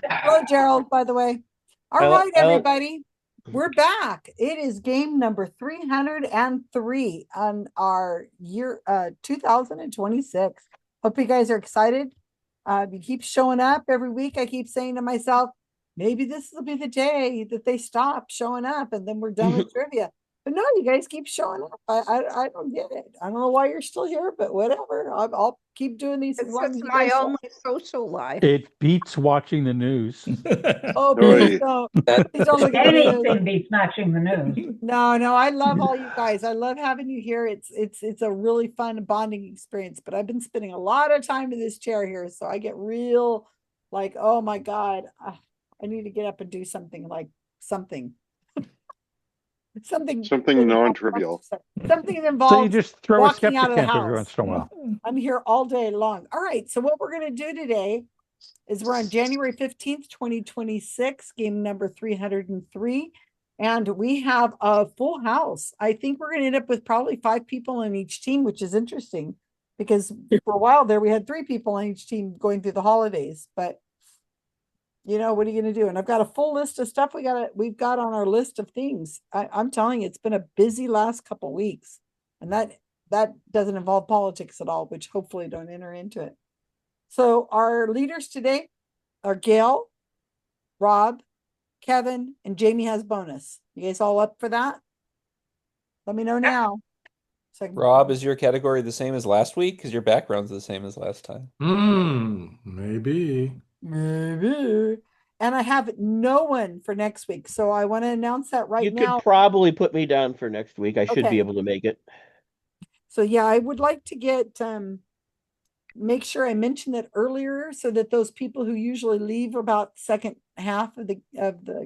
Hello, Gerald, by the way. All right, everybody. We're back. It is game number 303 on our year 2026. Hope you guys are excited. You keep showing up every week. I keep saying to myself, maybe this will be the day that they stop showing up and then we're done with trivia. But no, you guys keep showing up. I don't get it. I don't know why you're still here, but whatever. I'll keep doing these as long as It's you my guys only social life. It beats watching the news. Oh, please don't. Please don't look at the news. Anything beats matching the news. No, I love all you guys. I love having you here. It's a really fun bonding experience. But I've been spending a lot of time in this chair here, so I get real like, oh my God, I need to get up and do something like something. Something non-trivial. Something that So involves you just throw a walking skeptic out of the camp every house. once in a while. I'm here all day long. All right. So what we're going to do today is we're on January 15th, 2026, game number 303. And we have a full house. I think we're going to end up with probably 5 people on each team, which is interesting because for a while there we had 3 people on each team going through the holidays. But you know, what are you going to do? And I've got a full list of stuff we've got on our list of things. I'm telling you, it's been a busy last couple of weeks, and that doesn't involve politics at all, which hopefully don't enter into it. So our leaders today are Gail, Rob, Kevin, and Jamie has bonus. You guys all up for that? Let me know now. So Rob, is your category the same as last week? Because your background's the same as last time. Maybe. Maybe. And I have no one for next week. So I want to announce that right now. You could probably put me down for next week. I should Okay. be able to make it. So yeah, I would like to get make sure I mention that earlier so that those people who usually leave about the second half of the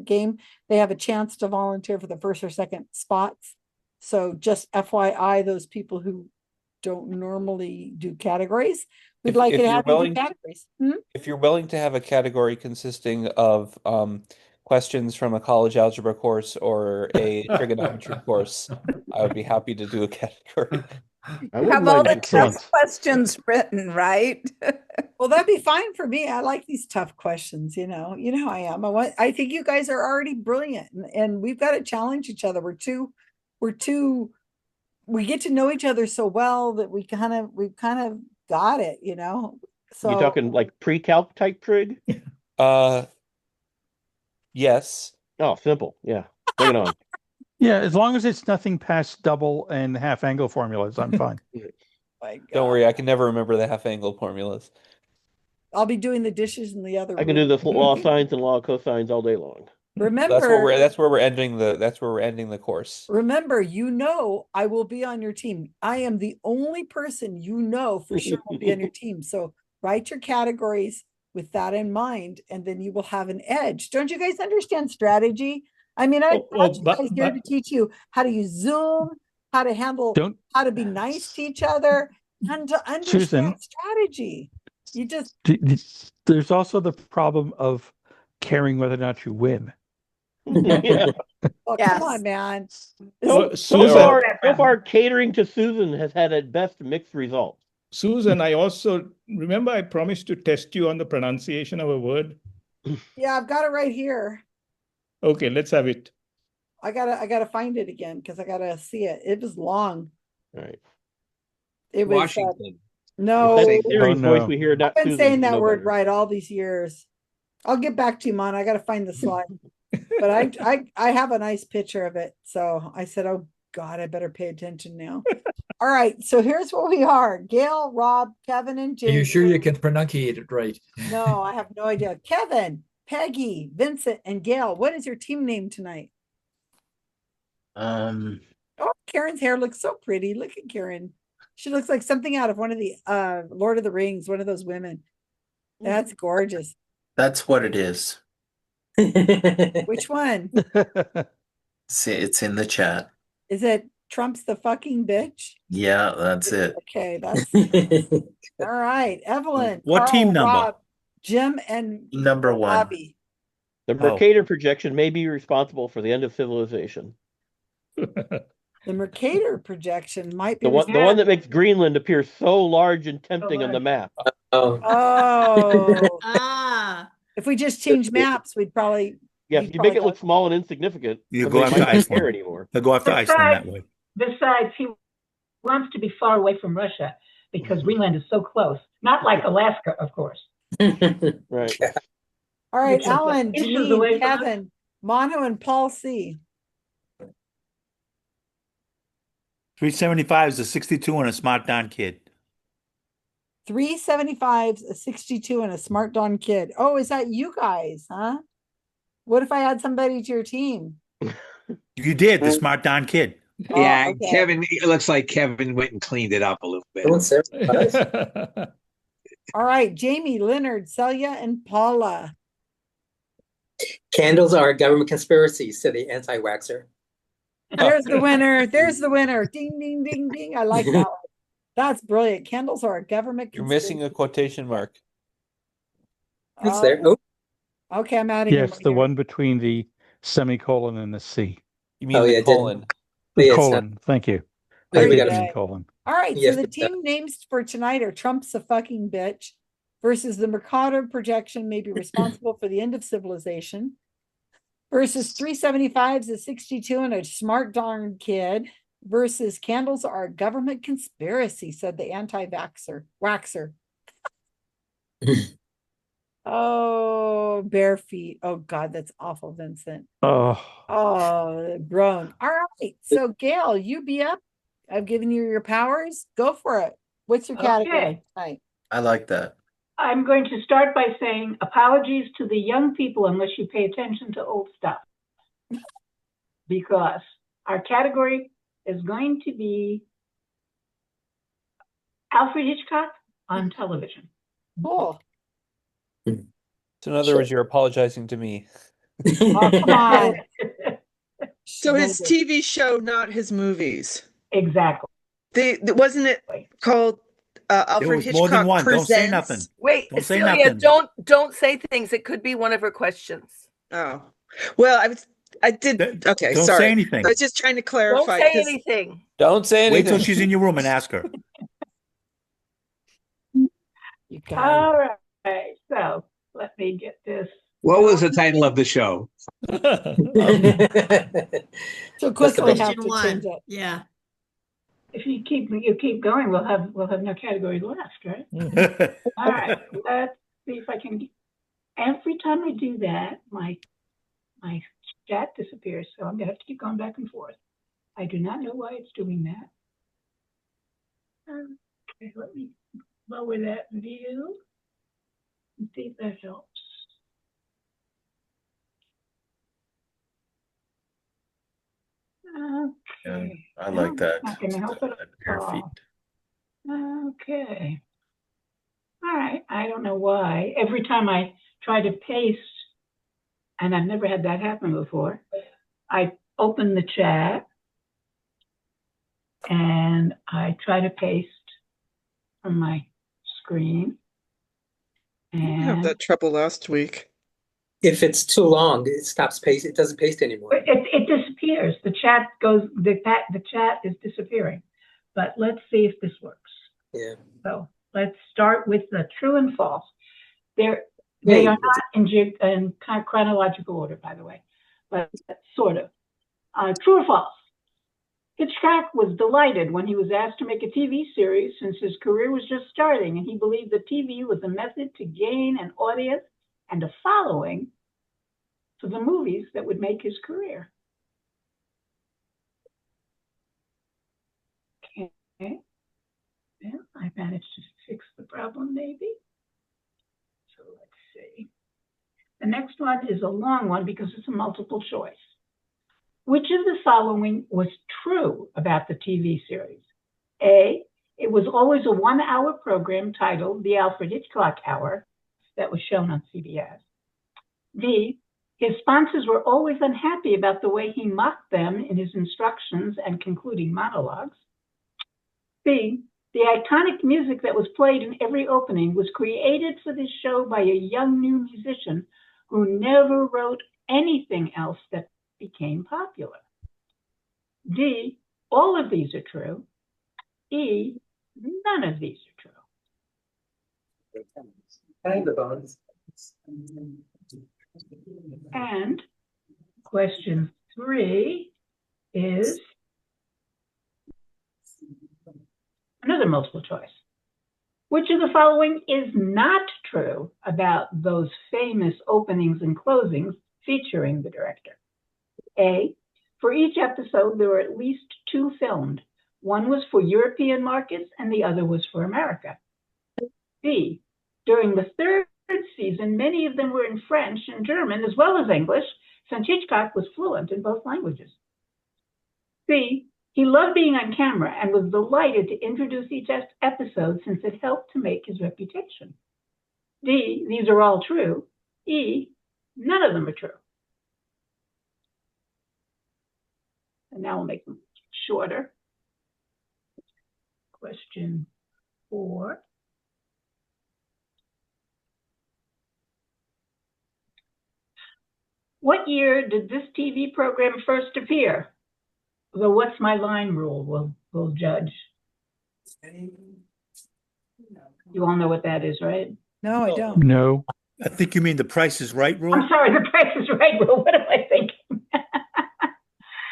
game, they have a chance to volunteer for the first or second spots. So just FYI, those people who don't normally do categories, we'd like to have you do categories. If you're willing to have a category consisting of questions from a college algebra course or a trigonometry course, I would be happy to do a category. Have all the tough questions written, right? Well, that'd be fine for me. I like these tough questions. You know how I am. I think you guys are already brilliant, and we've got to challenge each other. We get to know each other so well that we've kind of got it. You know. So you talking like pre-calc type trig? Yes. Oh, simple. Yeah. Bring it on. Yeah, as long as it's nothing past double and half angle formulas, I'm fine. Don't worry, I can never remember the half angle formulas. I'll be doing the dishes in the other room. I can do the law of sines and law of cosines all day long. Remember, that's where we're ending the course. Remember, I will be on your team. I am the only person for sure will be on your team. So write your categories with that in mind, and then you will have an edge. Don't you guys understand strategy? I mean, I brought you guys here to teach you how to use Zoom, how to handle, how to be nice to each other, and to understand Susan, strategy. You just there's also the problem of caring whether or not you win. Yeah. Well, come on, man. So far, catering to Susan has had at best mixed results. Susan, I also remember I promised to test you on the pronunciation of a word. Yeah, I've got it right here. Okay, let's have it. I gotta find it again because I gotta see it. It was long. All right. It was Washington. No. That's the series voice we hear. I've been saying that word right all these years. I'll get back to you, Mon. I gotta find the slide. But I have a nice picture of it. So I said, oh God, I better pay attention now. All right. So here's what we are. Gail, Rob, Kevin, and Jamie. Are you sure you can pronunciate it right? No, I have no idea. Kevin, Peggy, Vincent, and Gail, what is your team name tonight? Oh, Karen's hair looks so pretty. Look at Karen. She looks like something out of one of the Lord of the Rings, one of those women. That's gorgeous. That's what it is. Which one? It's in the chat. Is it Trump's the fucking bitch? Yeah, that's it. Okay, that's all right. Evelyn, what Carl, team number? Rob, Jim, and number 1. Bobby. The Mercator projection may be responsible for the end of civilization. The Mercator projection might be the one that makes Greenland appear so large and tempting on the map. Oh. If we just change maps, we'd probably. Yeah, we'd if you make probably it look small and insignificant, You somebody go after might not Iceland. care anymore. They'll go after Iceland that way. Besides, he wants to be far away from Russia because Greenland is so close. Not like Alaska, of course. Right. All right, Which is Alan, inches away Janine, from us. Kevin, Mono, and Paul C. 375 is a 62 and a smart Don kid. 375's a 62 and a smart Don kid. Oh, is that you guys, huh? What if I had somebody to your team? You did, the smart Don kid. Yeah, Oh, okay. Kevin, it looks like Kevin went and cleaned it up a little bit. All right, Jamie, Leonard, Celia, and Paula. Candles are a government conspiracy, said the anti-waxer. There's the winner. There's the winner. Ding, ding, ding, ding. I like that one. That's brilliant. Candles are a government You're missing a conspiracy. quotation mark. Who's there? Oh, Okay, I'm adding him Yes, right the here. one between the semicolon and the C. You mean Oh, the yeah, it colon. The Yeah, it's colon. Thank you. Yeah, I we did gotta- mean colon. All right, Yes, so the but- team names for tonight are Trump's a fucking bitch versus the Mercator projection may be responsible for the end of civilization versus 375's a 62 and a smart darn kid versus candles are a government conspiracy, said the anti-vaxxer. Waxer. Oh, bare feet. Oh God, that's awful, Vincent. Oh, Oh, groan. All right. So Gail, you be up. I've given you your powers. Go for it. What's your category? Okay. Right. I like that. I'm going to start by saying apologies to the young people unless you pay attention to old stuff. Because our category is going to be Alfred Hitchcock on television. Cool. So in other words, you're apologizing to me. Oh, come on. So his TV show, not his movies. Exactly. Wasn't it called Alfred was more Hitchcock than one. Don't say Presents? nothing. Wait, Don't say Celia, nothing. don't say things. It could be one of her questions. Oh, well, I did. Okay, Don't sorry. say anything. I was just trying to Don't clarify. say 'cause- anything. Don't say anything. Wait till she's in your room and ask her. You guys. All right. So let me get this. What was the title of the show? So quickly best. have to change it. Yeah. If you keep going, we'll have no category left, right? All right. Let's see if I can. Every time I do that, my chat disappears, so I'm gonna have to keep going back and forth. I do not know why it's doing that. Okay, let me lower that view and see if that helps. Okay. I like that. Not gonna help it That bare at feet. all. Okay. All right. I don't know why. Every time I try to paste, and I've never had that happen before, I open the chat and I try to paste from my screen. I had And that trouble last week. If it's too long, it stops paste. It doesn't paste anymore. it disappears. The chat is disappearing. But let's see if this works. Yeah. So let's start with the true and false. They Hey, are not in kind of chronological order, by the way, but sort of. True or false? Hitchcock was delighted when he was asked to make a TV series since his career was just starting, and he believed that TV was a method to gain an audience and a following for the movies that would make his career. Okay. Well, I managed to fix the problem, maybe. So let's see. The next one is a long one because it's a multiple choice. Which of the following was true about the TV series? A, it was always a 1-hour program titled The Alfred Hitchcock Hour that was shown on CBS. B, his sponsors were always unhappy about the way he mocked them in his instructions and concluding monologues. C, the iconic music that was played in every opening was created for this show by a young new musician who never wrote anything else that became popular. D, all of these are true. E, none of these are true. Kind of bones. And question 3 is another multiple choice. Which of the following is not true about those famous openings and closings featuring the director? A, for each episode, there were at least 2 filmed. One was for European markets and the other was for America. B, during the 3rd season, many of them were in French and German as well as English, since Hitchcock was fluent in both languages. C, he loved being on camera and was delighted to introduce each episode since it helped to make his reputation. D, these are all true. E, none of them are true. And now we'll make them shorter. Question 4. What year did this TV program first appear? The what's my line rule will judge. You all know what that is, right? No, I don't. No. I think you mean the Price is Right rule? I'm sorry, the Price is Right rule. What am I thinking?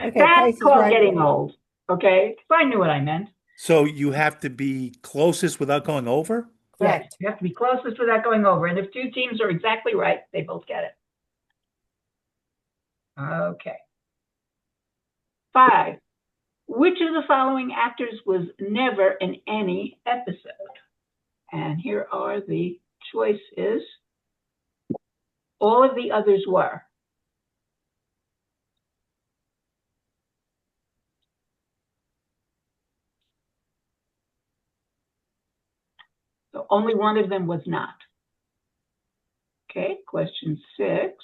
Okay, That's Price is called Right getting rule. old. Okay, so I knew what I meant. So you have to be closest without going over? Yes, you have to be closest without going over. And if 2 teams are exactly right, they both get it. Okay. 5. Which of the following actors was never in any episode? And here are the choices. All of the others were. So only one of them was not. Okay, question 6.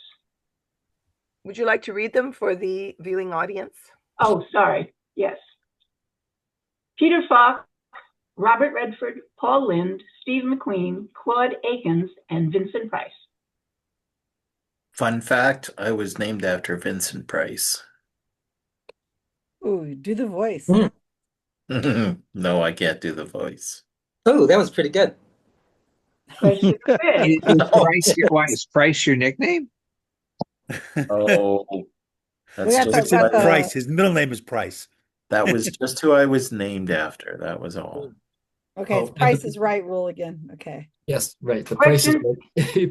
Would you like to read them for the viewing audience? Oh, sorry. Yes. Peter Falk, Robert Redford, Paul Lynde, Steve McQueen, Claude Akins, and Vincent Price. Fun fact, I was named after Vincent Price. Ooh, do the voice. No, I can't do the voice. Oh, that was pretty good. Question 6. Is Price your nickname? Oh, We got that's the- got the- Price. His middle name is Price. that was just who I was named after. That was all. Okay, it's Price is Right rule again. Okay. Yes, right. The Question-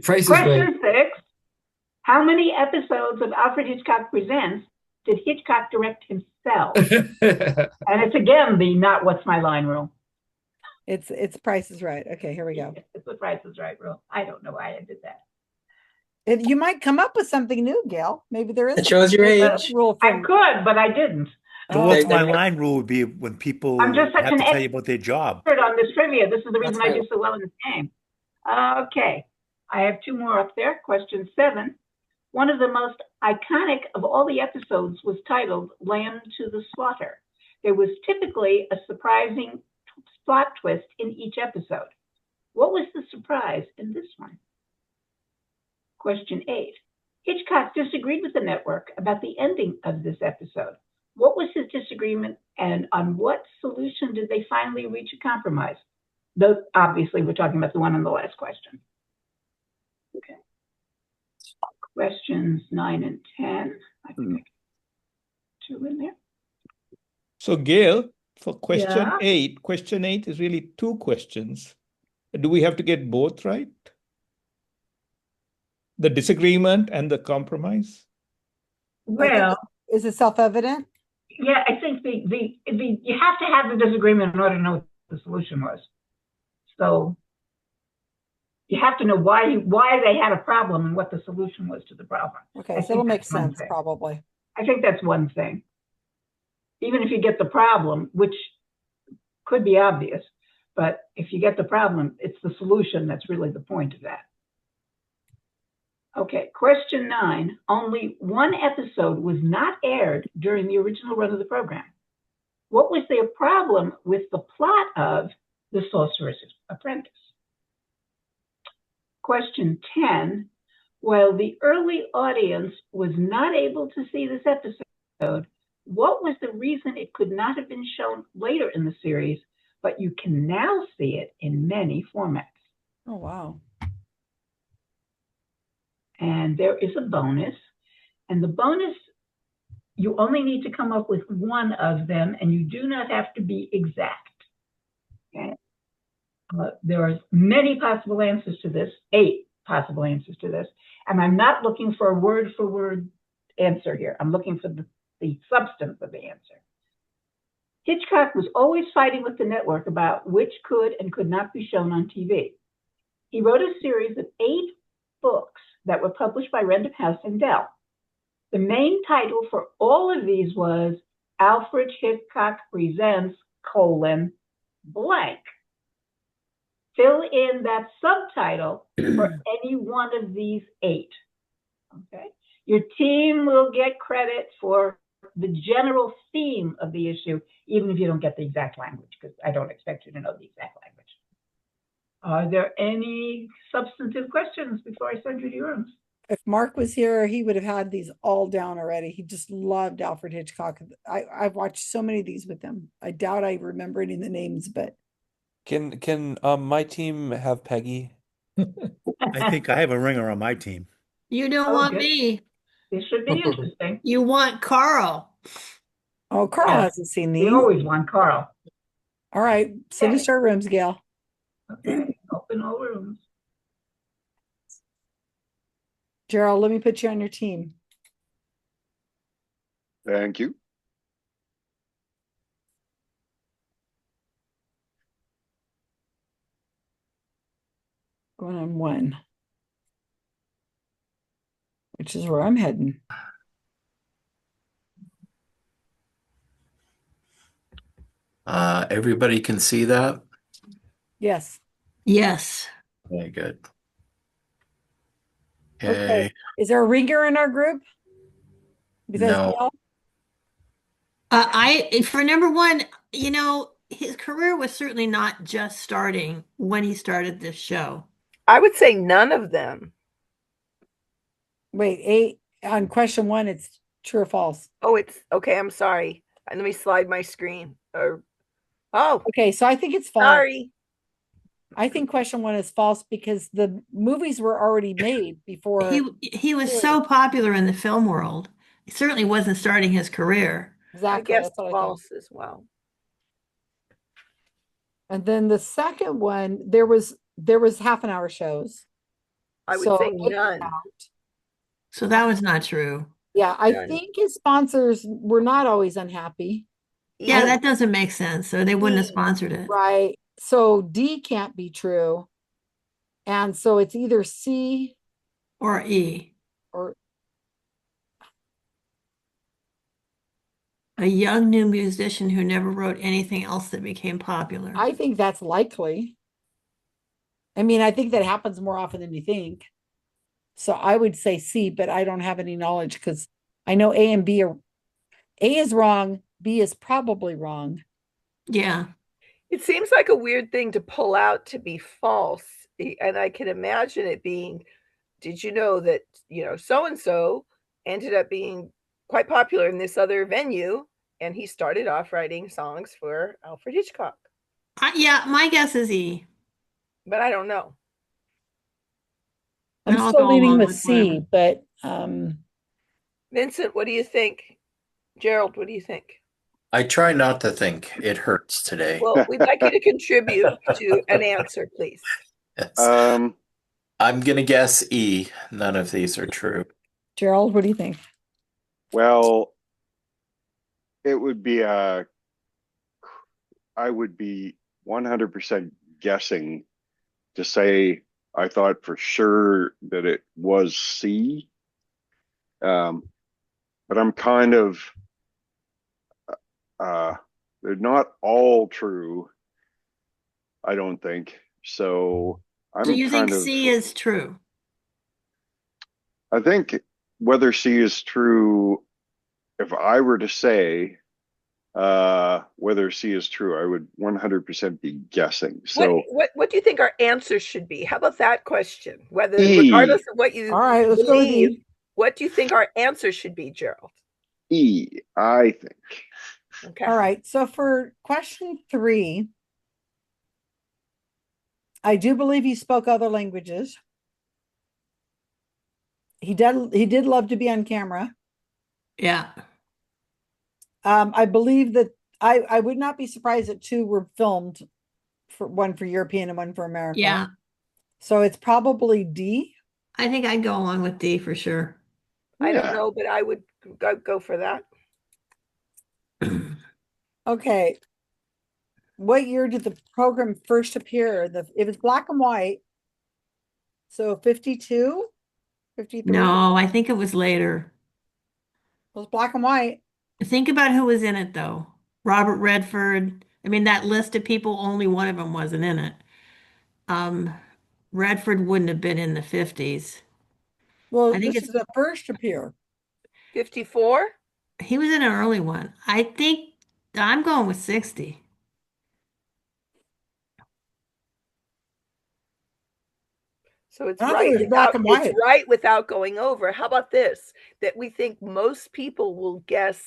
Price is Right. Question 6. How many episodes of Alfred Hitchcock Presents did Hitchcock direct himself? And it's again the not what's my line rule. It's Price is Right. Okay, here we go. It's the Price is Right rule. I don't know why I did that. You might come up with something new, Gail. Maybe there is. It shows your a age. Rule I from, could, but I didn't. The Oh, what's okay. my line rule would be when people I'm just such have an to tell you about their job. Expert on this trivia. This is the reason That's I right. do so well in this game. Okay, I have 2 more up there. Question 7. One of the most iconic of all the episodes was titled Lamb to the Slaughter. There was typically a surprising plot twist in each episode. What was the surprise in this one? Question 8. Hitchcock disagreed with the network about the ending of this episode. What was his disagreement, and on what solution did they finally reach a compromise? Though obviously we're talking about the one on the last question. Okay. Questions 9 and 10. I think I can 2 in there. So Gail, for question Yeah. 8, question 8 is really 2 questions. Do we have to get both right? The disagreement and the compromise? Well, is it self-evident? yeah, I think the you have to have the disagreement in order to know what the solution was. So you have to know why they had a problem and what the solution was to the problem. Okay, I so think it'll make that's one sense thing. probably. I think that's one thing. Even if you get the problem, which could be obvious, but if you get the problem, it's the solution that's really the point of that. Okay, question 9. Only one episode was not aired during the original run of the program. What was their problem with the plot of The Sorcerer's Apprentice? Question 10. While the early audience was not able to see this episode, what was the reason it could not have been shown later in the series, but you can now see it in many formats? Oh, wow. And there is a bonus. And the bonus, you only need to come up with one of them, and you do not have to be exact. Okay? There are many possible answers to this, 8 possible answers to this. And I'm not looking for a word for word answer here. I'm looking for the substance of the answer. Hitchcock was always fighting with the network about which could and could not be shown on TV. He wrote a series of 8 books that were published by Random House and Dell. The main title for all of these was Alfred Hitchcock Presents, blank. Fill in that subtitle for any one of these 8. Okay? Your team will get credit for the general theme of the issue, even if you don't get the exact language, because I don't expect you to know the exact language. Are there any substantive questions before I send you to your rooms? If Mark was here, he would have had these all down already. He just loved Alfred Hitchcock. I've watched so many of these with him. I doubt I remember any of the names, but Can my team have Peggy? I think I have a ringer on my team. You don't want me. This should be interesting. You want Carl. oh, Carl hasn't seen We these. always want Carl. All right, send us our rooms, Gail. Okay, open all rooms. Gerald, let me put you on your team. Thank you. Going on 1, which is where I'm heading. Everybody can see that? Yes. Yes. Very good. Okay. Is there a ringer in our group? Besides No. Gail? For number 1, you know, his career was certainly not just starting when he started this show. I would say none of them. Wait, on question 1, it's true or false? Oh, it's okay. I'm sorry. Let me slide my screen. Okay, so I think it's false. Sorry. I think question 1 is false because the movies were already made before. He was so popular in the film world. He certainly wasn't starting his career. Exactly. I guess that's what false I think. as well. And then the second one, there was half-an-hour shows. I would say it none. So that was not true. Yeah, I think his sponsors were not always unhappy. Yeah, that doesn't make sense. So they wouldn't have sponsored it. Right. So D can't be true. And so it's either C or E. Or a young new musician who never wrote anything else that became popular. I think that's likely. I mean, I think that happens more often than you think. So I would say C, but I don't have any knowledge because I know A and B are, A is wrong, B is probably wrong. Yeah. It seems like a weird thing to pull out to be false. And I can imagine it being, did you know that, so-and-so ended up being quite popular in this other venue, and he started off writing songs for Alfred Hitchcock. Yeah, my guess is E. But I don't know. I'm still leaning with C, but Vincent, what do you think? Gerald, what do you think? I try not to think. It hurts today. Well, we'd like you to contribute to an answer, please. Yes. I'm going to guess E. None of these are true. Gerald, what do you think? Well, it would be I would be 100% guessing to say I thought for sure that it was C. But I'm kind of they're not all true, I don't think. So do you think C is true? I think whether C is true, if I were to say whether C is true, I would 100% be guessing. So what do you think our answers should be? How about that question? Whether regardless of what you all right, let's go with E. What do you think our answer should be, Gerald? E, I think. Okay. All right. So for question 3, I do believe he spoke other languages. He did love to be on camera. Yeah. I believe that I would not be surprised that two were filmed, for one for European and one for America. Yeah. So it's probably D. I think I'd go along with D for sure. I don't Yeah. know, but I would go for that. Okay. What year did the program first appear? It was black and white. So 52, 53. No, I think it was later. It was black and white. Think about who was in it, though. Robert Redford. I mean, that list of people, only one of them wasn't in it. Redford wouldn't have been in the 50s. Well, I think this it's is the first appear. 54? he was in an early one. I think I'm going with 60. So it's I thought right it was black and white. it's right without going over. How about this? That we think most people will guess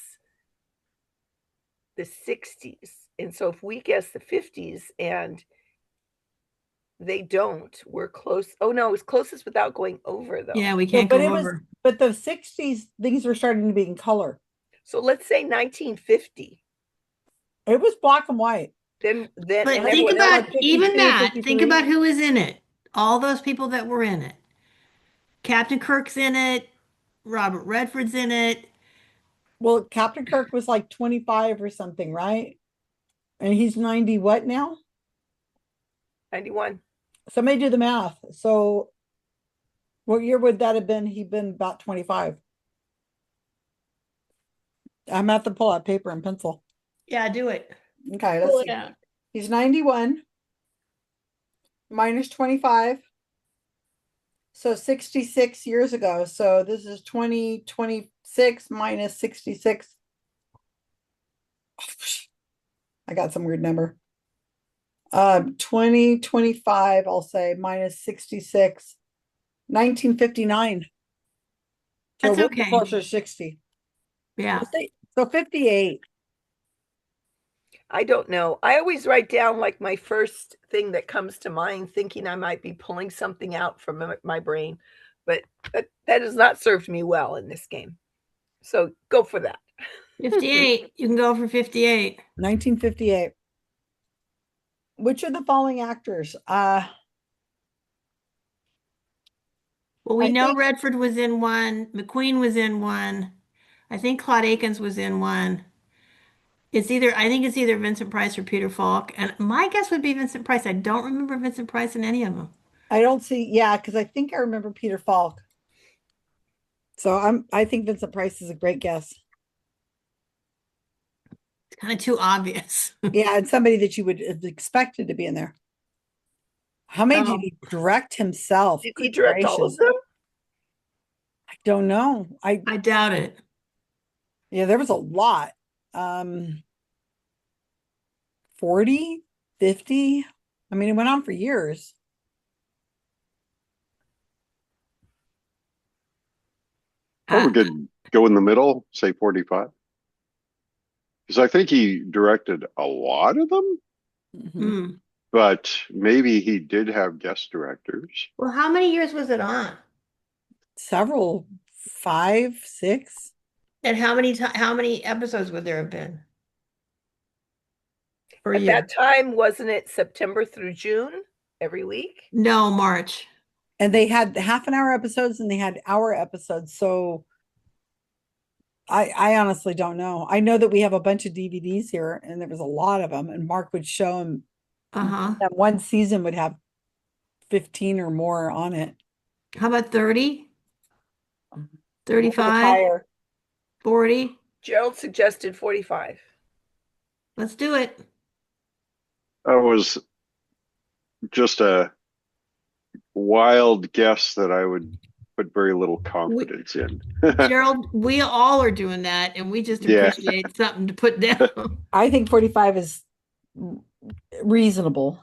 the 60s. And so if we guess the 50s and they don't, we're close. Oh no, it's closest without going over though. Yeah, we So, can't but go it was, over. but the 60s things were starting to be in color. So let's say 1950. It was black and white. Then But and think everyone about else, even 52, that. Think 53. about who is in it. All those people that were in it. Captain Kirk's in it. Robert Redford's in it. Well, Captain Kirk was like 25 or something, right? And he's 90 what now? 91. Somebody do the math. So what year would that have been? He'd been about 25. I'm gonna have to pull out paper and pencil. Yeah, do it. Okay, Pull let's it see. out. He's 91 minus 25. So 66 years ago. So this is 2026 minus 66. I got some weird number. 2025, I'll say minus 66. 1959. So That's we'll be okay. closer to 60. Yeah. So 58. I don't know. I always write down like my first thing that comes to mind, thinking I might be pulling something out from my brain, but that has not served me well in this game. So go for that. 58. You can go for 58. 1958. Which are the following actors? Well, we I know think- Redford was in one. McQueen was in one. I think Claude Akins was in one. I think it's either Vincent Price or Peter Falk. And my guess would be Vincent Price. I don't remember Vincent Price in any of them. I don't see, yeah, because I think I remember Peter Falk. So I think Vincent Price is a great guess. It's kind of too obvious. Yeah, and somebody that you would have expected to be in there. How many did he direct himself? Did he Good direct all of gracious. them? I don't know. I doubt it. Yeah, there was a lot. 40, 50. I mean, it went on for years. Or we could go in the middle, say 45. Because I think he directed a lot of them, Mm. but maybe he did have guest directors. Well, how many years was it on? Several, 5, 6. And how many episodes would there have been? Per At year? that time, wasn't it September through June every week? No, March. And they had half an hour episodes and they had hour episodes. So I honestly don't know. I know that we have a bunch of DVDs here and there was a lot of them, and Mark would show them. Uh-huh. That one season would have 15 or more on it. How about 30? A little bit 35? higher. 40? Gerald suggested 45. Let's do it. That was just a wild guess that I would put very little confidence in. Gerald, we all are doing that, and we just Yeah. appreciate something to put down. I think 45 is reasonable.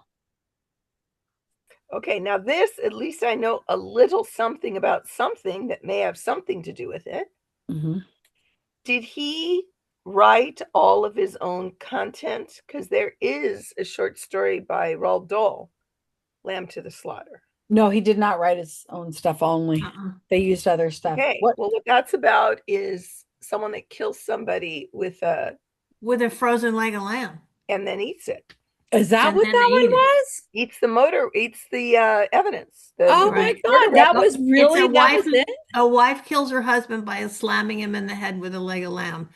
Okay, now this, at least I know a little something about something that may have something to do with it. Mhm. Did he write all of his own content? Because there is a short story by Roald Dahl, Lamb to the Slaughter. No, he did not write his own stuff only. They used other stuff. Okay. What? Well, what that's about is someone that kills somebody with a frozen leg of lamb. And then eats it. Is that And what then that they one eat it. was? Eats the evidence. Oh my God, that was really, that was it? A wife kills her husband by slamming him in the head with a leg of lamb,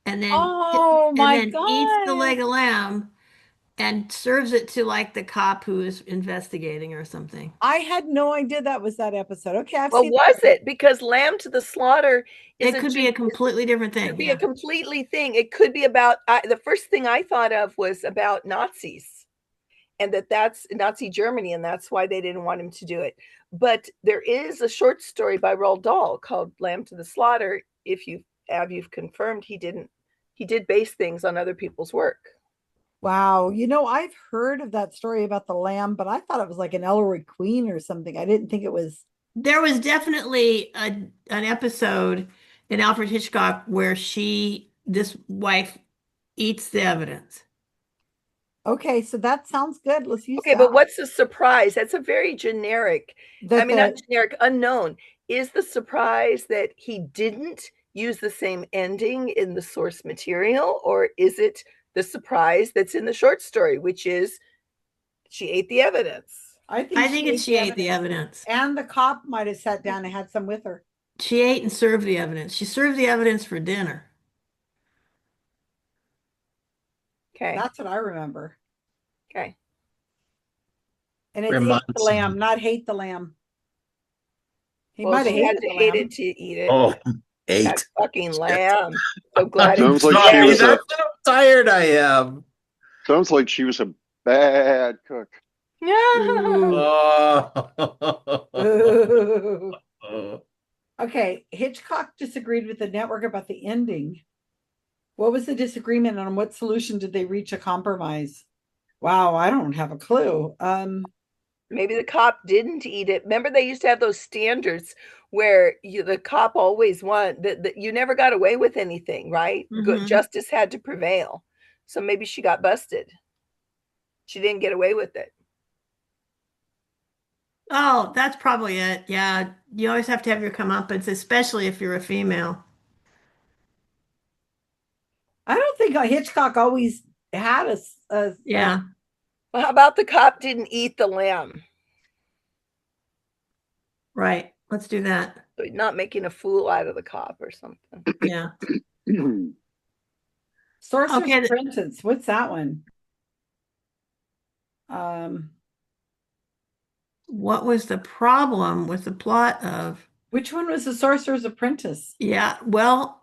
and then Oh my eats the God. leg of lamb and serves it to like the cop who is investigating or something. I had no idea that was that episode. Okay, I've Well, seen was it? Because Lamb to the Slaughter is It could be a completely different thing. Could be a completely thing. It could be about the first thing I thought of was about Nazis, and that's Nazi Germany, and that's why they didn't want him to do it. But there is a short story by Roald Dahl called Lamb to the Slaughter. If you've confirmed he did base things on other people's work. Wow. You know, I've heard of that story about the lamb, but I thought it was like an Ellery Queen or something. I didn't think it was. There was definitely an episode in Alfred Hitchcock where this wife eats the evidence. Okay, so that sounds good. Let's use Okay, that. but what's the surprise? That's a very generic, not generic, unknown. Is the surprise that he didn't use the same ending in the source material, or is it the surprise that's in the short story, which is she ate the evidence? I think she ate the evidence. And the cop might have sat down and had some with her. She ate and served the evidence. She served the evidence for dinner. Okay. That's what I remember. Okay. And it's eat the lamb, not hate the lamb. He might have hated the lamb. To eat it. Oh, That eight. fucking lamb. So glad Sounds it's like she was That's how tired I am. Sounds like she was a bad cook. Oh. Okay, Hitchcock disagreed with the network about the ending. What was the disagreement, and on what solution did they reach a compromise? Wow, I don't have a clue. Maybe the cop didn't eat it. Remember, they used to have those standards where the cop always won. That you never got away with anything, right? Good justice had to prevail. So maybe she got busted. She didn't get away with it. Oh, that's probably it. Yeah, you always have to have your comeuppance, especially if you're a female. I don't think Hitchcock always had a Yeah. Well, how about the cop didn't eat the lamb? Right. Let's do that. So he's not making a fool out of the cop or something. Yeah. Sorcerer's Apprentice. What's that one? What was the problem with the plot of? Which one was the Sorcerer's Apprentice? Yeah, well,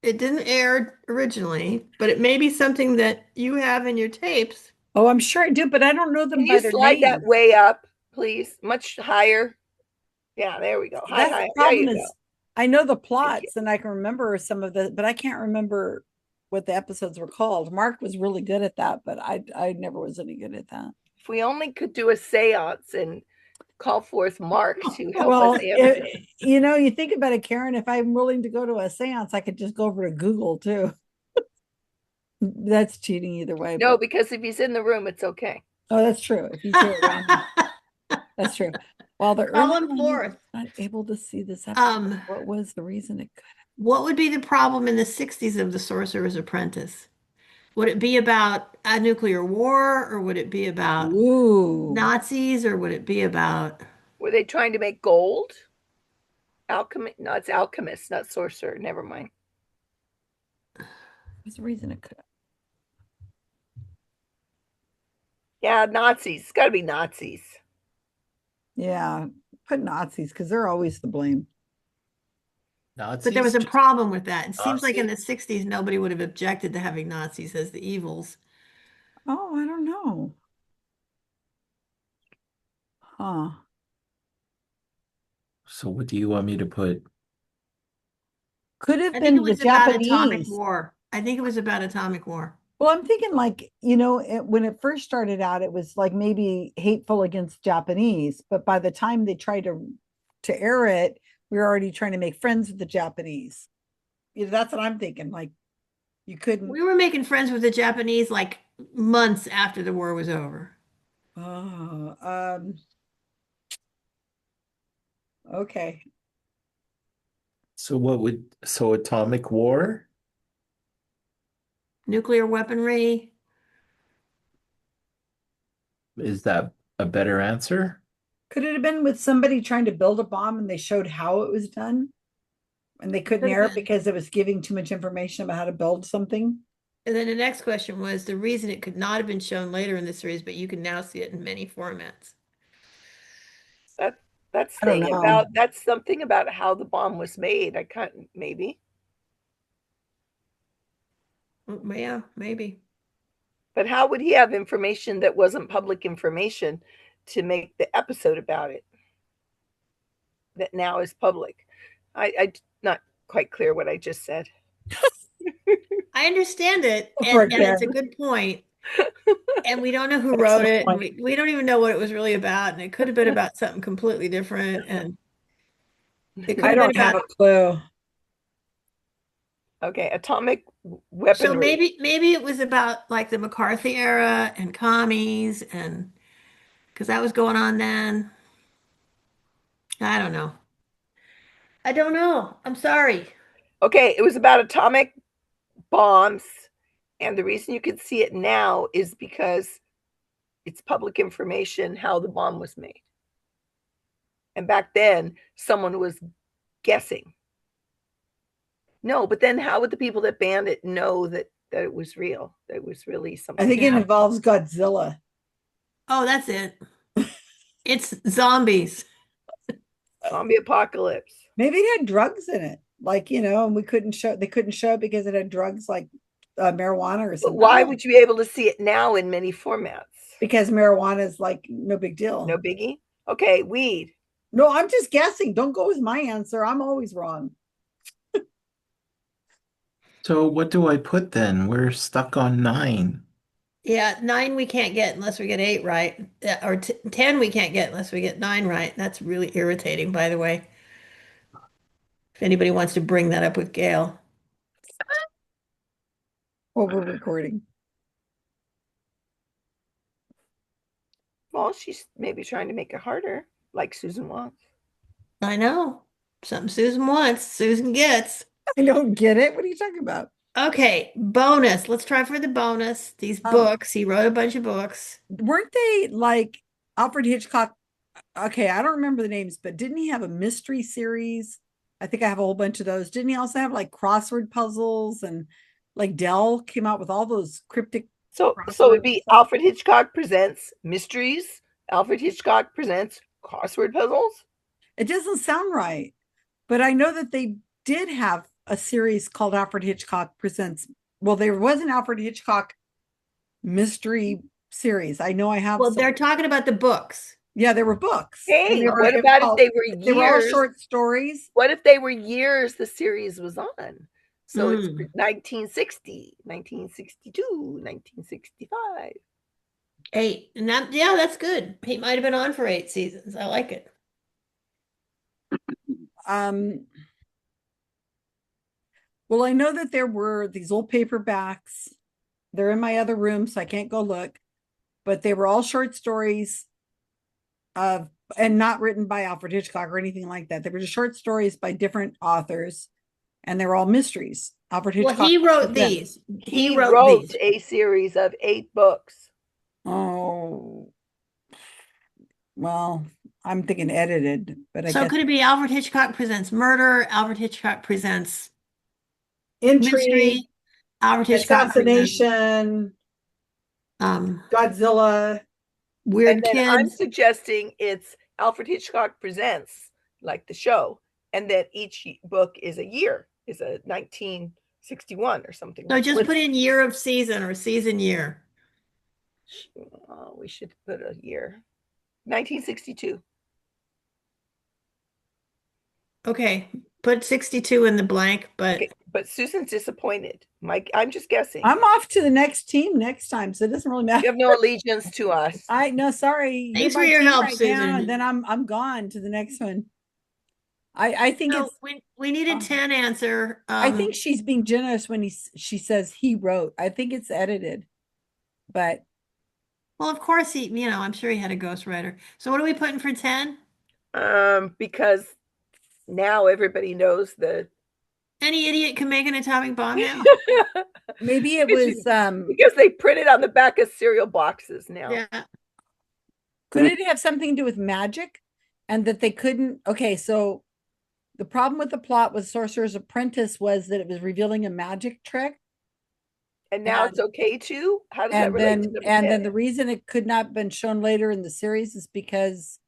it didn't air originally, but it may be something that you have in your tapes. Oh, I'm sure I do, but I don't know them Can by you their slide that names. way up, please? Much higher. Yeah, there we go. That's High. the problem There you is go. I know the plots and I can remember some of the, but I can't remember what the episodes were called. Mark was really good at that, but I never was any good at that. If we only could do a seance and call forth Mark to help us answer. You know, you think about it, Karen, if I'm willing to go to a seance, I could just go over to Google too. That's cheating either way. No, because if he's in the room, it's okay. Oh, that's true. If he's here around me. That's true. While the Colin Forth not able to see this episode, what was the reason it could? What would be the problem in the 60s of The Sorcerer's Apprentice? Would it be about a nuclear war, or would it be about Nazis, or would it be about? Were they trying to make gold? Alchemy? No, it's alchemist, not sorcerer. Never mind. What's the reason it could? Yeah, Nazis. It's got to be Nazis. Yeah, put Nazis because they're always to blame. But there was a problem with that. It seems like in the 60s, nobody would have objected to having Nazis as the evils. Oh, I don't know. Huh. So what do you want me to put? Could have I been think it was the about Japanese. atomic war. I think it was about atomic war. Well, I'm thinking like, you know, when it first started out, it was like maybe hateful against Japanese, but by the time they tried to air it, we were already trying to make friends with the Japanese. You know, that's what I'm thinking. Like, you couldn't. We were making friends with the Japanese like months after the war was over. Oh, Okay. So atomic war? Nuclear weaponry. Is that a better answer? Could it have been with somebody trying to build a bomb and they showed how it was done? And they couldn't Could have air it been. because it was giving too much information about how to build something? And then the next question was the reason it could not have been shown later in the series, but you can now see it in many formats. That's I don't thing know. about that's something about how the bomb was made. I can't maybe. Yeah, maybe. But how would he have information that wasn't public information to make the episode about it that now is public? I not quite clear what I just said. I understand it, For and it's a good point. And we don't know who wrote it. And we don't even know what it was really about. And it could have been about something completely different. And it could I have been don't have about a clue. Okay, atomic weaponry. So maybe it was about like the McCarthy era and commies, and because that was going on then. I don't know. I don't know. I'm sorry. Okay, it was about atomic bombs, and the reason you can see it now is because it's public information how the bomb was made. And back then, someone was guessing. No, but then how would the people that banned it know that it was real? That it was really something. I think it involves Godzilla. Oh, that's it. It's zombies. Zombie apocalypse. Maybe it had drugs in it, like, you know, and they couldn't show it because it had drugs like marijuana or But something. why would you be able to see it now in many formats? Because marijuana is like no big deal. No biggie. Okay, weed. No, I'm just guessing. Don't go with my answer. I'm always wrong. So what do I put then? We're stuck on 9. Yeah, 9 we can't get unless we get 8 right. Or 10 we can't get unless we get 9 right. That's really irritating, by the way. If anybody wants to bring that up with Gail. Well, we're recording. Well, she's maybe trying to make it harder, like Susan wants. I know. Something Susan wants, Susan gets. I don't get it. What are you talking about? Okay, bonus. Let's try for the bonus. These books. He wrote a bunch of books. Weren't they like Alfred Hitchcock? Okay, I don't remember the names, but didn't he have a mystery series? I think I have a whole bunch of those. Didn't he also have like crossword puzzles, and like Dell came out with all those cryptic. So it'd be Alfred Hitchcock presents mysteries. Alfred Hitchcock presents crossword puzzles. It doesn't sound right, but I know that they did have a series called Alfred Hitchcock Presents. Well, there was an Alfred Hitchcock mystery series. I know I have. Well, they're talking about the books. Yeah, there were books. Hey, what about if they were years? They were all short stories. What if they were years the series was on? So it's 1960, 1962, 1965. 8. And yeah, that's good. He might have been on for 8 seasons. I like it. Well, I know that there were these old paperbacks. They're in my other room, so I can't go look. But they were all short stories and not written by Alfred Hitchcock or anything like that. They were just short stories by different authors, and they were all mysteries. Alfred Hitchcock. Well, he wrote these. He wrote a series of 8 books. Oh, well, I'm thinking edited, but I guess could it be Alfred Hitchcock Presents Murder? Alfred Hitchcock Presents Intrigue, Mystery, Alfred Hitchcock Assassination, Godzilla, Weird and then Kids. I'm suggesting it's Alfred Hitchcock Presents, like the show, and that each book is a year, is a 1961 or something. So just put in year of season or season year. We should put a year. 1962. Okay, put 62 in the blank, but okay, but Susan's disappointed. Mike, I'm just guessing. I'm off to the next team next time, so it doesn't really matter. You have no allegiance to us. Sorry. Thanks for your help, Susan. And then I'm gone to the next one. I think we need a 10 answer. I think she's being generous when she says he wrote. I think it's edited, but well, of course I'm sure he had a ghostwriter. So what are we putting for 10? Because now everybody knows the Any idiot can make an atomic bomb now. Maybe it was because they print it on the back of cereal boxes now. Yeah. could it have something to do with magic and that they couldn't? Okay, so the problem with the plot with Sorcerer's Apprentice was that it was revealing a magic trick. And now it's okay too? How does that And relate then to the and then mechanic? the reason it could not have been shown later in the series is because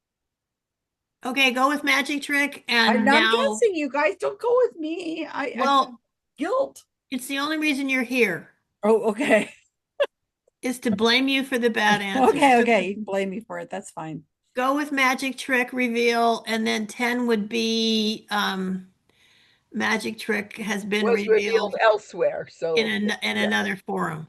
Okay, go with magic trick. And I'm now, guessing you guys don't go with me. I well, guilt. it's the only reason you're here Oh, okay. is to blame you for the bad answer. Okay, you can blame me for it. That's fine. Go with magic trick reveal, and then 10 would be magic trick has been Was revealed elsewhere. So in another forum.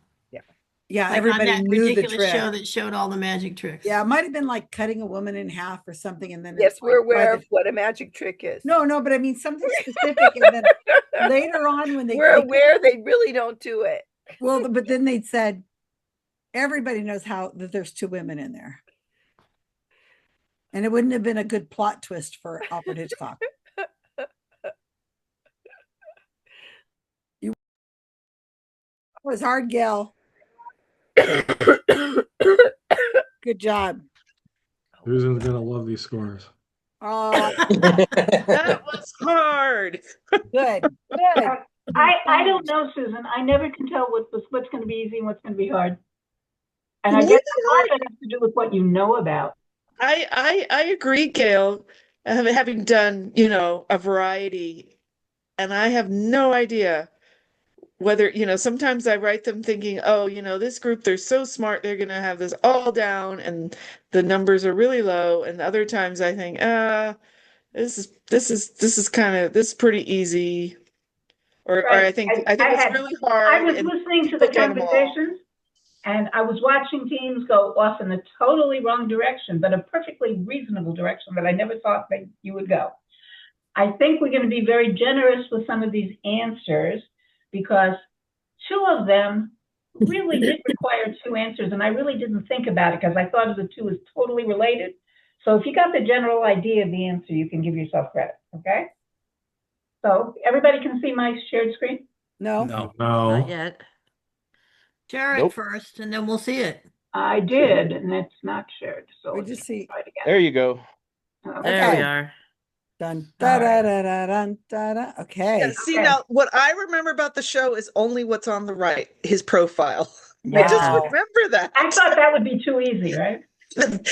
Yeah, Like everybody on that knew the ridiculous trick. show that showed all the magic tricks. Yeah, it might have been like cutting a woman in half or something, and then yes, it's we're like, aware of what a magic trick is. No, but I mean something specific, and then later on when we're aware they really don't do it. Well, but then they'd said everybody knows how that there's two women in there, and it wouldn't have been a good plot twist for Alfred Hitchcock. It was hard, Gail. Good job. Susan's gonna love these scores. Oh, That was hard. good. I don't know, Susan. I never can tell what's going to be easy and what's going to be hard. And I guess a lot of it has to do with what you know about. I agree, Gail. Having done, a variety, and I have no idea whether, sometimes I write them thinking, oh, this group, they're so smart, they're gonna have this all down and the numbers are really low. And other times I think, this is pretty easy. Or I think it's really hard. I was listening to the conversations and I was watching teams go off in a totally wrong direction, but a perfectly reasonable direction that I never thought that you would go. I think we're going to be very generous with some of these answers because two of them really did require two answers, and I really didn't think about it because I thought of the two as totally related. So if you got the general idea of the answer, you can give yourself credit, okay? So everybody can see my shared screen? No. Not yet. Share it first, and then we'll see it. I did, and it's not shared. So we just see. Try it again. There you go. Okay. There we are. Dun, da, da, da, da, dun, da, da. Okay. Yeah, see, now what I remember about the show is only what's on the right, his profile. Wow. I just remember that. I thought that would be too easy, right?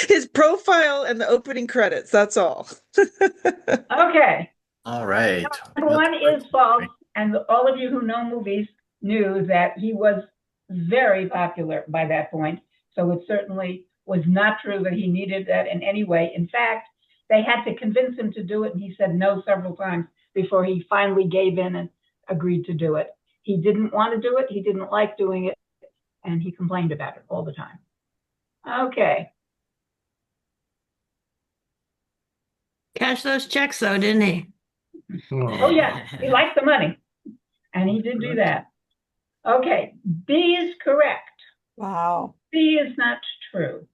His profile and the opening credits, that's all. Okay. All right. One is false, and all of you who know movies knew that he was very popular by that point. So it certainly was not true that he needed that in any way. In fact, they had to convince him to do it, and he said no several times before he finally gave in and agreed to do it. He didn't want to do it. He didn't like doing it, and he complained about it all the time. Okay. Cash those checks, though, didn't he? Oh, yeah. He liked the money, and he did do that. Okay. B is correct. Wow. C is not true.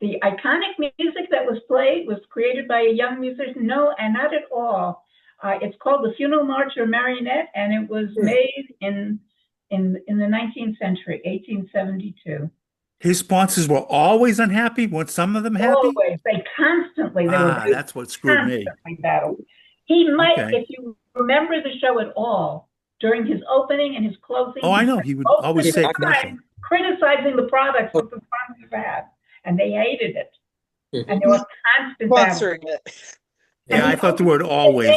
The iconic music that was played was created by a young musician. No, and not at all. It's called the Funeral March or Marionette, and it was made in the 19th century, 1872. His sponsors were always unhappy. Weren't some of them happy? Always. They constantly. They were that's what screwed me. Battled. He might, Okay. if you remember the show at all, during his opening and his closing. Oh, I know. He would always say commercial. Criticizing the products that the sponsors had, and they hated it. And there was constant Sponsoring it. Yeah, I thought the word always.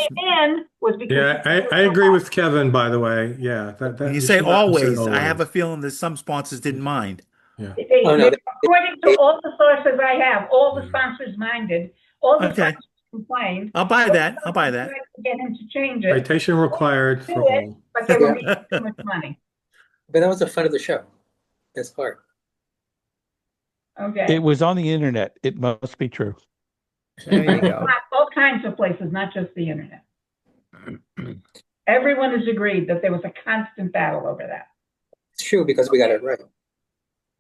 Was because Yeah, I agree with Kevin, by the way. Yeah. When you you say should not have said always, I have a feeling that some sponsors didn't mind. Yeah. according to all the sources I have, all the sponsors minded, all the Okay. sponsors complained. I'll buy that. I'll buy that. Tried to get him to change it, Citation required for do it, all. but they were making too much money. But that was the fun of the show. That's hard. Okay. It was on the internet. It must be true. There you go. All kinds of places, not just the internet. Everyone has agreed that there was a constant battle over that. It's true because we got it right.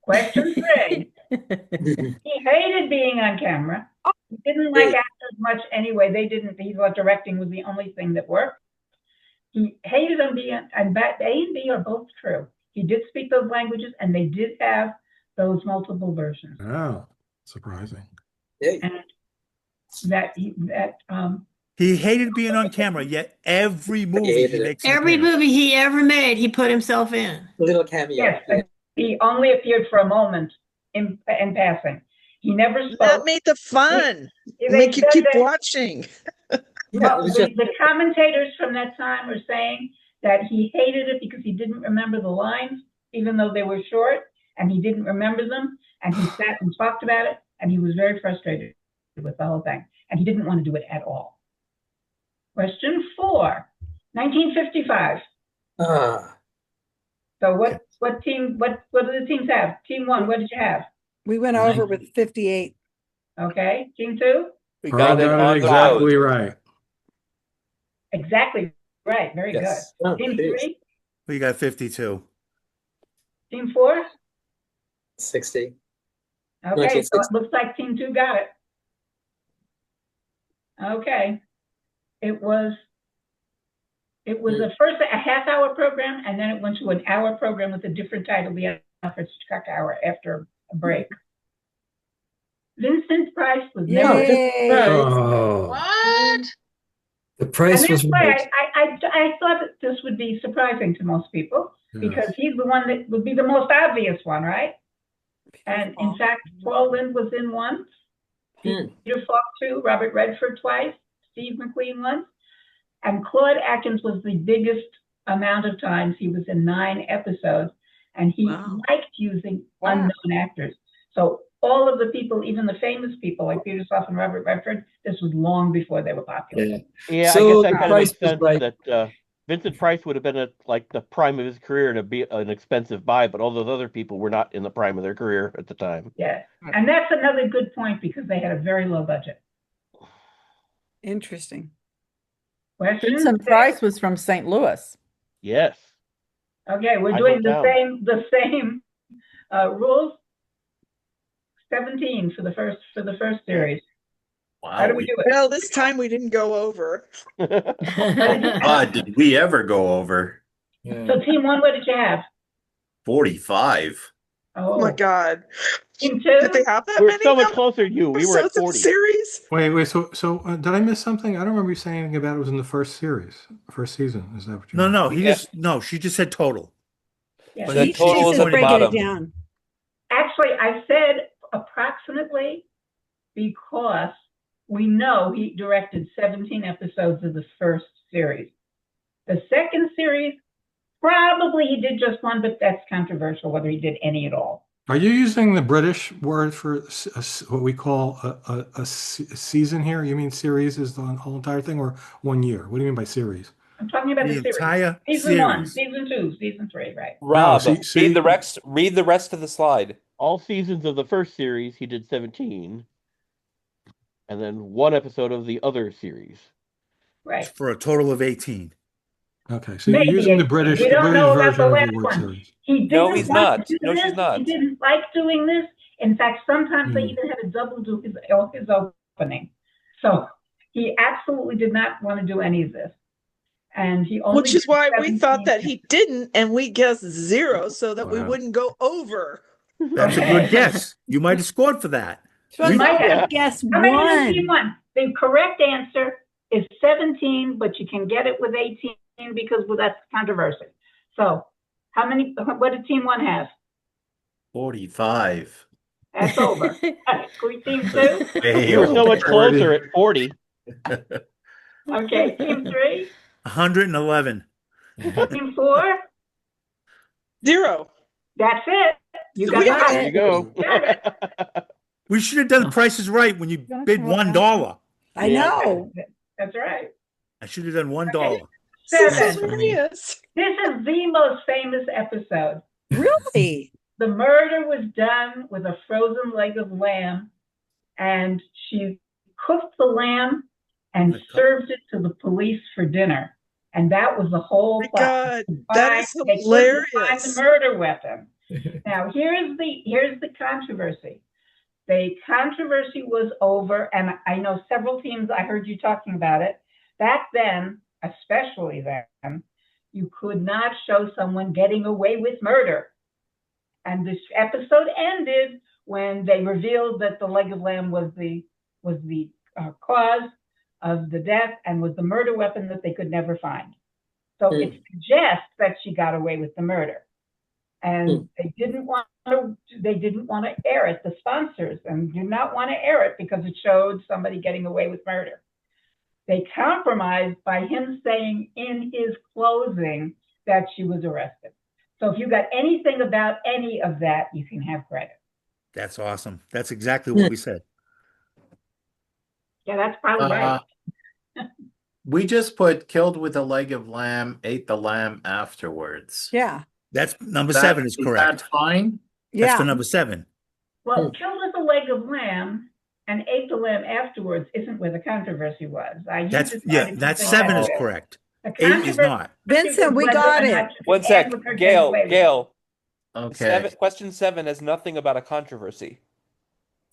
Question 3. He hated being on camera. He didn't like actors much anyway. They didn't. He thought directing was the only thing that worked. He hated them being, and A and B are both true. He did speak those languages, and they did have those multiple versions. Oh, surprising. And that he hated being on camera, yet every movie he makes an Every appearance. movie he ever made, he put himself in. Little cameo. Yes, he only appeared for a moment in passing. He never spoke. That made the fun. They Make you said keep that- watching. Well, the commentators from that time are saying that he hated it because he didn't remember the lines, even though they were short, and he didn't remember them, and he sat and talked about it, and he was very frustrated with the whole thing, and he didn't want to do it at all. Question 4, 1955. So what do the teams have? Team 1, what did you have? We went over with 58. Okay. Team 2? We Carl got it on exactly cloud. right. Exactly right. Very Yes. good. Oh, Team geez. 3? We got 52. Team 4? 60. Okay, so it looks like Team 2 got it. Okay. It was first a half-hour program, and then it went to an hour program with a different title, the Alfred Hitchcock Hour, after a break. Vincent Price was never. Oh, What? The And price that's was why right. I thought that this would be surprising to most people, because he's the one that would be the most obvious one, right? And in fact, Paul Lynde was in once, Peter Falk 2, Robert Redford twice, Steve McQueen once, and Claude Atkins was the biggest amount of times. He was in 9 episodes, and he liked using unknown actors. So all of the people, even the famous people like Peter Falk and Robert Redford, this was long before they were popular. Yeah, So I guess that the kind of price makes was sense right. that Vincent Price would have been at like the prime of his career to be an expensive buy, but all those other people were not in the prime of their career at the time. Yeah, and that's another good point because they had a very low budget. Interesting. Question Vincent 6. Price was from St. Louis. Yes. Okay, we're I doing wrote the down. same rules. 17 for the first series. Wow. How do we do it? Well, this time we didn't go over. Did we ever go over? So team 1, what did you have? 45. Oh my God. Team 2? Did they have that We're many so much closer to you. We were at episodes in the 40. series? Wait. So did I miss something? I don't remember you saying anything about it was in the first series, first season. Is that what you? No, she just said total. Yeah. But The he- total she is said at the break it bottom. Down. Actually, I said approximately because we know he directed 17 episodes of the first series. The second series, probably he did just 1, but that's controversial whether he did any at all. Are you using the British word for what we call a season here? You mean series is the whole entire thing, or 1 year? What do you mean by series? I'm talking about The the series. entire Season 1, series. season 2, season 3, right? Rob, so read the rest of the slide. All seasons of the first series, he did 17. And then 1 episode of the other series. Right. For a total of 18. Okay, so Maybe you're using the 18. British, We the don't British know about version the of last the word one. series. He didn't No, he's want not. to do No, this. she's not. He didn't like doing this. In fact, sometimes they even had a double do his opening. So he absolutely did not want to do any of this. And he only Which is did why we 17 thought that he didn't, and we guessed 0 so that we Wow. wouldn't go over. That's a good guess. You might have scored for that. So We I might thought have. we guessed How many did Team 1. 1? The correct answer is 17, but you can get it with 18 because that's controversy. So what did Team 1 have? 45. That's over. Team 2? We were so much closer at 40. Okay, Team 3? 111. Team 4? 0. That's it. You got got it. There you go. Got it. We should have done prices right when you bid $1. I know. That's right. I should have done $1. 7. Hilarious. This is the most famous episode. Really? The murder was done with a frozen leg of lamb, and she cooked the lamb and served it to the police for dinner. And that was the whole My plot. God, that is They couldn't find hilarious. the murder weapon. Now here's the controversy. The controversy was over, and I know several teams, I heard you talking about it. Back then, especially then, you could not show someone getting away with murder. And this episode ended when they revealed that the leg of lamb was the cause of the death and was the murder weapon that they could never find. So it suggests that she got away with the murder. And they didn't want to air it, the sponsors, and do not want to air it because it showed somebody getting away with murder. They compromised by him saying in his closing that she was arrested. So if you got anything about any of that, you can have credit. That's awesome. That's exactly what we said. Yeah, that's probably right. We just put killed with a leg of lamb, ate the lamb afterwards. Yeah. That's number 7 is correct. Is that fine? That's Yeah. for number 7. Well, killed with a leg of lamb and ate the lamb afterwards isn't where the controversy was. That's 7 is correct. 8 is not. Vincent, we got it. One sec, Gail. Okay. Question 7 has nothing about a controversy.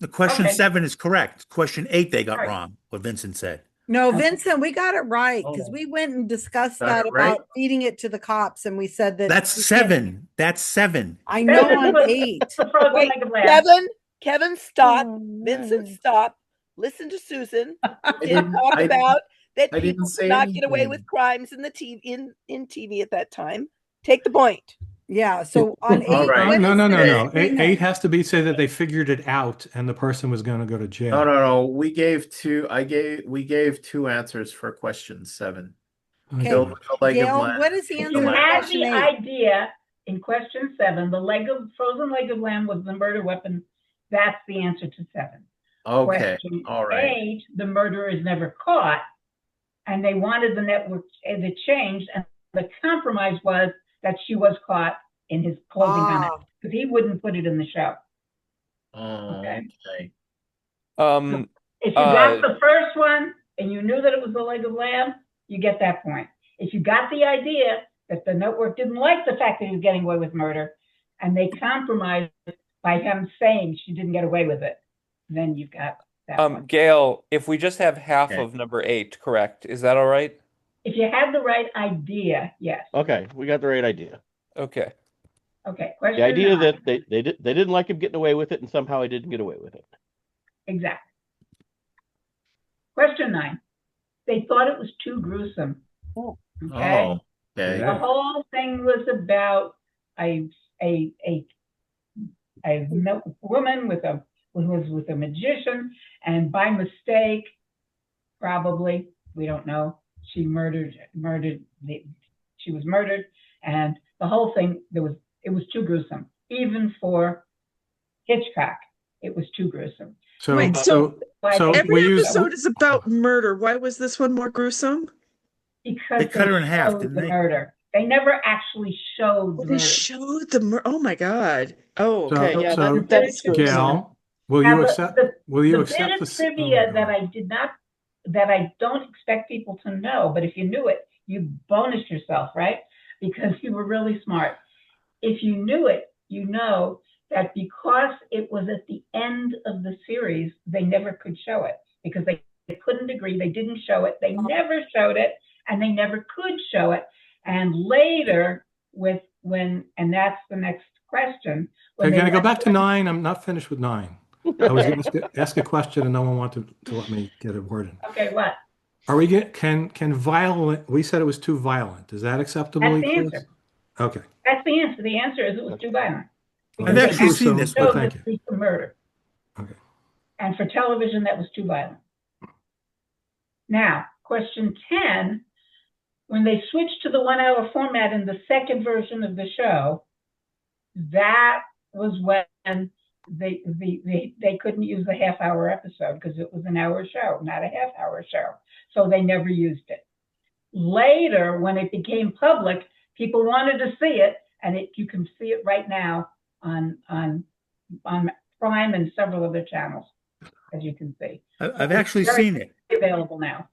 The question Okay. 7 is correct. Question 8 they got Right. wrong. What Vincent said. No, Vincent, we got it right because we went and discussed Got that it right? about feeding it to the cops, and we said that That's 7. That's 7. I know Seven on was 8. the frozen Wait, leg of lamb. Kevin, stop. Oh, Vincent, no. stop. Listen to Susan. Didn't didn't- talk I- about that I didn't people say did not get away anything. with crimes in the TV in TV at that time. Take the point. Yeah. So on 8, All right. what No, is no, no, the no. agreement? 8 has to be say that they figured it out and the person was going to go to jail. No. We gave 2. We gave 2 answers for question 7. Okay. Killed with a leg of Gail, lamb. what is the If answer you to had question the 8? idea in question 7, the frozen leg of lamb was the murder weapon. That's the answer to 7. Okay. Question All right. 8, the murderer is never caught, and they wanted the network to change, and the compromise was that she was caught in his closing comment because he wouldn't put it in the show. Oh, Okay. okay. If you got the first one and you knew that it was the leg of lamb, you get that point. If you got the idea that the network didn't like the fact that he was getting away with murder, and they compromised by him saying she didn't get away with it, then you've got that one. Gail, if we just have half Okay. of number 8, correct? Is that all right? If you had the right idea, yes. Okay, we got the right idea. Okay. Okay. Question The idea 9. that they didn't like him getting away with it, and somehow he didn't get away with it. Exactly. Question 9. They thought it was too gruesome. Okay. Oh, okay. The whole thing was about a woman who was with a magician, and by mistake, probably, we don't know, she was murdered, and the whole thing it was too gruesome. Even for Hitchcock, it was too gruesome. So, Wait, so every we use episode is about murder. Why was this one more gruesome? Because They cut her in half, showed didn't the they? murder. They never actually showed the They murder. showed the murder. Oh my God. Oh, So- okay. Yeah, so, that's gruesome. Gail, will you accept? Will you accept bit the of trivia that I don't expect people to know, but if you knew it, you bonus yourself, right? Because you were really smart. If you knew it, you know that because it was at the end of the series, they never could show it because they couldn't agree. They didn't show it. They never showed it, and they never could show it. And later, and that's the next question. I'm going to go back to 9. I'm not finished with 9. I was going to ask a question and no one wanted to let me get a word in. Okay, what? Are we can violent? We said it was too violent. Is that acceptable? That's the answer. Okay. That's the answer. The answer is it was too violent. I've actually seen this, but but thank you. It was murder. Okay. And for television, that was too violent. Now, question 10, when they switched to the 1 hour format in the second version of the show, that was when they couldn't use the half-hour episode because it was an hour show, not a half-hour show. So they never used it. Later, when it became public, people wanted to see it, and you can see it right now on Prime and several other channels, as you can see. I've actually seen it. Available now.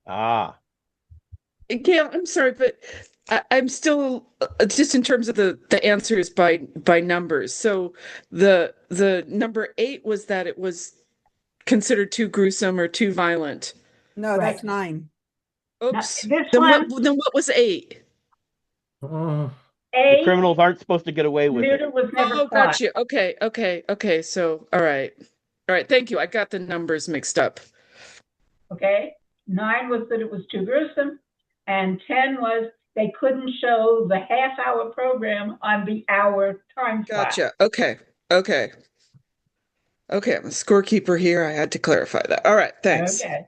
Ah. Gail, I'm sorry, but I'm still just in terms of the answers by numbers. So the number 8 was that it was considered too gruesome or too violent. No, that's 9. Oops. This Then one, what was 8? The A, criminals aren't supposed to get away with it. murder was never Oh, caught. got you. Okay. So, all right. Thank you. I got the numbers mixed up. Okay. 9 was that it was too gruesome. And 10 was they couldn't show the half-hour program on the hour time slot. Gotcha. Okay. I'm a scorekeeper here. I had to clarify that. All right. Thanks. Okay.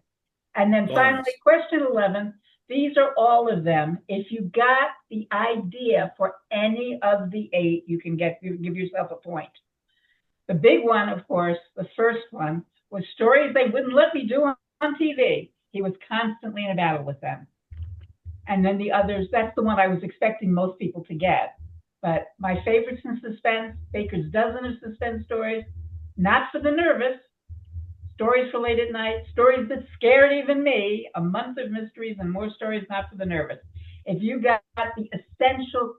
And then finally, question 11. These are all of them. If you got the idea for any of the 8, you can give yourself a point. The big one, of course, the first one, was stories they wouldn't let me do on TV. He was constantly in a battle with them. And then the others, that's the one I was expecting most people to get. But my favorites in suspense, Baker's dozen of suspense stories, not for the nervous, stories for late at night, stories that scared even me, a month of mysteries and more stories not for the nervous. If you got the essential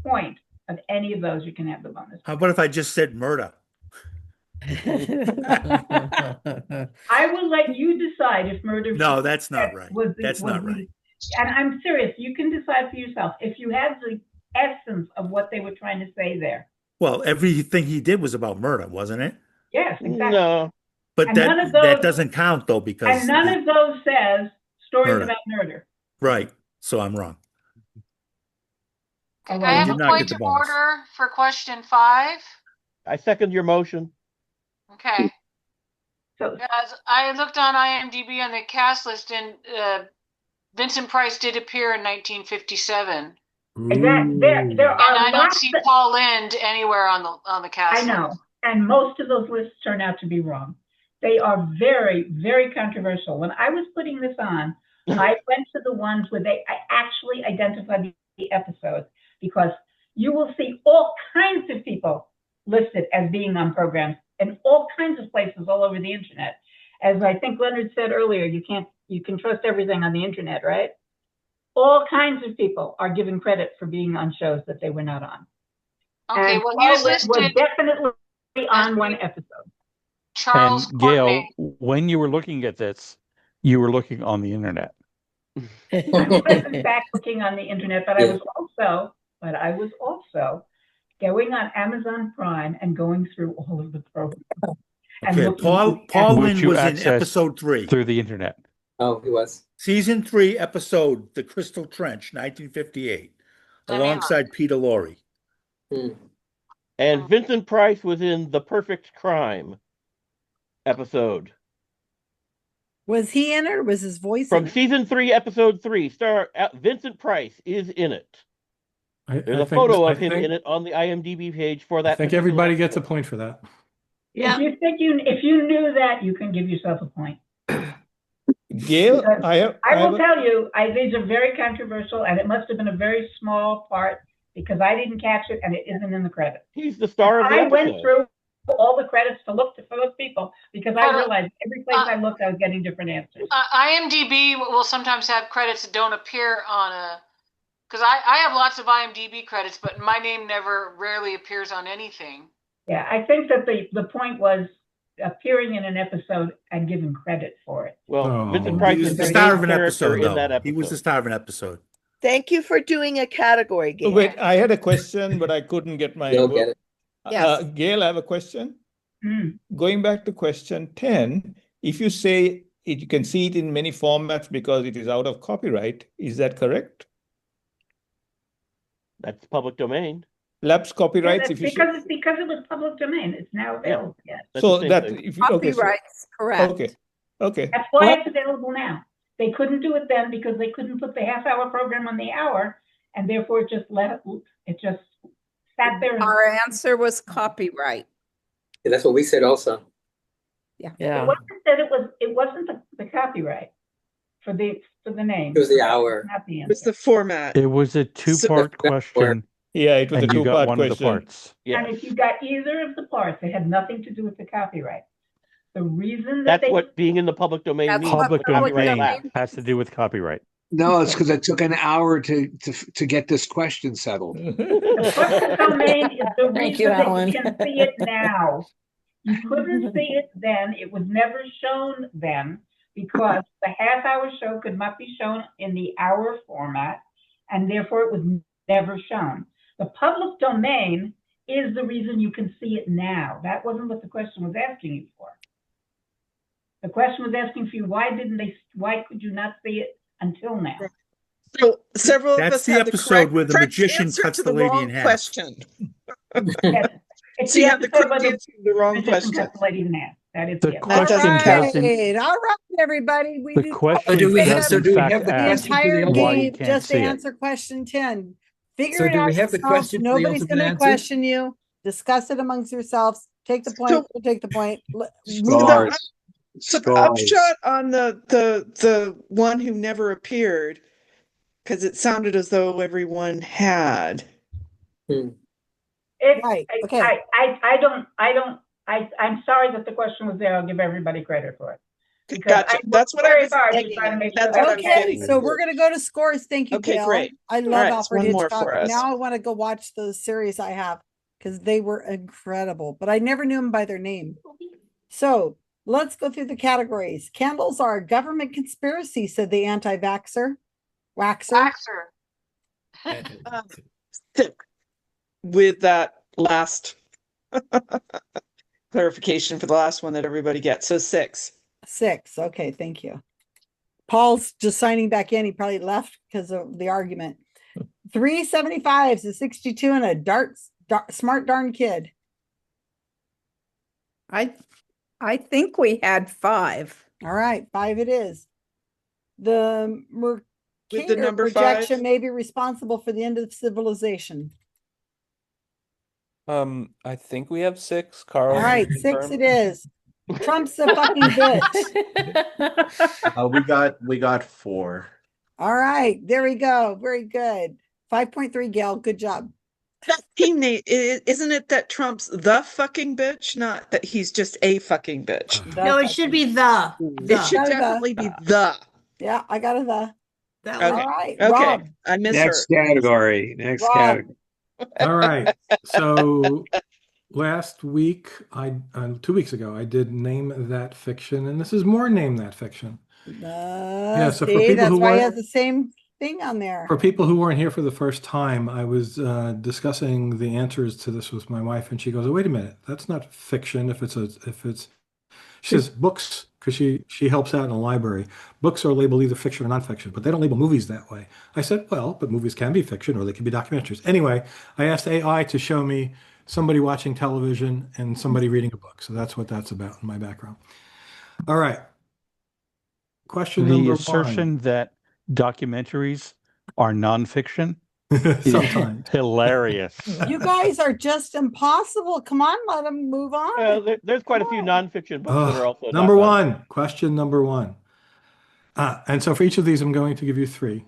point of any of those, you can have the bonus. How about if I just said murder? I will let you decide if murder. No, that's not right. That's not right. And I'm serious. You can decide for yourself if you had the essence of what they were trying to say there. Well, everything he did was about murder, wasn't it? Yes, exactly. No. But And that doesn't count though, because and none of those says stories Murder. about murder. right. So I'm wrong. All I have did a not get point the of bonus. order for question 5. I second your motion. Okay. So As I looked on IMDb on the cast list, and Vincent Price did appear in 1957. there are And I don't lots see of, Paul Lind anywhere on the cast I know, list. and most of those lists turn out to be wrong. They are very, very controversial. When I was putting this on, I went to the ones where I actually identified the episodes, because you will see all kinds of people listed as being on programs in all kinds of places all over the internet. As I think Leonard said earlier, you can trust everything on the internet, right? All kinds of people are given credit for being on shows that they were not on. Okay, And well, he was Paul Lind was listed definitely as on one episode. Charles And Gail, Courtney. when you were looking at this, you were looking on the internet. I was in fact looking on the internet, but I was also going on Amazon Prime and going through all of the programs. And Okay, looking Paul Which Lind you was in accessed episode 3. through the internet. Oh, he was. Season 3 episode, The Crystal Trench, 1958, alongside Peter Lorre. And Vincent Price was in The Perfect Crime episode. Was he in it, or was his voice From in it? season 3, episode 3. Star Vincent Price is in it. There's a photo of him in it on the IMDb page for that. I think everybody gets a point for that. Yeah. If you knew that, you can give yourself a point. Gail, Because I will tell you, these are very controversial, and it must have been a very small part because I didn't catch it, and it isn't in the credits. He's the star of the I episode. went through all the credits to look for those people because I realized every place I looked, I was getting different answers. IMDb will sometimes have credits that don't appear on because I have lots of IMDb credits, but my name rarely appears on anything. Yeah, I think that the point was appearing in an episode and given credit for it. Well, Vincent Price He was is the the star main of an character episode, in that though. episode. He was the star of an episode. Thank you for doing a category game. wait, I had a question, but I couldn't get my You'll get it. Yes. Gail, I have a question. Mm. Going back to question 10, if you say you can see it in many formats because it is out of copyright, is that correct? That's public domain. Lapse copyrights. Yeah, because it was public domain, it's now available. Yeah. Yes. So that if you, okay, so, Copyrights, correct. okay. That's why it's available now. They couldn't do it then because they couldn't put the half-hour program on the hour, and therefore it just sat there. And, Our answer was copyright. Yeah, that's what we said also. Yeah. It wasn't that it wasn't the copyright for the name. It was the hour. Not the It was answer. the format. It was a two-part question, Yeah, it was a and you got two-part one question. of the parts. Yeah. And if you got either of the parts, it had nothing to do with the copyright. The reason That's that they what being in the public domain That's means. what Public the copyright domain lapse. has to do with copyright. No, it's because it took an hour to get this question settled. The public domain is the Thank reason you, that Alan. you can see it now. You couldn't see it then. It was never shown then because the half-hour show could not be shown in the hour format, and therefore it was never shown. The public domain is the reason you can see it now. That wasn't what the question was asking you for. The question was asking for you, why could you not see it until now? So several of That's us the had the episode where the correct magician answer cuts to the the lady wrong in half. question. Yes. It's So you the had the episode correct where answer to the wrong magician question. cuts the lady in half. That is The the episode. That doesn't question count. doesn't. All right, everybody. We The just question do we played have- does so in do we fact have the the ask question for the entire ultimate why you game can't just to see it. answer question 10. Figure So it do out we have the yourselves. question for the Nobody's ultimate going to answer? question you. Discuss it amongst yourselves. Take the point. So- We'll take the point. Move The- on. So the upshot on the one who never appeared, because it sounded as though everyone had. Right. Okay. I'm sorry that the question was there. I'll give everybody credit for it. Because Gotcha. I worked That's what I very was hard to getting try to at. make That's sure what I was that Okay, getting so at. we're going to go to scores. Thank you, Okay, Gail. great. I All love right, Alfred one more Hitchcock. for us. Now I want to go watch the series I have because they were incredible, but I never knew them by their name. So let's go through the categories. Candles are a government conspiracy, said the anti-vaxxer. Waxer. Stick with that last clarification for the last one that everybody gets. So 6. 6. Okay, thank you. Paul's just signing back in. He probably left because of the argument. 375s, a 62, and a smart darn kid. I think we had 5. All right, 5 it is. The With the Mercator number projection 5? may be responsible for the end of civilization. I think we have 6. Carl, All right, can you 6 confirm? it is. Trump's a fucking bitch. We got 4. All right, there we go. Very good. 5.3, Gail. Good job. That teammate, isn't it that Trump's the fucking bitch, not that he's just a fucking bitch? No, it should be the. It should Got a the. definitely be the. Yeah, I got a the. That All Okay. right, Okay. Rob. I misheard. Next category. Next Rob. category. All right. So last week, 2 weeks ago, I did Name That Fiction, and this is more Name That Fiction. So so for see, people that's who why he weren't- has the same thing on there. For people who weren't here for the first time, I was discussing the answers to this with my wife, and she goes, "Oh, wait a minute, that's not fiction. She says books, because she helps out in a library. Books are labeled either fiction or nonfiction, but they don't label movies that way." I said, "Well, but movies can be fiction, or they can be documentaries." Anyway, I asked AI to show me somebody watching television and somebody reading a book. So that's what that's about in my background. All right. Question The number assertion that documentaries are nonfiction is Sometimes. hilarious. You guys are just impossible. Come on, let them move on. There's quite a few nonfiction books that are also Number not one, question number 1. And so for each of these, I'm going to give you 3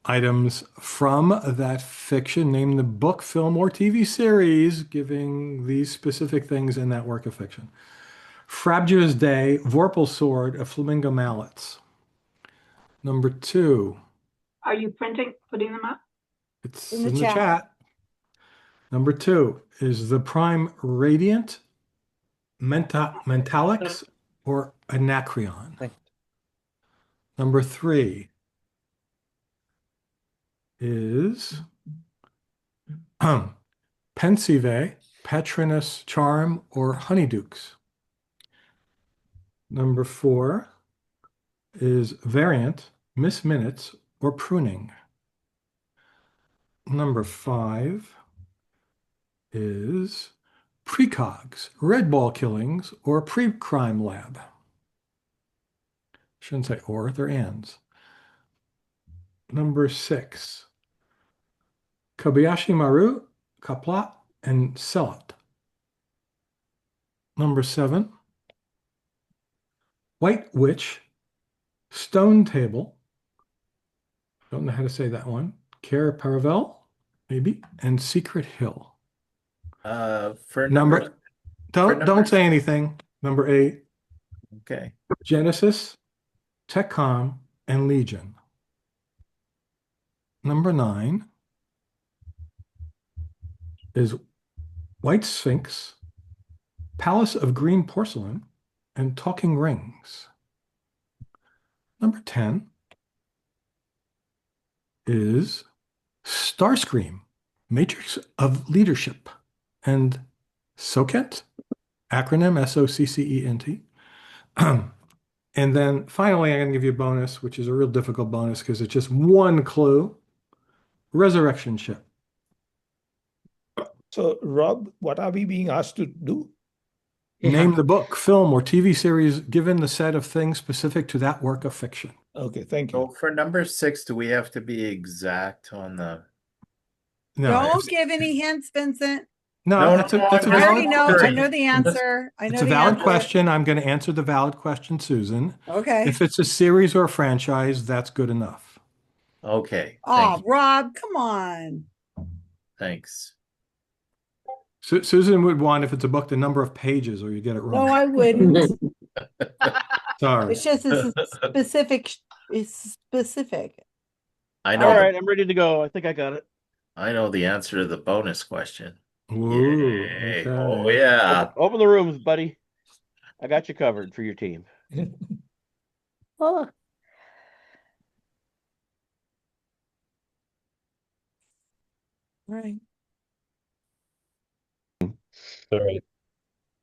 items from that fiction. Name the book, film, or TV series giving these specific things in that work of fiction. Frabjous Day, Vorpal Sword, a Flamingo Mallets. Number 2, Are you putting them up? it's in the chat. Number 2 is the Prime Radiant, Mentalics, or Anacreon. Number 3 is Pensive, Patronus Charm, or Honeydukes. Number 4 is Variant, Miss Minutes, or Pruning. Number 5 is Precogs, Red Ball Killings, or Pre-Crime Lab. Shouldn't say or, they're ands. Number 6, Kobayashi Maru, Kaplat, and Selot. Number 7, White Witch, Stone Table. Don't know how to say that one. Care Paravel, maybe, and Secret Hill. For Don't say anything. Number 8. Okay. Genesis, TechCom, and Legion. Number 9 is White Sphinx, Palace of Green Porcelain, and Talking Rings. Number 10 is Starscream, Matrix of Leadership, and SOCENT, acronym SOCCENT. And then finally, I'm going to give you a bonus, which is a real difficult bonus because it's just one clue. Resurrection Ship. So, Rob, what are we being asked to do? Name the book, film, or TV series given the set of things specific to that work of fiction. Okay, thank you. So for number 6, do we have to be exact on the? No, Don't give any hints, Vincent. no, that's a I already valid. know. It's I a, know the answer. I know it's a the valid answer. question. I'm going to answer the valid question, Susan. Okay. If it's a series or a franchise, that's good enough. Okay. Oh, Rob, come on. Thanks. Susan would want, if it's a book, the number of pages, or you get it wrong. No, I wouldn't. Sorry. It's just it's specific. It's specific. I know. All right, I'm ready to go. I think I got it. I know the answer to the bonus question. Ooh, Yay. okay. Oh yeah. Open the rooms, buddy. I got you covered for your team. Oh. Right. All right.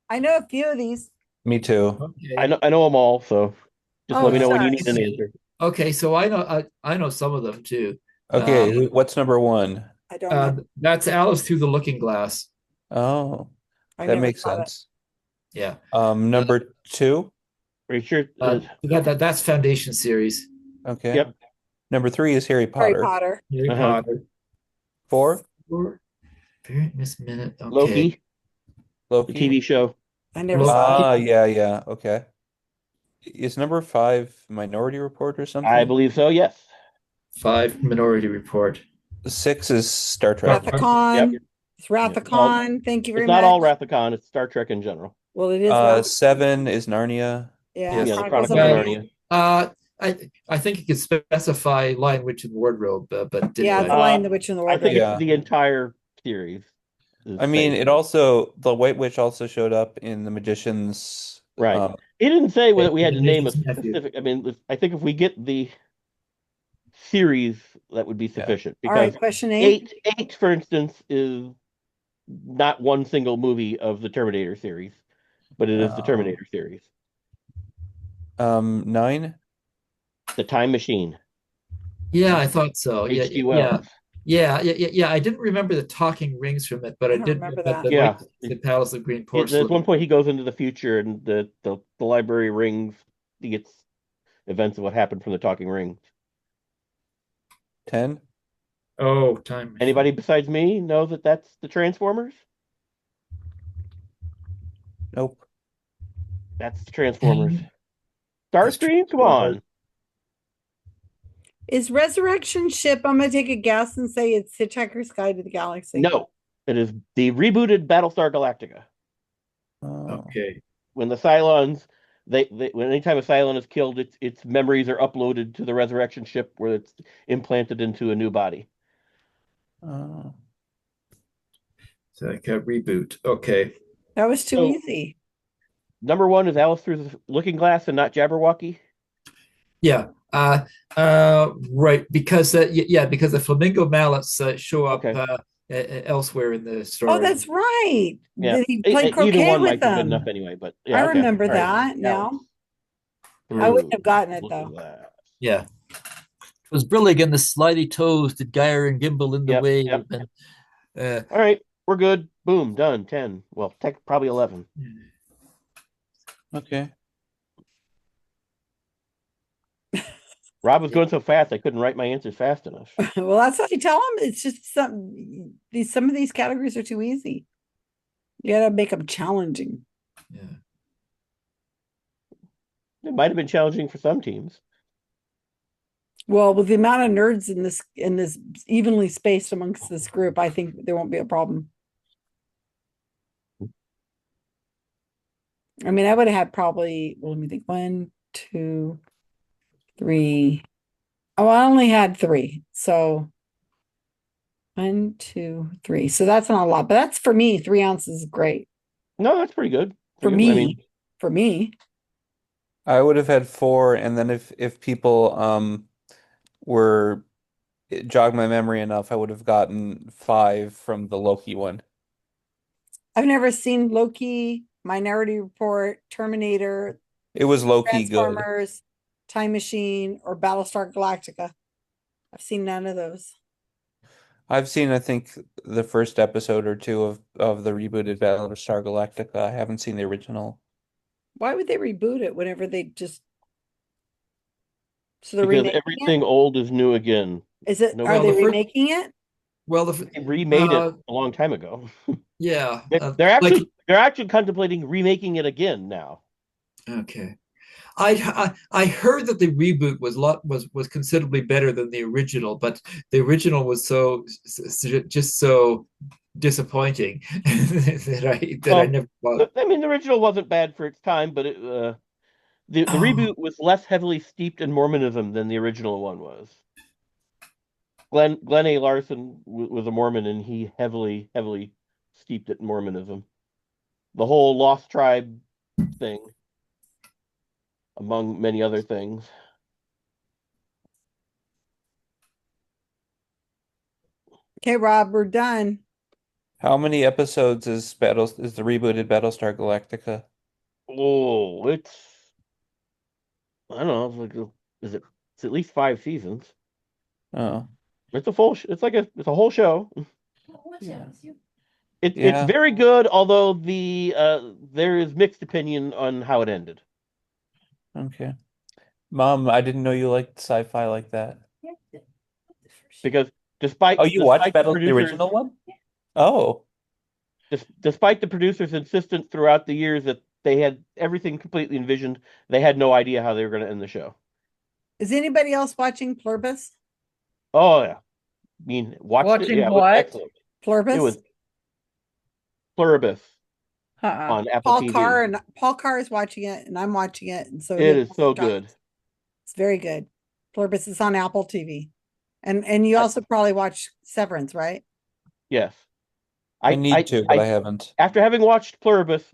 I know a few of these. Me too. Okay. I know them all, so just Oh, let me know when you need shucks. an answer. Okay, so I know some of them too. Okay, what's number 1? I don't know. That's Alice Through the Looking Glass. Oh, I that never makes saw sense. Yeah. Number 2? Are you sure? That's Foundation series. Okay. Yep. Number 3 is Harry Harry Potter. Potter. Harry Uh-huh. Potter. 4? Very Miss Minute. Okay. Loki, the Loki. TV show. I never saw Ah, it. yeah. Okay. Is number 5 Minority Report or something? I believe so. Yes. 5 Minority Report. 6 is Star Trek. Rathacon. Yep. It's Rathacon. Thank you very It's much. not all Rathacon. It's Star Trek in general. Well, it is. Rathacon. 7 is Narnia. Yeah. Yeah, the Chronicles of Chronicles of Narnia. Narnia. I think you could specify Lion, Witch, and Wardrobe, but Yeah, it's Lion, the Witch, and the I think Wardrobe. it's the entire series. I mean, it also, the White Witch also showed up in the Magician's. Right. He didn't say that we had to name a Magician's Nephew. specific. I mean, I think if we get the series, that would be sufficient. All right, Because question 8. eight, for instance, is not one single movie of the Terminator series, but it is the Terminator series. 9? The Time Machine. Yeah, I thought so. H.G. Wells. Yeah. I didn't remember the talking rings from it, but I don't did remember remember that. Yeah. the Palace of Green At Porcelain. one point, he goes into the future, and the library rings. He gets events of what happened from the talking rings. 10? Oh, Time Machine. Anybody besides me know that that's the Transformers? Nope. That's the Transformers. Starscream? Come on. Is Resurrection Ship? I'm gonna take a guess and say it's Hitchhiker's Guide to the Galaxy. No, it is the rebooted Battlestar Galactica. Okay. When the Cylons, when anytime a Cylon is killed, its memories are uploaded to the Resurrection Ship, where it's implanted into a new body. Oh. So like a reboot. Okay. That was too easy. Number 1 is Alice Through the Looking Glass and not Jabberwocky. Yeah. Right. Because because the flamingo mallets show up elsewhere in the story. Oh, that's right. Yeah. Did he play croquet Either one with might be good them? enough anyway, but yeah, I okay. remember All right. that now. I wouldn't have gotten it though. Yeah. It was brilliant and the slidey toes did Gyre and Gimbal in the wave. Yep. And, All right, we're good. Boom, done. 10. Well, probably 11. Okay. Rob was going so fast I couldn't write my answers fast enough. Well, that's what you tell them. It's just some of these categories are too easy. You gotta make them challenging. It might have been challenging for some teams. Well, with the amount of nerds in this evenly spaced amongst this group, I think there won't be a problem. I mean, I would have had probably, well, let me think, 1, 2, 3. Oh, I only had 3. So 1, 2, 3. So that's not a lot, but that's for me. 3 ounces is great No, that's pretty good. for Pretty good. I me. mean, For me, I would have had 4, and then if people were jog my memory enough, I would have gotten 5 from the Loki one. I've never seen Loki, Minority Report, Terminator, It was low-key good. Transformers, Time Machine, or Battlestar Galactica. I've seen none of those. I've seen, I think, the first episode or two of the rebooted Battlestar Galactica. I haven't seen the original. Why would they reboot it whenever they just so they're because remaking everything it? old is new again. Is it? No, Are Well, they the first, remaking it? well, they remade it uh, a long time ago. yeah, They're actually contemplating remaking it again now. okay. I heard that the reboot was considerably better than the original, but the original was just so disappointing that I never bought. I mean, the original wasn't bad for its time, but the Oh, reboot was less heavily steeped in Mormonism than the original one was. Glenn A. Larson was a Mormon, and he heavily steeped it in Mormonism. The whole Lost Tribe thing, among many other things. Okay, Rob, we're done. How many episodes is the rebooted Battlestar Galactica? Oh, I don't know. It's at least 5 seasons. Oh, It's a full. It's a whole show. yeah. It's very good, although there is mixed opinion on how it ended. Okay. Mom, I didn't know you liked sci-fi like that. Because despite you watched the the original one? Oh. Despite the producers' insistence throughout the years that they had everything completely envisioned, they had no idea how they were going to end the show. Is anybody else watching Pluribus? Oh yeah, I mean, watched it. Watching Yeah, it was what? excellent. Pluribus? It was Pluribus Uh-uh. on Apple TV. Paul Carr is watching it, and I'm watching it, and so It is so good. It's very good. Pluribus is on Apple TV, and you also probably watch Severance, right? Yes, I need to, but I haven't. After having watched Pluribus,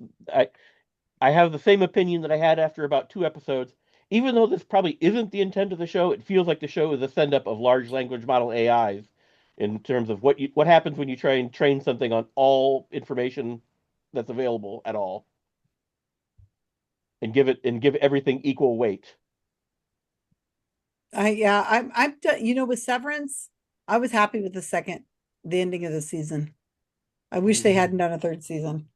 I have the same opinion that I had after about 2 episodes. Even though this probably isn't the intent of the show, it feels like the show is a send-up of large language model AIs in terms of what happens when you try and train something on all information that's available at all, and give everything equal weight. I'm done. With Severance, I was happy with the ending of the season. I wish they hadn't done a 3rd season.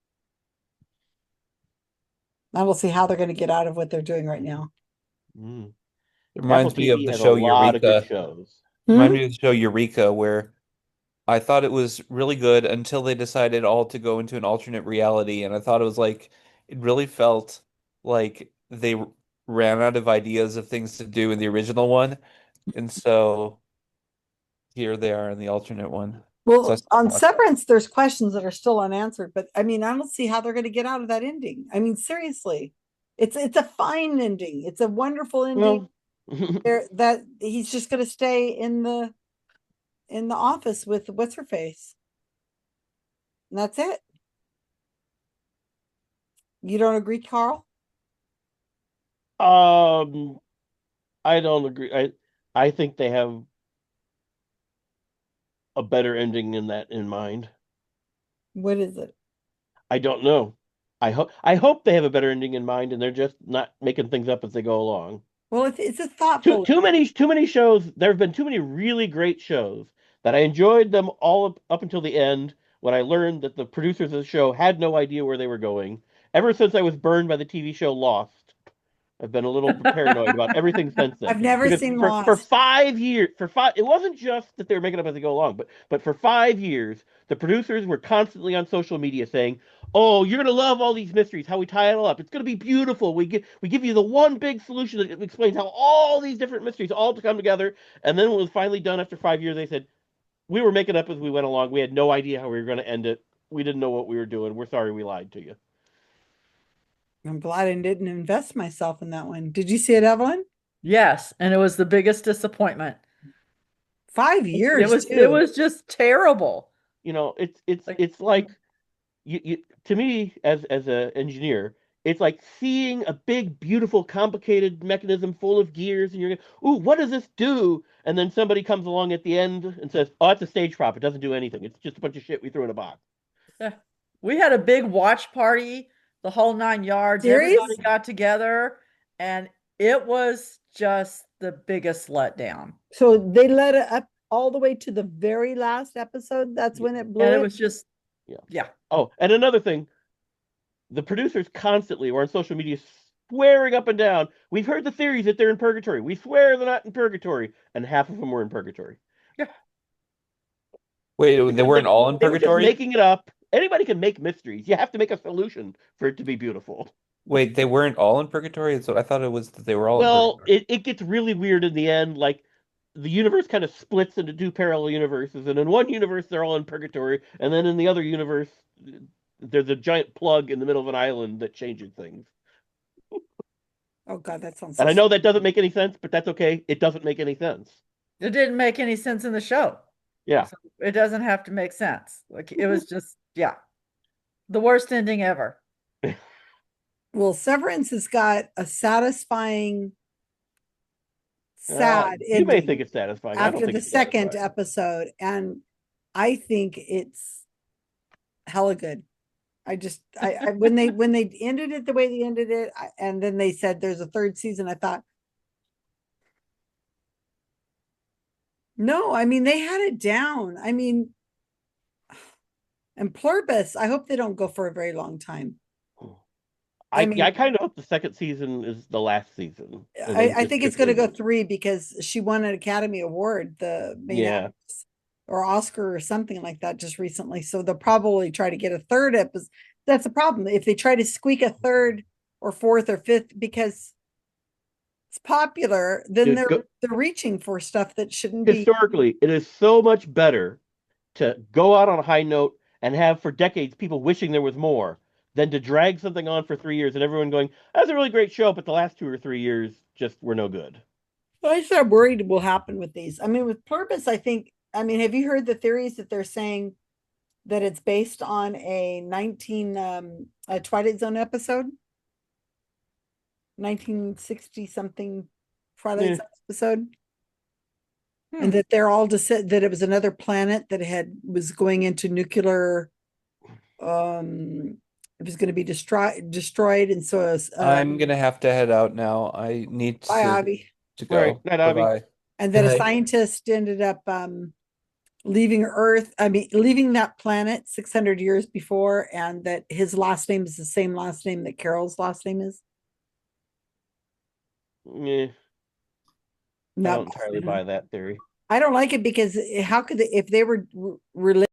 Now we'll see how they're going to get out of what they're doing right now. It reminds Apple me of TV the has show a lot of good Eureka. shows. Reminds me of the show Eureka, where I thought it was really good until they decided all to go into an alternate reality, and I thought it really felt like they ran out of ideas of things to do in the original one, and so here they are in the alternate one. Well, on Severance, there's questions that are still unanswered, but I mean, I don't see how they're going to get out of that ending. I mean, seriously, it's a fine ending. It's a wonderful ending. That he's just going to stay in the office with what's her face. And that's it. You don't agree, Carl? I don't agree. I think they have a better ending in mind. What is it? I don't know. I hope they have a better ending in mind, and they're just not making things up as they go along. Well, it's a thoughtful. Too many shows. There have been too many really great shows that I enjoyed them all up until the end, when I learned that the producers of the show had no idea where they were going. Ever since I was burned by the TV show Lost, I've been a little paranoid about everything since then. I've never seen Lost. For 5 years. It wasn't just that they were making up as they go along, but for 5 years, the producers were constantly on social media saying, "Oh, you're gonna love all these mysteries. How we tie it all up. It's gonna be beautiful. We give you the one big solution that explains how all these different mysteries all to come together." And then when it was finally done after 5 years, they said, "We were making up as we went along. We had no idea how we were going to end it. We didn't know what we were doing. We're sorry we lied to you." I'm glad I didn't invest myself in that one. Did you see it, Evelyn? Yes, and it was the biggest disappointment. 5 years It too. was just terrible. You know, it's like you to me as an engineer, it's like seeing a big, beautiful, complicated mechanism full of gears, and you're going, "Ooh, what does this do?" And then somebody comes along at the end and says, "Oh, it's a stage prop. It doesn't do anything. It's just a bunch of shit we threw in a box." Yeah. We had a big watch party, the whole 9 yards. Series? Everybody got together, and it was just the biggest letdown. So they let it up all the way to the very last episode. That's when it blew And it. it was just, Yeah. yeah. Oh, and another thing, the producers constantly were on social media swearing up and down, "We've heard the theories that they're in purgatory. We swear they're not in purgatory," and half of them were in purgatory. Wait, they weren't all in They were just purgatory? making it up. Anybody can make mysteries. You have to make a solution for it to be beautiful. Wait, they weren't all in purgatory? So I thought it was that they were all in Well, purgatory. it gets really weird in the end. Like the universe kind of splits into two parallel universes, and in one universe they're all in purgatory, and then in the other universe there's a giant plug in the middle of an island that changes things. Oh God, that sounds. And I know that doesn't make any sense, but that's okay. It doesn't make any sense. It didn't make any sense in the show. Yeah. So it doesn't have to make sense. Like it was just, yeah, the worst ending ever. Well, Severance has got a satisfying, sad You may ending think it's satisfying. I don't after think the it's second satisfying. episode, and I think it's hella good. I when they ended it the way they ended it, and then they said there's a third season, I thought, no, I mean they had it down. I mean, and Pluribus, I hope they don't go for a very long time. I mean, I kind of hope the second season is the last season. And I then just think it's strictly going to go 3 because she won an Academy Award, the main Yeah. actress, or Oscar or something like that just recently. So they'll probably try to get a third episode. That's the problem. If they try to squeak a third or fourth or fifth because it's popular, then Dude, they're reaching for stuff that shouldn't be. historically, it is so much better to go out on a high note and have for decades people wishing there was more than to drag something on for 3 years and everyone going, "That's a really great show," but the last 2 or 3 years just were no good. I just am worried will happen with these. I mean, with Pluribus, I think. I mean, have you heard the theories that they're saying that it's based on a Twilight Zone episode, 1960 something Twilight Zone episode, and that they're all just that it was another planet that was going into nuclear. It was going to be destroyed, and so I'm gonna have to head out now. I need bye, Avi. to go. All right. Night, Avi. Bye-bye. And then a Right. scientist ended up leaving Earth. I mean, leaving that planet 600 years before, and that his last name is the same last name that Carol's last name is. Yeah. I No, don't entirely buy that theory. I don't like it because how could they, if they were related?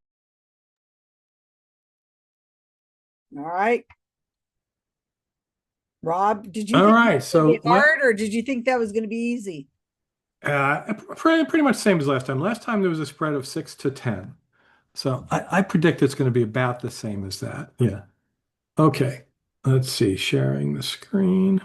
All right. Rob, did you All think right, it was so gonna be hard, or did you think that was going to be easy? Pretty much same as last time. Last time there was a spread of 6 to 10. So I predict it's going to be about the same as that. Yeah. Okay. Let's see. Sharing the screen.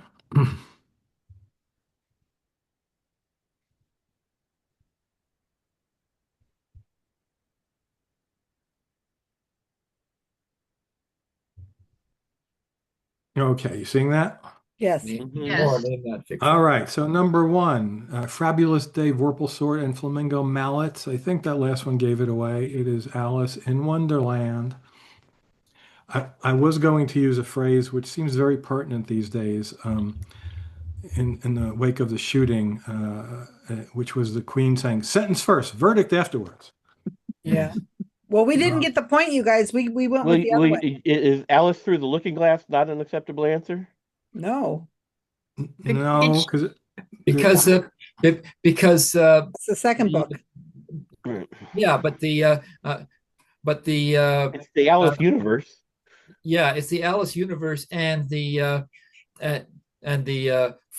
Okay, you seeing that? Yes. More name that fiction. All right, so number 1, Fabulous Day, Vorpal Sword, and Flamingo Mallets. I think that last one gave it away. It is Alice in Wonderland. I was going to use a phrase which seems very pertinent these days in the wake of the shooting, which was the Queen saying, "Sentence first, verdict afterwards." Yeah. Well, we didn't get the point, you guys. We went with the other way. Is Alice through the looking glass not an acceptable answer? No. No, because it's the second book. Yeah, but the it's the Alice universe. Yeah, it's the Alice universe and the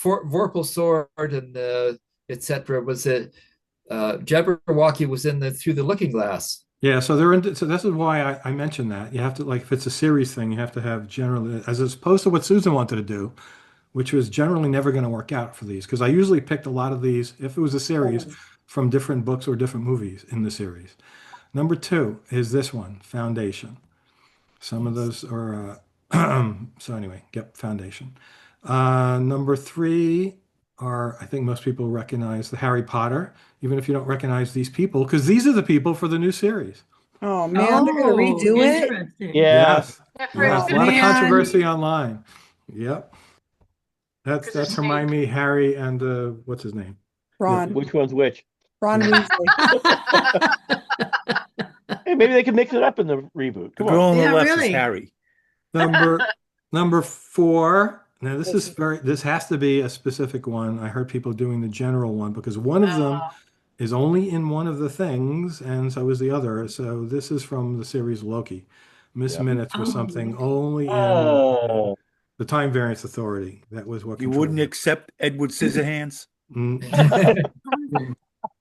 Vorpal sword and etc. was it Jabberwocky was in the Through the Looking Glass. Yeah, so they're in. So this is why I mentioned that you have to, like, if it's a series thing, you have to have generally, as opposed to what Susan wanted to do, which was generally never going to work out for these. Because I usually picked a lot of these. If it was a series, from different books or different movies in the series. Number 2 is this one, Foundation. Some of those are, so anyway, yep, Foundation. Number 3 are, I think most people recognize the Harry Potter, even if you don't recognize these people, because these are the people for the new series. Oh man, they're gonna redo it. Interesting. Yeah. Yes. Yeah, Fred's Yes, a gonna lot of be controversy online. Yep. because of That's Hermione, Harry, and what's his name? Ron. Which one's which? Ron Weasley. Hey, maybe they can mix it up in the reboot. The Come girl on. on the Yeah, left is really. Harry. Number 4. Now this has to be a specific one. I heard people doing the general one because one of them is only in one of the things, and so is the other. So this is from the series Loki. Miss Yep. Minutes was Oh, something only in Oh, the Time Variance Authority. That was what You controlled wouldn't it. accept Edward Scissorhands?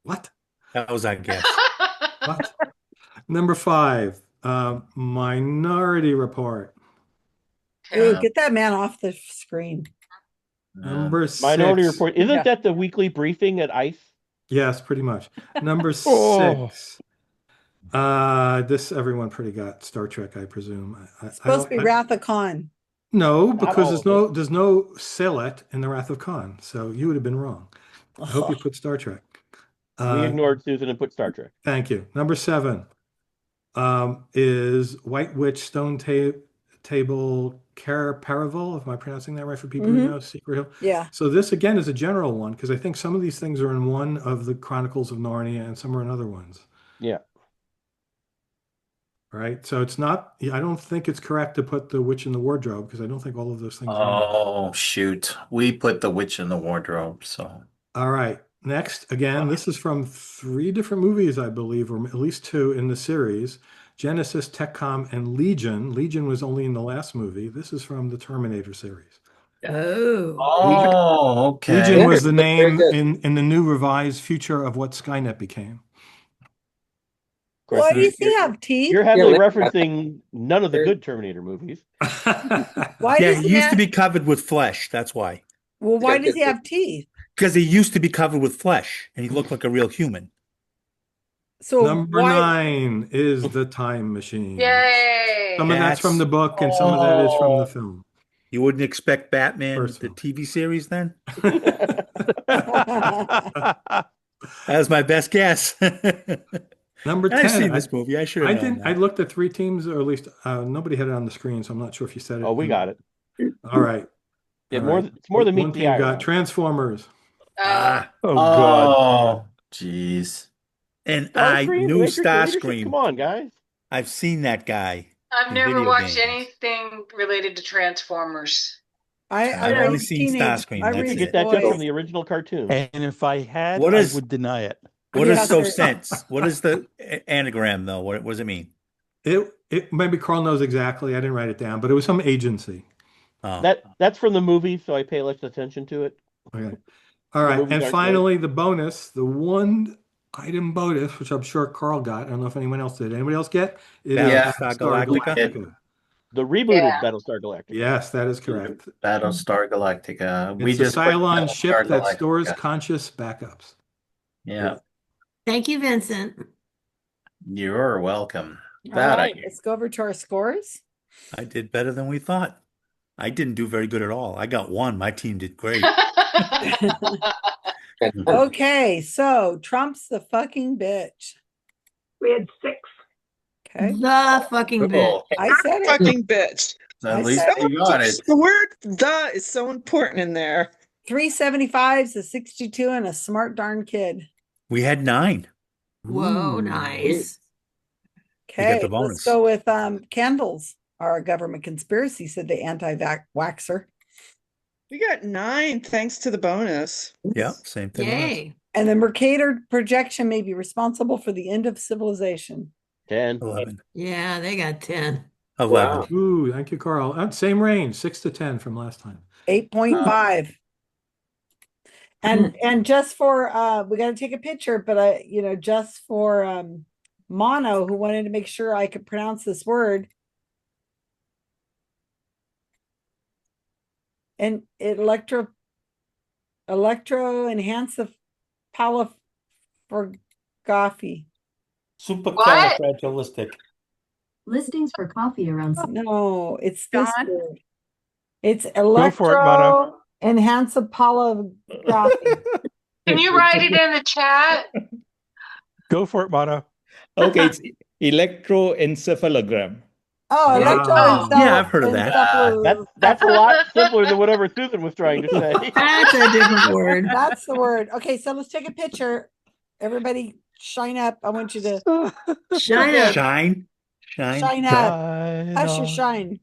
What? That was our guess. What? Number 5, Minority Report. Ooh, get that man off the screen. Number 6. Minority Report. Isn't Yeah. that the weekly briefing at ICE? Yes, pretty much. Number Oh. 6. This everyone pretty got Star Trek, I presume. It's supposed to be Wrath of Khan. No, Not because all there's no Sylhet in the Wrath of Khan, so you would have been wrong. I hope you put Star Trek. We ignored Susan and put Star Trek. Thank you. Number 7 is White Witch Stone Table Paravel, if I'm pronouncing that right for people who know Secret Hill. Yeah. So this again is a general one because I think some of these things are in one of the Chronicles of Narnia and some are in other ones. Yeah. Right. So it's not, I don't think it's correct to put the Witch in the Wardrobe because I don't think all of those things are in there. oh, shoot. We put the witch in the wardrobe, so. All right. Next, again, this is from 3 different movies, I believe, or at least 2 in the series. Genesis, TechCom, and Legion. Legion was only in the last movie. This is from the Terminator series. Oh. Oh, okay. Legion was the Very name good. in the new revised future of what Skynet became. Of course, Why does he have teeth? you're heavily Yeah, referencing none of the good Terminator movies. Why Yeah, does he he used to have? be covered with flesh. That's why. Well, why got does he good have teeth? Because he used to be covered with flesh and he looked like a real human. So Number why? 9 is the Time Machine. Yay! Some of that's from the book and some of that is from the film. You wouldn't expect Batman, First the film. TV series, then? That was my best guess. Number I've 10. seen this movie. I should have known I that. looked at 3 teams, or at least nobody had it on the screen, so I'm not sure if you said it. Oh, we got it. All right. It's All more, right. it's more than One meets the team eye. got Ron. Transformers. Oh, Oh, God. jeez. And I Starscream, knew Matrix leadership. Starscream. Come on, guys. I've seen that guy I've in never video watched games. anything related to Transformers. I I've only raised seen teenage. Starscream. I That's You raised get it. that just boys. from the original cartoon. And if I had, What I is- would deny it. What Yeah, is so sir. sense? What is the anagram, though? What does it mean? It maybe Carl knows exactly. I didn't write it down, but it was some agency. Oh. That's from the movie, so I pay less attention to it. Okay. All The right. movies And aren't finally, the bonus, the one item bonus, which I'm sure Carl got. I don't know if anyone else did. Anybody else get? It is Yeah. Battlestar Galactica. The rebooted Yeah. Battlestar Galactica. Yes, that is correct. Battlestar Galactica. It's a just put Cylon ship Battlestar that Galactica. stores conscious backups. Yeah. Thank you, Vincent. You're welcome. All That right, I let's go over to our scores. I did better than we thought. I didn't do very good at all. I got 1. My team did great. Okay, so Trump's the fucking bitch. We had 6. Okay. The fucking bitch. I said it. Fucking bitch. At least said you got it. The word "the" is so important in there. 375s, a 62, and a smart darn kid. We had 9. Whoa, nice. You get Okay, the bonus. let's go with candles. Our government conspiracy, said the anti-waxer. We got 9 thanks to the bonus. Yeah, same thing. with us. Yay. And the Mercator projection may be responsible for the end of civilization. 10. 11. Yeah, they got 10. 11. Ooh, thank you, Carl. Same range, 6 to 10 from last time. 8.5. And just for we got to take a picture, but just for Mono, who wanted to make sure I could pronounce this word. And electro enhance the for coffee. Supercalifragilistic. Listings for coffee around. No, it's this John? word. It's Go for it, Mona. electroencephalography. Can you write it in the chat? Go for it, Mona. Okay, it's electroencephalogram. Oh, Wow. Yeah, I've heard of that. That's a lot simpler than whatever Susan was trying to say. That's a different word. That's the word. Okay, so let's take a picture. Everybody shine up. I want you to Shine up. Shine. shine up. Hush your shine.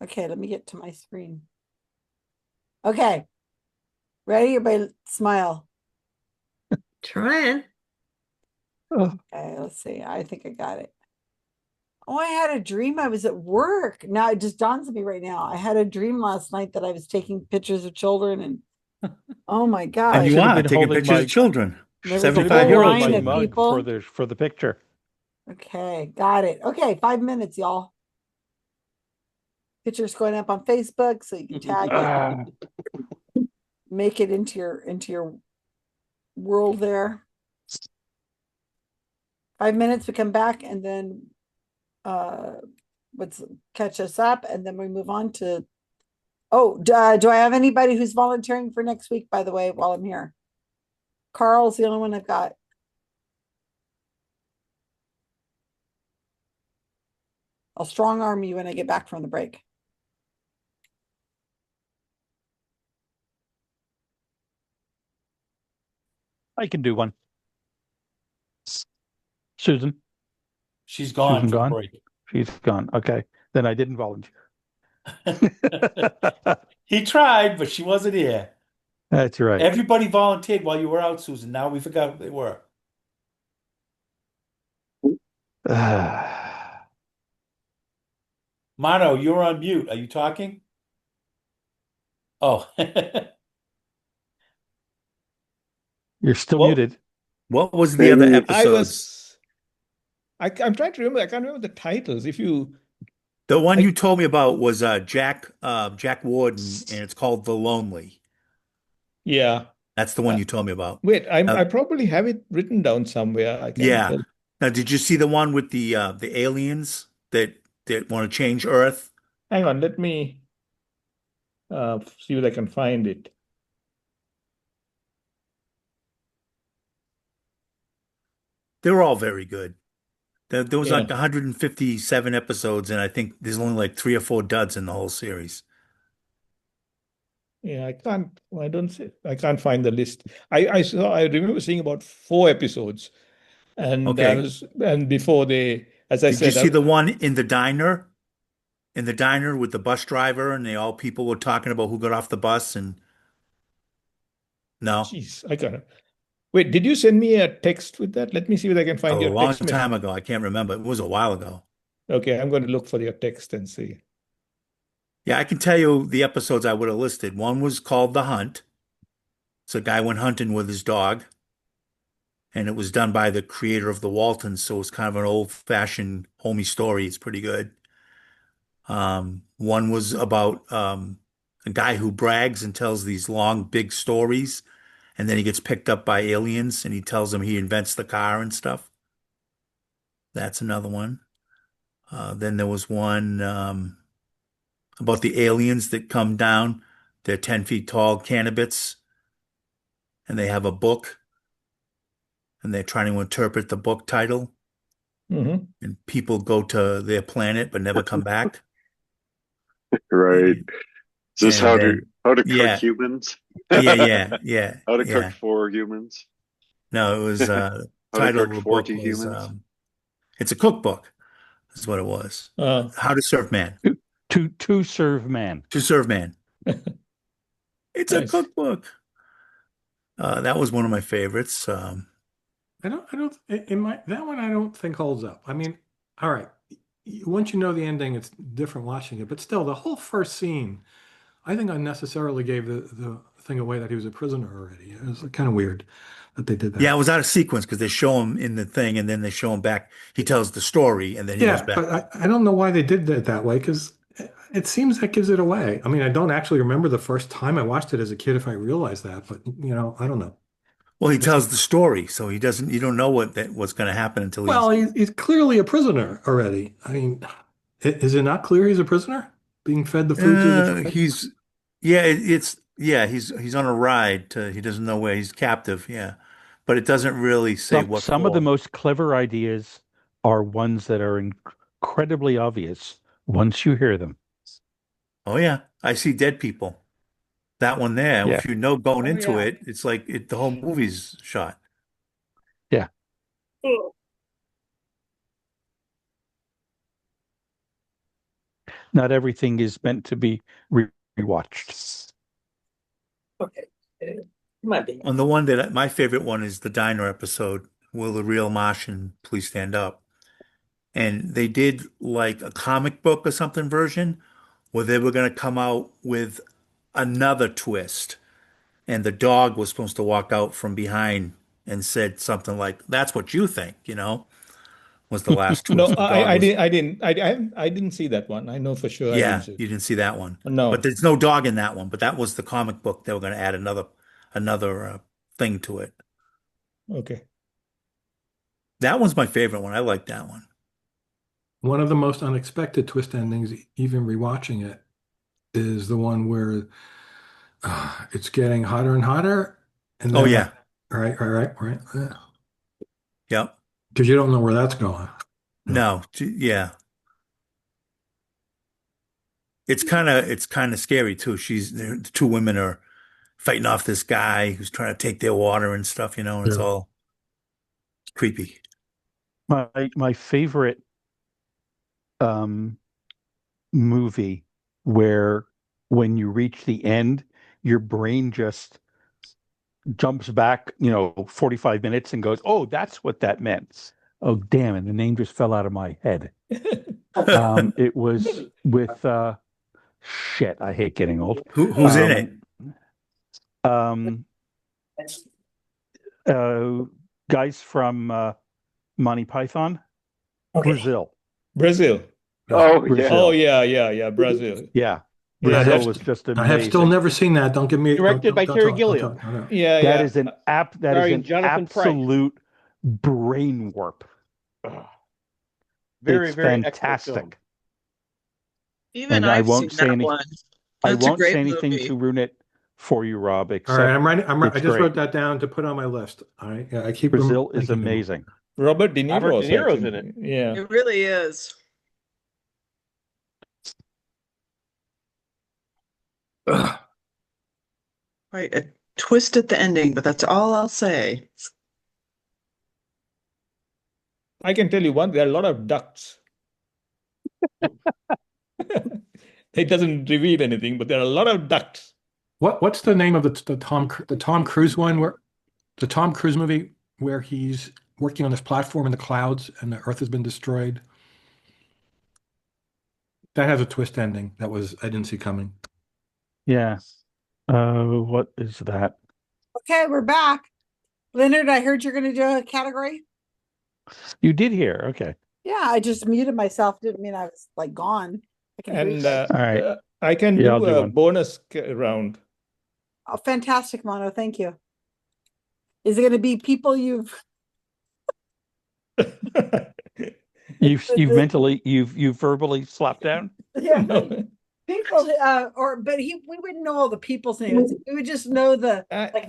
Okay, let me get to my screen. Okay. Ready? Everybody smile. Trying. Okay, let's see. I think I got it. Oh, I had a dream I was at work. Now it just dawns on me right now. I had a dream last night that I was taking pictures of children and oh my And gosh. you should have are been taking holding pictures my- of children. There was a 75-year-old whole line of children. people. for the picture. Okay, got it. Okay, 5 minutes, y'all. Pictures going up on Facebook so you can tag it. Make it into your world there. 5 minutes, we come back and then let's catch us up and then we move on to do I have anybody who's volunteering for next week, by the way, while I'm here? Carl's the only one I've got. I'll strong arm you when I get back from the break. I can do one. Susan. She's gone Susan for the gone? break. She's gone. Okay. Then I didn't volunteer. He tried, but she wasn't here. That's right. Everybody volunteered while you were out, Susan. Now we forgot who they were. Mono, you're on mute. Are you talking? Oh. You're still muted. What was the other episodes? I'm trying to remember. I can't remember the titles. The one you told me about was Jack Warden, and it's called The Lonely. Yeah. That's the one you told me about. Wait, I probably have it written down somewhere. I can't tell. Now, did you see the one with the aliens that want to change Earth? Hang on, let me see if I can find it. They were all very good. There was Yeah. like 157 episodes, and I think there's only like 3 or 4 duds in the whole series. Yeah, I can't find the list. I remember seeing about 4 episodes. And Okay. before they, as I Did said, you see the one in the diner? In the diner with the bus driver, and people were talking about who got off the bus, and no. Jeez, I can't. Wait, did you send me a text with that? Let me see if I can find A your long text message. time ago. I can't remember. It was a while ago. Okay, I'm going to look for your text and see. Yeah, I can tell you the episodes I would have listed. One was called The Hunt. So a guy went hunting with his dog, and it was done by the creator of The Waltons, so it's kind of an old-fashioned homey story. It's pretty good. One was about a guy who brags and tells these long, big stories, and then he gets picked up by aliens, and he tells them he invents the car and stuff. That's another one. Then there was one about the aliens that come down. They're 10 feet tall candidates, and they have a book, and they're trying to interpret the book title. Mm-hmm. And people go to their planet but never come back. Right. Is this how to cook yeah. humans? Yeah. How to cook for humans? No, it was How title to of cook the book 40 was humans? it's a cookbook. That's what it was. How to Serve Man. To serve man. To serve man. It's a Nice. cookbook. That was one of my favorites. I don't, that one I don't think holds up. I mean, all right, once you know the ending, it's different watching it, but still, the whole first scene, I think unnecessarily gave the thing away that he was a prisoner already. It was kind of weird that they did that. Yeah, it was out of sequence because they show him in the thing and then they show him back. He tells the story and then he goes Yeah, back. but I don't know why they did it that way because it seems that gives it away. I mean, I don't actually remember the first time I watched it as a kid if I realized that, but I don't know. Well, he tells the story, so he doesn't. You don't know what's going to happen until Well, he's clearly a prisoner already. I mean, is it not clear he's a prisoner being fed the food through the tray? He's on a ride to, he doesn't know where he's captive. Yeah, but it doesn't really say what Some of the for. most clever ideas are ones that are incredibly obvious once you hear them. Oh yeah, I see dead people. That one there. Yeah. If you know going Oh, into yeah. it, it's like the whole movie's shot. Yeah. Not everything is meant to be rewatched. Okay. Might be. On the one that my favorite one is the diner episode. Will the real Martian please stand up? And they did like a comic book or something version where they were going to come out with another twist. And the dog was supposed to walk out from behind and said something like, "That's what you think," was the last No, twist. The dog was, I didn't see that one. I know for sure I didn't yeah, see it. you didn't see that one. But No. there's no dog in that one. But that was the comic book. They were going to add another thing to it. Okay. That one's my favorite one. I like that one. One of the most unexpected twist endings, even rewatching it, is the one where it's getting hotter and hotter, and Oh then yeah. right. Yeah. Yep. Because you don't know where that's going. No. Yeah. It's kind of scary too. The two women are fighting off this guy who's trying to take their water and stuff, and it's Yeah. all creepy. My favorite movie where when you reach the end, your brain just jumps back, 45 minutes and goes, "Oh, that's what that meant." Oh, damn, and the name just fell out of my head. It was with shit, I hate getting old. Who's in it? Guys from Monty Python, Brazil. Brazil. Oh, Brazil. Oh, yeah, Brazil. Yeah. Yeah, Brazil was just I have still amazing. never seen that. Don't give me Directed by Terry Gilliam. Yeah, That yeah. is an Starring Jonathan Pryce. absolute brain warp. Very, It's very excellent film. fantastic. Even And I I've won't seen say that any, one. I That's a won't great say anything movie. to ruin it for you, Rob, All except right, I'm writing. I it's just great. wrote that down to put on my list. All right, yeah, I keep Brazil is thinking of it. amazing. Robert De Niro. Robert De I Niro's think. in it. Yeah. It really is. Ugh. Right, a twist at the ending, but that's all I'll say. I can tell you one, there are a lot of ducks. It doesn't reveal anything, but there are a lot of ducks. What's the name of the Tom Cruise one where the Tom Cruise movie where he's working on this platform in the clouds and the Earth has been destroyed? That has a twist ending that I didn't see coming. Yeah. What is that? Okay, we're back. Leonard, I heard you're going to do a category. You did hear. Okay. Yeah, I just muted myself. Didn't mean I was like gone. I can And hear you. All right. I can Yeah, I'll do do a one. bonus round. Oh, fantastic, Mono. Thank you. Is it going to be people you've You've verbally slapped down? yeah people but we wouldn't know all the people's names. We would just know the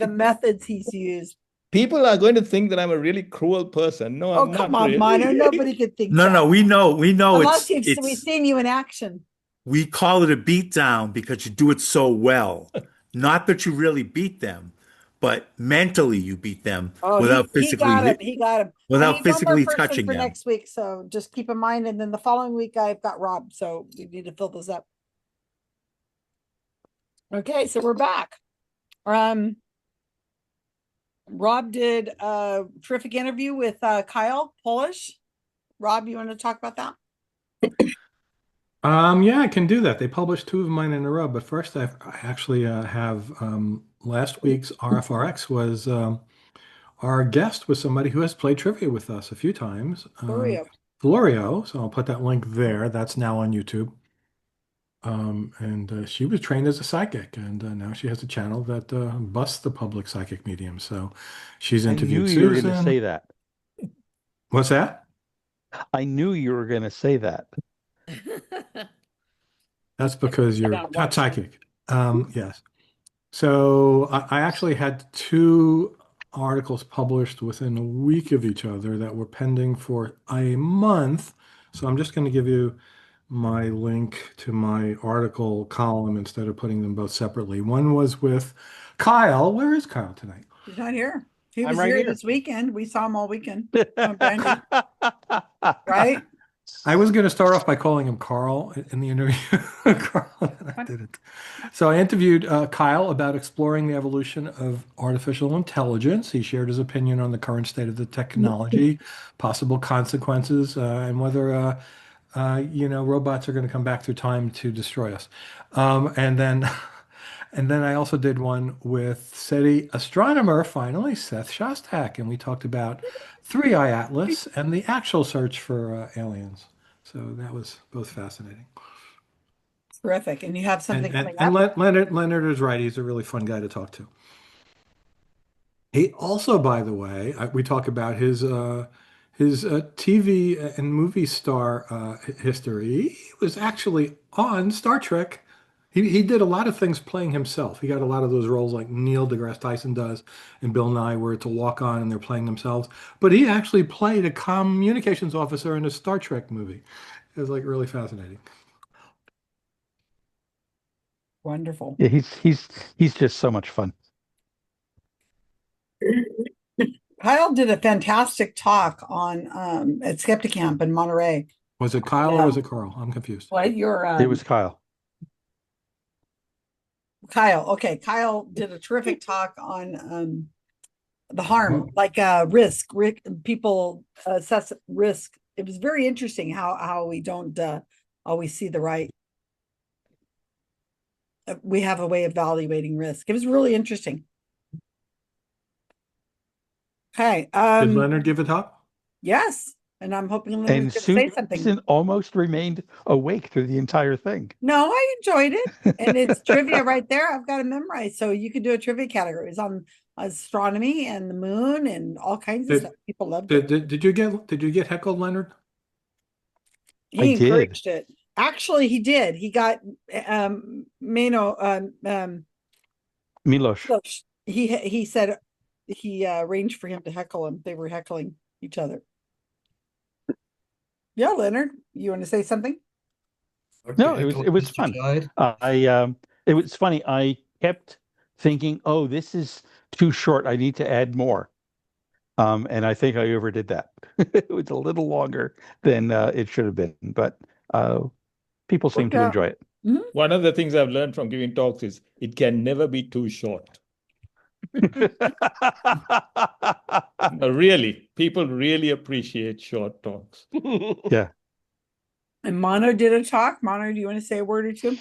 methods he's used. People are going to think that I'm a really cruel person. No, Oh, I'm come not on, really. Mono. Nobody could think that. No, we know Unless we've it's seen you in action. we call it a beatdown because you do it so well. Not that you really beat them, but mentally you beat them without He got him. He got him. without I need one more physically person touching for them. next week, so just keep in mind. And then the following week, I've got Rob, so we need to fill those up. Okay, so we're back. Rob did a terrific interview with Kyle Polish. Rob, you want to talk about that? Yeah, I can do that. They published two of mine in a row, but first I actually have last week's RFRX was our guest was somebody who has played trivia with us a few times. Florio. Florio, so I'll put that link there. That's now on YouTube. And she was trained as a psychic, and now she has a channel that busts the public psychic medium. So she's I knew interviewed you were going to Susan. say that. What's that? I knew you were going to say that. That's because you're Gotta not watch psychic. Yes. So I actually had two articles published within a week of each other that were pending for a month. So I'm just going to give you my link to my article column instead of putting them both separately. One was with Kyle. Where is Kyle tonight? He's not here. He I'm was right here here. this weekend. We saw him all weekend. Brandy, right? I was going to start off by calling him Carl in the interview. Carl, and I didn't. So I interviewed Kyle about exploring the evolution of artificial intelligence. He shared his opinion on the current state of the technology, possible consequences, and whether robots are going to come back through time to destroy us. And then I also did one with SETI astronomer, finally, Seth Shostak, and we talked about Three Eye Atlas and the actual search for aliens. So that was both fascinating. Terrific. And you have something And, coming and up? Leonard is right. He's a really fun guy to talk to. He also, by the way, we talk about his TV and movie star history. He was actually on Star Trek. He did a lot of things playing himself. He got a lot of those roles like Neil deGrasse Tyson does in Bill Nye, where it's a walk-on and they're playing themselves. But he actually played a communications officer in a Star Trek movie. It was like really fascinating. Wonderful. Yeah, he's just so much fun. Kyle did a fantastic talk on at Skepticamp in Monterey. Was it Kyle or was it Carl? I'm confused. What your It was Kyle. Kyle. Okay, Kyle did a terrific talk on the harm, like risk. People assess risk. It was very interesting how we don't always see the right. We have a way of evaluating risk. It was really interesting. Okay. Did Leonard give a talk? Yes, and I'm hoping And Leonard's going to say something. Susan almost remained awake through the entire thing. No, I enjoyed it, and it's trivia right there. I've got it memorized, so you could do a trivia category. It's on astronomy and the moon and all kinds of stuff. People loved it. Did you get heckled, Leonard? He encouraged it. Actually, he did. He got Milosh. He said he arranged for him to heckle him. They were heckling each other. Yeah, Leonard, you want to say something? No, it was fun. It was funny. I kept thinking, "Oh, this is too short. I need to add more." And I think I overdid that. It was a little longer than it should have been, but people seem to enjoy it. Mm-hmm. One of the things I've learned from giving talks is it can never be too short. No, really, people really appreciate short talks. Yeah. And Mono did a talk. Mono, do you want to say a word or two?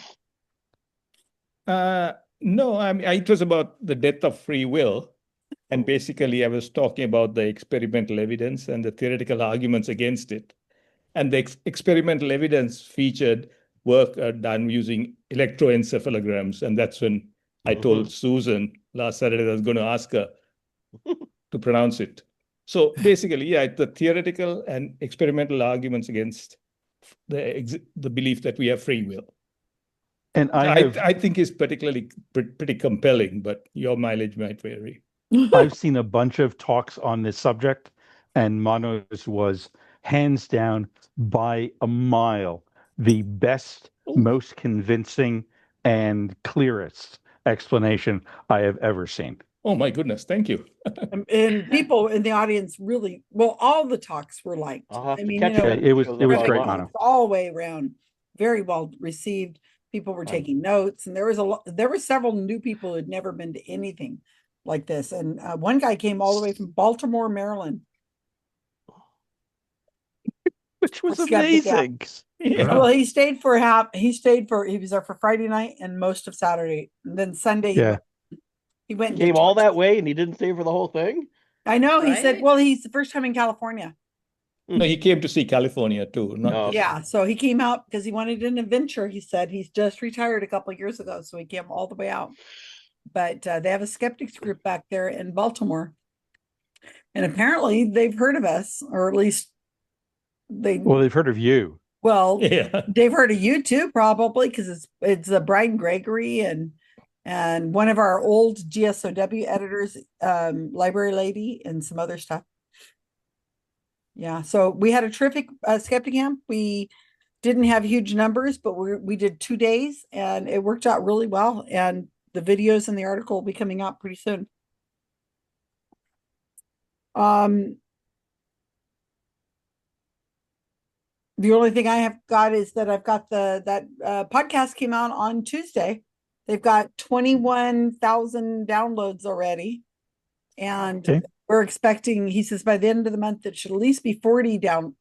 No, it was about the death of free will. And basically, I was talking about the experimental evidence and the theoretical arguments against it. And the experimental evidence featured work done using electroencephalograms. And that's when I told Susan last Saturday that I was going to ask her to pronounce it. So basically, yeah, the theoretical and experimental arguments against the belief that we have free will. And I think is particularly pretty compelling, but your mileage might vary. I've seen a bunch of talks on this subject, and Mono's was hands down by a mile the best, most convincing, and clearest explanation I have ever seen. Oh my goodness, thank you. And people in the audience really, well, all the talks were liked. I mean, it was great, Mono. All the way around, very well received. People were taking notes, and there were several new people who had never been to anything like this. And one guy came all the way from Baltimore, Maryland, which was amazing. Yeah. Well, he was there for Friday night and most of Saturday, and then Sunday he went. Came all that way, and he didn't stay for the whole thing. I know. He said, "Well, he's the first time in California." No, he came to see California too. Not Oh, just, Yeah, so he came out because he wanted an adventure. He said he's just retired a couple of years ago, so he came all the way out. But they have a skeptics group back there in Baltimore, and apparently they've heard of us, or at least Well, they've heard of you. well, yeah. they've heard of you too, probably because it's Brian Gregory and one of our old GSOW editors, library lady, and some other stuff. Yeah, so we had a terrific skeptic camp. We didn't have huge numbers, but we did 2 days, and it worked out really well. And the videos and the article will be coming out pretty soon. The only thing I have got is that I've got that podcast came out on Tuesday. They've got 21,000 downloads already, and Okay. we're expecting. He says by the end of the month it should at least be 40,000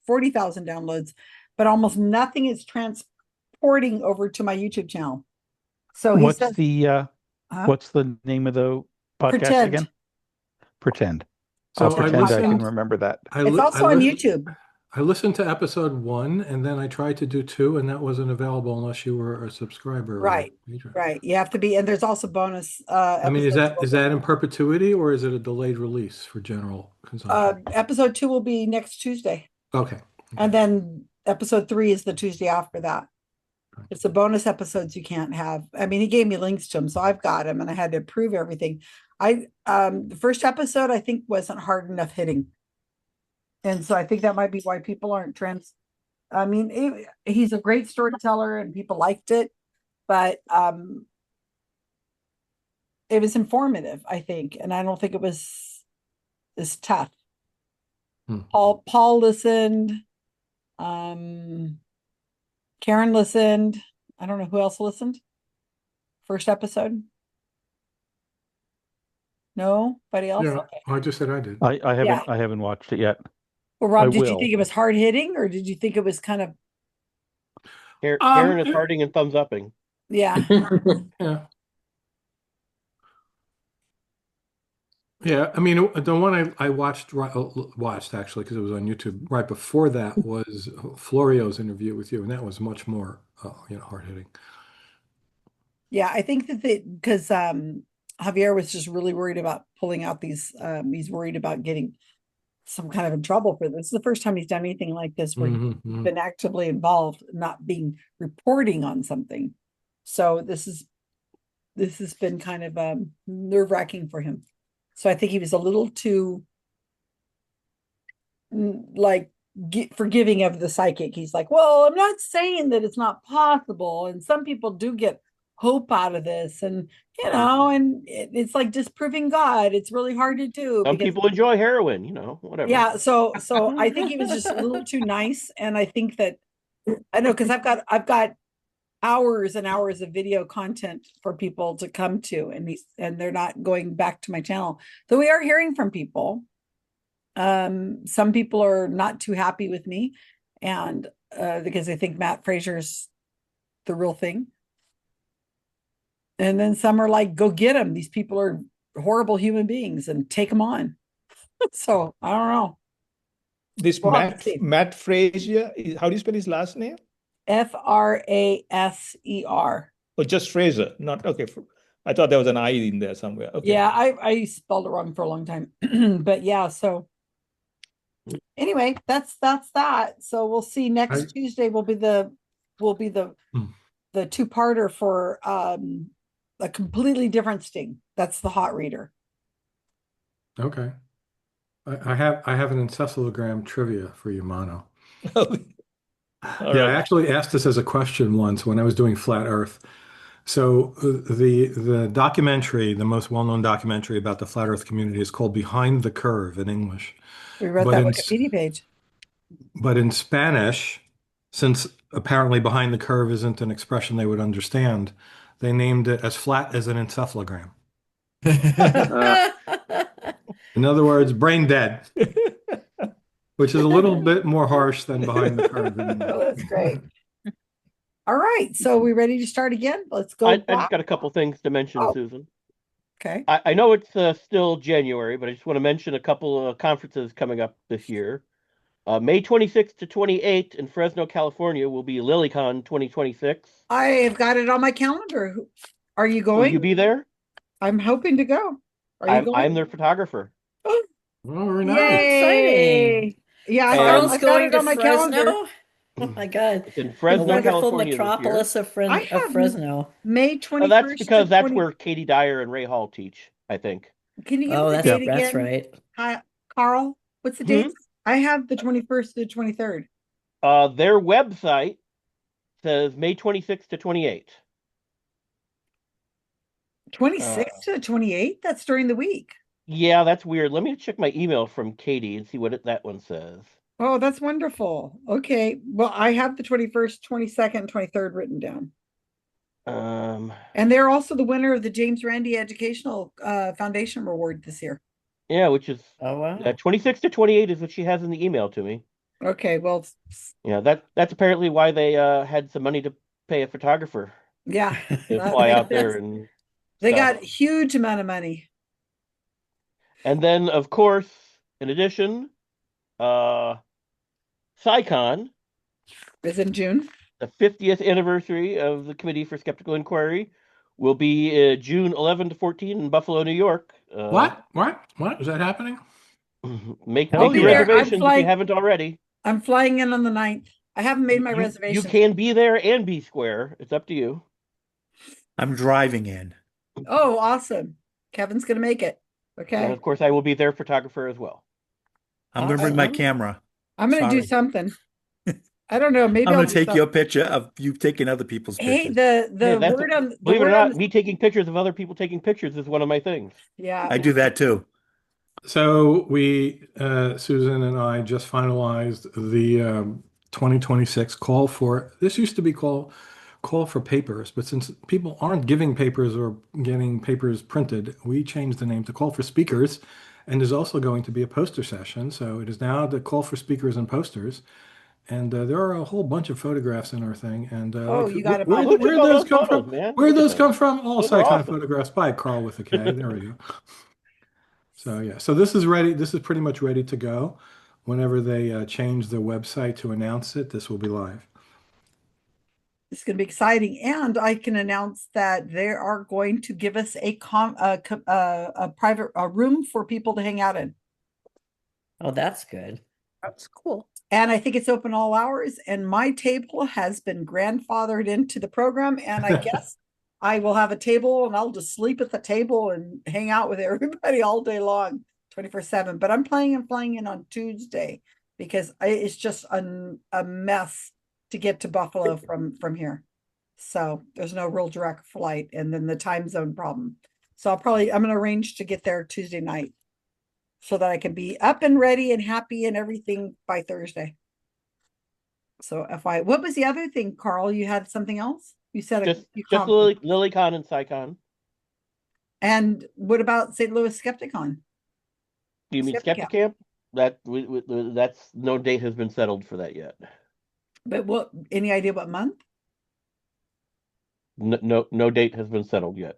downloads, but almost nothing is transporting over to my YouTube channel. So he What's says, what's the name of the podcast Pretend. again? Pretend. So I'll I pretend I can listened- remember that. It's also on YouTube. I listened to episode 1, and then I tried to do 2, and that wasn't available unless you were a subscriber. or a Right, patron. right. You have to be, and there's also bonus. I mean, is episodes. that in perpetuity, or is it a delayed release for general consumption? Episode 2 will be next Tuesday. Okay. And then episode 3 is the Tuesday after that. It's the bonus episodes you can't have. I mean, he gave me links to them, so I've got them, and I had to approve everything. The first episode I think wasn't hard enough hitting, and so I think that might be why people aren't I mean, he's a great storyteller, and people liked it, but it was informative, I think, and I don't think it was as tough. Paul listened. Karen listened. I don't know who else listened. First episode. Nobody else. Yeah, Okay. I just said I did. I haven't watched it yet. Well, Rob, I did you will. think it was hard hitting, or did you think it was kind of? Karen is hearting and thumbs upping. Yeah. Yeah. Yeah, I mean, the one I watched actually because it was on YouTube right before that was Florio's interview with you, and that was much more, hard hitting. Yeah, I think that because Javier was just really worried about pulling out these. He's worried about getting some kind of in trouble for this. This is the first time he's done anything like this where he's been actively involved, not being reporting on something. So this has been kind of nerve-wracking for him. So I think he was a little too forgiving of the psychic. He's like, well, I'm not saying that it's not possible. And some people do get hope out of this. And, and it's like disproving God. It's really hard to do. Some people enjoy heroin, whatever. Yeah. So I think he was just a little too nice. And I think that, I know, because I've got hours and hours of video content for people to come to, and they're not going back to my channel. So we are hearing from people. Some people are not too happy with me, and because they think Matt Fraser's the real thing. And then some are like, go get them. These people are horrible human beings and take them on. So I don't know. This Matt Fraser, how do you spell his last name? Fraser. Oh, just Fraser, not okay. I thought there was an I in there somewhere. Okay. Yeah, I spelled it wrong for a long time, but yeah. So anyway, that's that. So we'll see. Next Tuesday will be the two-parter for a completely different Sting. That's the hot reader. Okay, I have an encephalogram trivia for you, Mano. I actually asked this as a question once when I was doing Flat Earth. So the documentary, the most well-known documentary about the Flat Earth community is called Behind the Curve in English. We read that Wikipedia page. But in Spanish, since apparently behind the curve isn't an expression they would understand, they named it as flat as an encephalogram. In other words, brain dead. Which is a little bit more harsh than behind the curve. Oh, that's great. All right. So we ready to start again? Let's go. I just got a couple things to mention, Susan. Okay. I know it's still January, but I just want to mention a couple of conferences coming up this year. May 26th to 28th in Fresno, California will be LilyCon 2026. I have got it on my calendar. Are you Will going? you be there? I'm hoping to go. Are you I'm going? their photographer. Oh, very Yay! exciting. Yeah, And- I've got it on my calendar. Oh my God. It's in The Fresno, wonderful California this year. metropolis of, I have Fresno. May That's 21st because to that's 20. where Katie Dyer and Ray Hall teach, I think. Can you give Oh, me the that's date that's again? right. Hi, Carl. What's the date? I have the 21st to the 23rd. Their website says May 26th to 28th. 26th to the 28th? That's during the week. Yeah, that's weird. Let me check my email from Katie and see what that one says. Oh, that's wonderful. Okay. Well, I have the 21st, 22nd, 23rd written down. And they're also the winner of the James Randi Educational Foundation Award this year. Yeah, which is 26 to 28 is what she has in the email to me. Okay, well, Yeah, that's apparently why they had some money to pay a photographer yeah. to fly out there and They stuff. got huge amount of money. And then, of course, in addition, SciCon is in June. The 50th anniversary of the Committee for Skeptical Inquiry will be June 11 to 14 in Buffalo, New York. What? Is that happening? Make I'll be your there. reservations if you haven't already. I'm flying in on the 9th. I haven't made my reservation. You can be there and be square. It's up to you. I'm driving in. Oh, awesome. Kevin's going to make it. Okay. And of course, I will be their photographer as well. I'm going to bring my camera. I'm going to do something. I don't know. Maybe I'm I'll going to take you a picture of you taking other people's pictures. Hey, the word on believe it or not, me taking pictures of other people taking pictures is one of my things. Yeah, I do that too. So we, Susan and I, just finalized the 2026 call for. This used to be call for papers, but since people aren't giving papers or getting papers printed, we changed the name to call for speakers, and there's also going to be a poster session. So it is now the call for speakers and posters. And there are a whole bunch of photographs in our thing. And you got where Look did at all those those come photos, from? man. Where did Look at those come them. from? All Those are Psychon awesome. photographs by Carl with a K. There we go. So yeah, so this is ready. This is pretty much ready to go. Whenever they change the website to announce it, this will be live. It's going to be exciting, and I can announce that they are going to give us a private room for people to hang out in. Oh, that's good. That's cool. And I think it's open all hours. And my table has been grandfathered into the program, and I guess I will have a table, and I'll just sleep at the table and hang out with everybody all day long, 24/7. But I'm flying in on Tuesday because it's just a mess to get to Buffalo from here. So there's no real direct flight, and then the time zone problem. So I'm going to arrange to get there Tuesday night so that I can be up and ready and happy and everything by Thursday. So what was the other thing, Carl? You had something else? You said just LilyCon and SciCon. And what about St. Louis Skepticon? Do you mean Skepticamp? That's no date has been settled for that yet. But any idea what month? No date has been settled yet.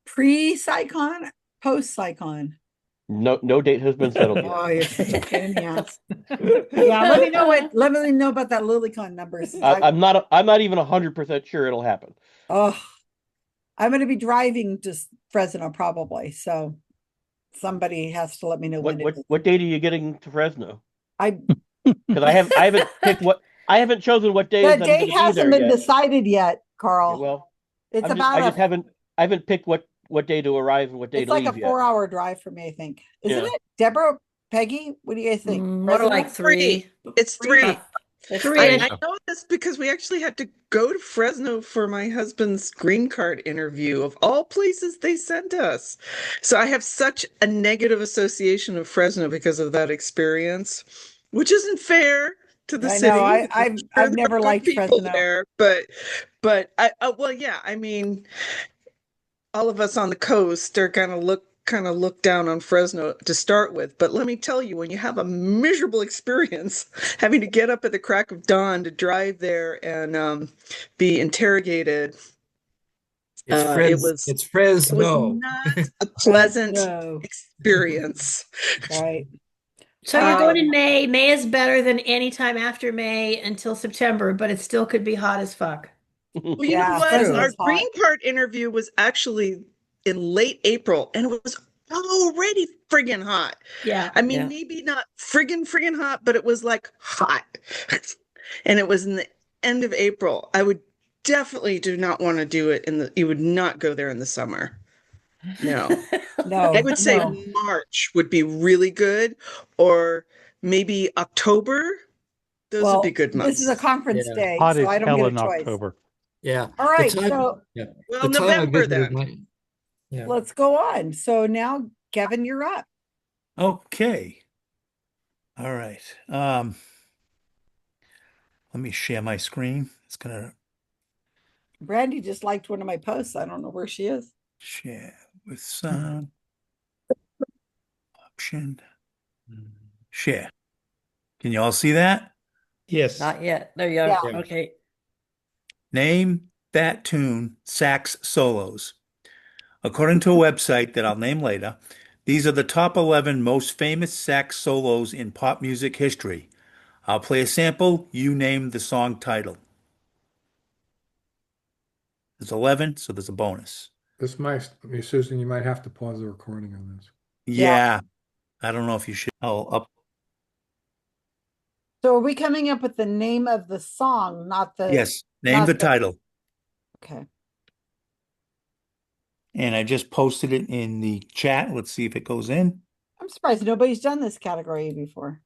Pre-SciCon, post-SciCon. No date has been settled yet. Oh, you're such a pain in the ass. Yeah, let me know about that LilyCon numbers. I'm not even 100% sure it'll happen. Oh, I'm going to be driving to Fresno probably, so somebody has to let me know what date are you getting to Fresno? Because I haven't picked I haven't chosen what day. The date hasn't been decided yet, Carl. Well, it's I haven't picked what day to arrive and what day to leave yet. It's like a 4-hour drive for me, I think. Isn't it? Deborah, Peggy, what do you guys think? More like 3. It's 3. Three. I know this because we actually had to go to Fresno for my husband's green card interview, of all places they sent us. So I have such a negative association of Fresno because of that experience, which isn't fair to the city. I've never liked Fresno there, but well, yeah, I mean, all of us on the coast are gonna look down on Fresno to start with. But let me tell you, when you have a miserable experience having to get up at the crack of dawn to drive there and be interrogated, it was Fresno. not a pleasant experience. Right. So you're going in Um, May. May is better than any time after May until September, but it still could be hot as fuck. Well, you know Yeah, what? especially Our it's hot. green card interview was actually in late April, and it was already friggin' hot. Yeah. I mean, Yeah. maybe not friggin' hot, but it was like hot. And it was in the end of April. I would definitely do not want to do it you would not go there in the summer. No. No, I would say no. March would be really good, or maybe October. Those would Well, be good this is a months. conference Yeah. day, Hot so as I don't hell get a in choice. October. Yeah. All The right, time, so yeah. Well, The time I November visited then. my, yeah. let's go on. So now, Kevin, you're up. Okay. All right. Let me share my screen. It's gonna Brandy just liked one of my posts. I don't know where she is. share with sound. Option. Share. Can you all see that? Yes. Not yet. There you are. Yeah. Okay. Name that tune sax solos. According to a website that I'll name later, these are the top 11 most famous sax solos in pop music history. I'll play a sample. You name the song title. There's 11, so there's a bonus. This might, Susan, you might have to pause the recording on this. Yeah. I don't know if you should. I'll up. So are we coming up with the name of the song, not the Yes. Name not the title. Okay. And I just posted it in the chat. Let's see if it goes in. I'm surprised nobody's done this category before.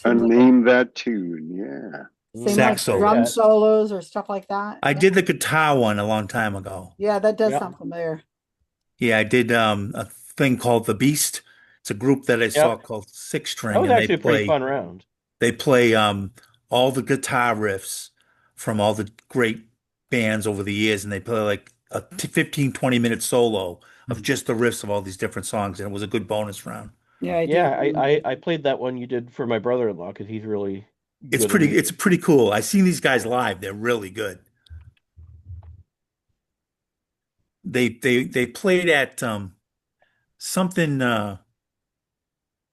And Seems like name that tune. Yeah. same like Sax solo. drum solos or stuff like that. I did the guitar one a long time ago. Yeah, that does Yep. sound familiar. Yeah, I did a thing called The Beast. It's a group that I saw called Six String, That was and actually a pretty fun round. they play all the guitar riffs from all the great bands over the years, and they play like a 15, 20-minute solo of just the riffs of all these different songs, and it was a good bonus round. Yeah, I Yeah, do. I played that one you did for my brother-in-law because he's really It's good at it's pretty cool. I've seen these guys live. They're really good. They played at something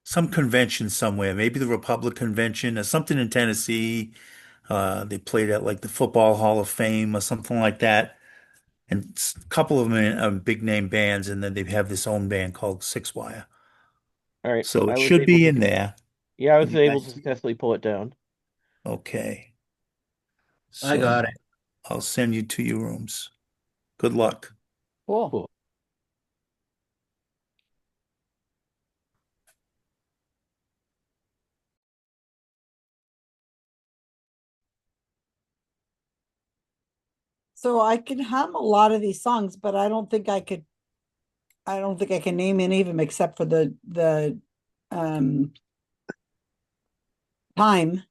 some convention somewhere, maybe the Republic Convention or something in Tennessee. They played at like the Football Hall of Fame or something like that. And a couple of them are big name bands, and then they have this own band called Six Wire. All right. So I it was should able be to- in there. Yeah, I was Can you able guys to see it? successfully pull it down. Okay. I got it. I'll send you to your rooms. Good luck. Cool. So I can hum a lot of these songs, but I don't think I can name any of them except for the time,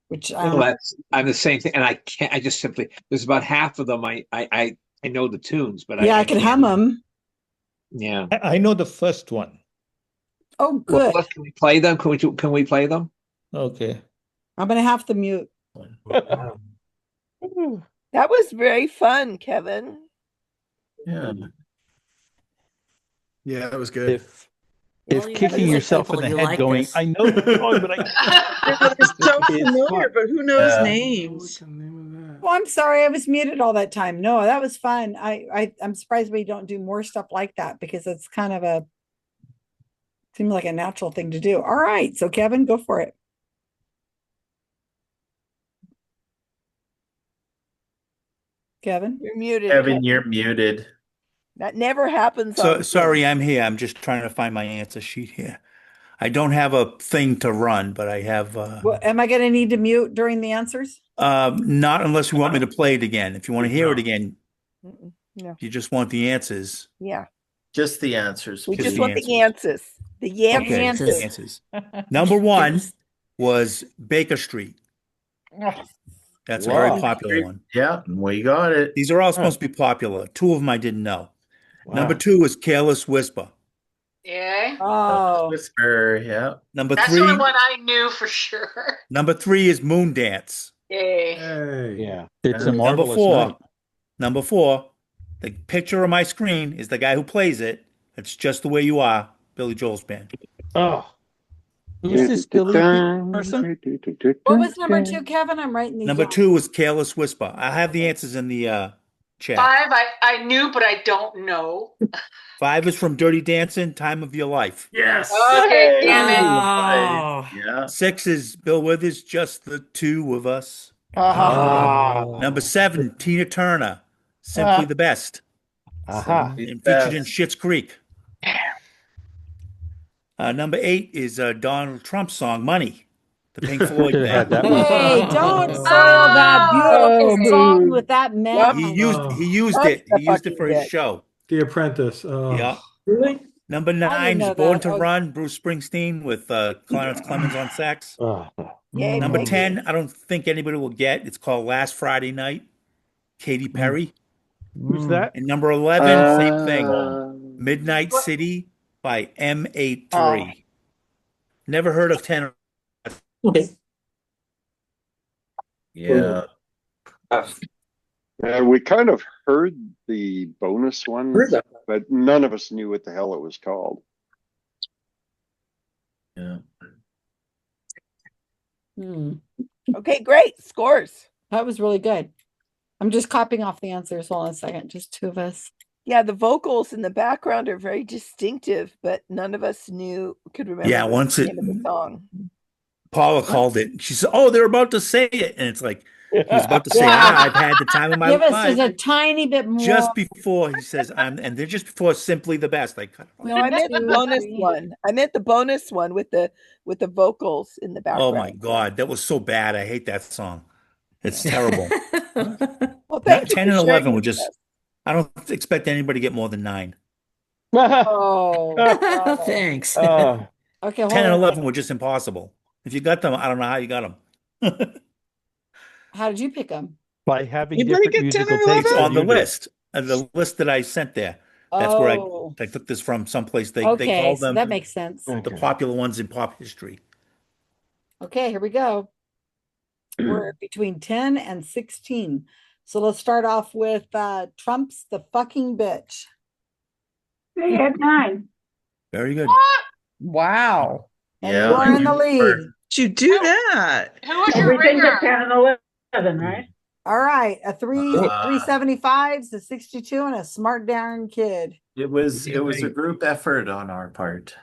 which Well, I'm the same thing, and I can't. I just simply there's about half of them. I know the tunes, but yeah, I I can can't. hum them. Yeah. I know the first one. Oh, Well, good. can we play them? Can we play them? Okay. I'm gonna have to mute. That was very fun, Kevin. Yeah. Yeah, that was good. If Well, you kicking music yourself in people, the you head like going, this. I know the song, but They're so It's familiar, fun. but who knows Yeah. names? Well, I'm sorry, I was muted all that time. No, that was fun. I'm surprised we don't do more stuff like that because it's kind of seems like a natural thing to do. All right, so Kevin, go for it. Kevin, You're muted. Kevin, you're muted. That never happens So on sorry, I'm here. I'm just trying to find my answer sheet here. I don't have a thing to run, but I have well, am I going to need to mute during the answers? not unless you want me to play it again. If you want to hear it again, No. if you just want the answers. Yeah. Just the answers. We Just just the want the answers. The Okay, answers. answers. Number one was Baker Street. That's a very Wow. popular one. Yeah, we got it. These are all supposed to be popular. Two of them I didn't know. Wow. Number two is Careless Whisper. Yay. Oh, Whisper, yeah. Number That's three, the only one I knew for sure. number three is Moon Dance. Yay. Hey. Yeah. It's a Number marvelous four, night. number four, the picture on my screen is the guy who plays it. It's Just the Way You Are, Billy Joel's band. Oh, Who's this silly person? What was number 2, Kevin? I'm writing these Number down. 2 was Careless Whisper. I have the answers in the chat. 5, I knew, but I don't know. 5 is from Dirty Dancing, Time of Your Life. Yes. Okay, damn it. Oh. Yeah. 6 is Bill Withers, Just the Two of Us. Aha. Number 7, Tina Turner, Simply the Best. Aha. And featured in Schitt's Creek. Number 8 is Donald Trump's song, Money. The Pink Floyd Should have had band. that one. Hey, don't soil that beautiful Oh, song boo. with that man. He used That's it. the He used it fucking for his bit. show. The Apprentice. Oh. Yeah. Really? Number I 9 didn't is know Born that. to Oh. Run, Bruce Springsteen with Clarence Clemens on sax. Yay, Number Peggy. 10, I don't think anybody will get. It's called Last Friday Night, Katy Perry. Who's that? And number 11, same thing, Uh, Midnight City by M83. Oh. Never heard of 10. Okay. yeah. We kind of heard the bonus one, Heard that. but none of us knew what the hell it was called. Yeah. Okay, great. Scores. That was really good. I'm just copying off the answers. Hold on a second. Just 2 of us. Yeah, the vocals in the background are very distinctive, but none of us could remember Yeah, the once name of the song. Paula called it. She said, "Oh, they're about to say it," and it's like he was about to say, Yeah. "I've had the time of my Give us life." just a tiny bit more. Just before he says, and they're just before Simply the Best. Like, No, I meant the 2, bonus 3. one. I meant the bonus one with the vocals in the background. oh my God, that was so bad. I hate that song. It's terrible. Well, thank you 10 for and sharing 11 it were with just, us. I don't expect anybody to get more than 9. Oh, God. Thanks. Okay, hold 10 and on. 11 were just impossible. If you got them, I don't know how you got them. How did you pick them? By having You better different get 10 musical or tastes It's 11? than on the you do. list. The list that I sent there. That's where Oh, I took this from someplace. They okay. call So them that makes sense. the popular ones in pop history. Okay, here we go. We're between 10 and 16. So let's start off with Trump's The Fucking Bitch. They had 9. Very good. Wow. And Yeah, you're in the you lead. were. You do that. Who was your Everything ringer? but 10 and 11, right? All right, a Uh, 375s, a 62, and a smart darn kid. It was a group effort on our part.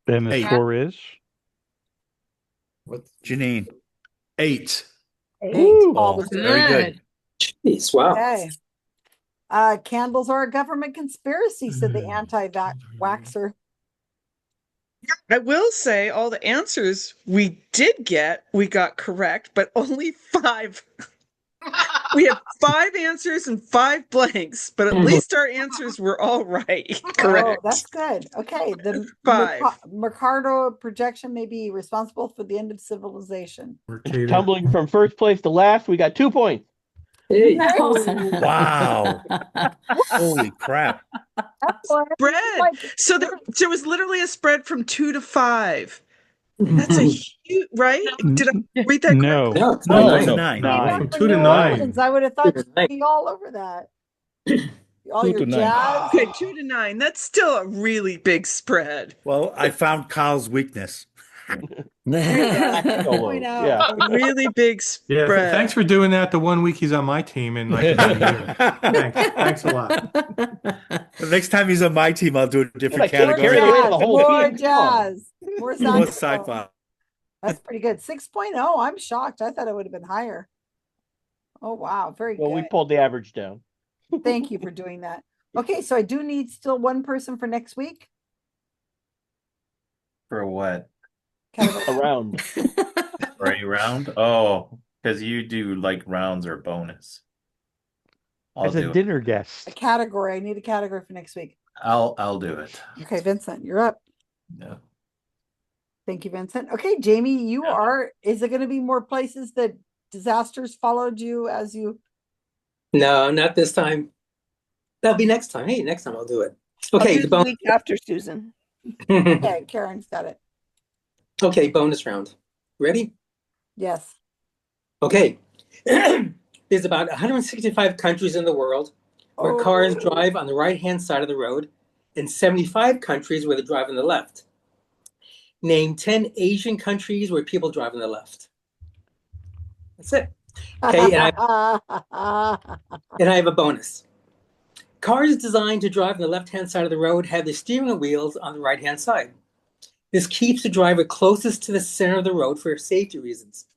And the 8. score is What? Janine. 8. 8. Oh, very good. Jeez, wow. Okay. Candles are a government conspiracy, said the anti-waxer. I will say all the answers we got correct, but only 5. We have 5 answers and 5 blanks, but at least our answers were all right. Correct. Oh, that's good. Okay. The 5. Mercado projection may be responsible for the end of civilization. Tumbling from first place to last, we got 2 points. Hey. Wow. Holy crap. Spread. So there was literally a spread from 2 to 5. That's a huge, right? Did I read that no. correctly? No, it's no, a no. 9. From 2 to 9. I would have thought 2 to you'd 9. be all over that. All 2 your to 9. jazz. Okay, 2 to 9. That's still a really big spread. Well, I found Kyle's weakness. Yeah. A really big Yeah, spread. thanks for doing that the 1 week he's on my team in like another year. Thanks a lot. The next time he's on my team, I'll do a different can't category. carry the weight of the whole More team. jazz. More More saxophone. sci-fi. That's pretty good. 6.0. I'm shocked. I thought it would have been higher. Oh, wow. Very Well, we good. pulled the average down. Thank you for doing that. Okay, so I do need still one person for next week. For what? Around. For a round? Oh, because you do like rounds or bonus. As a dinner guest. A category. I need a category for next week. I'll do it. Okay, Vincent, you're up. Yeah. Thank you, Vincent. Okay, Jamie, you are. Is it going to be more places that disasters followed you as you? No, not this time. That'll be next time. Hey, next time I'll do it. I'll Okay, do the week after, Susan. Okay, Karen's got it. Okay, bonus round. Ready? Yes. Okay. There's about 165 countries in the world where cars drive on the right-hand side of the road, In 75 countries where they drive on the left. Name 10 Asian countries where people drive on the left. That's it. Okay, and I have a bonus. Cars designed to drive on the left-hand side of the road have the steering wheels on the right-hand side. This keeps the driver closest to the center of the road for safety reasons.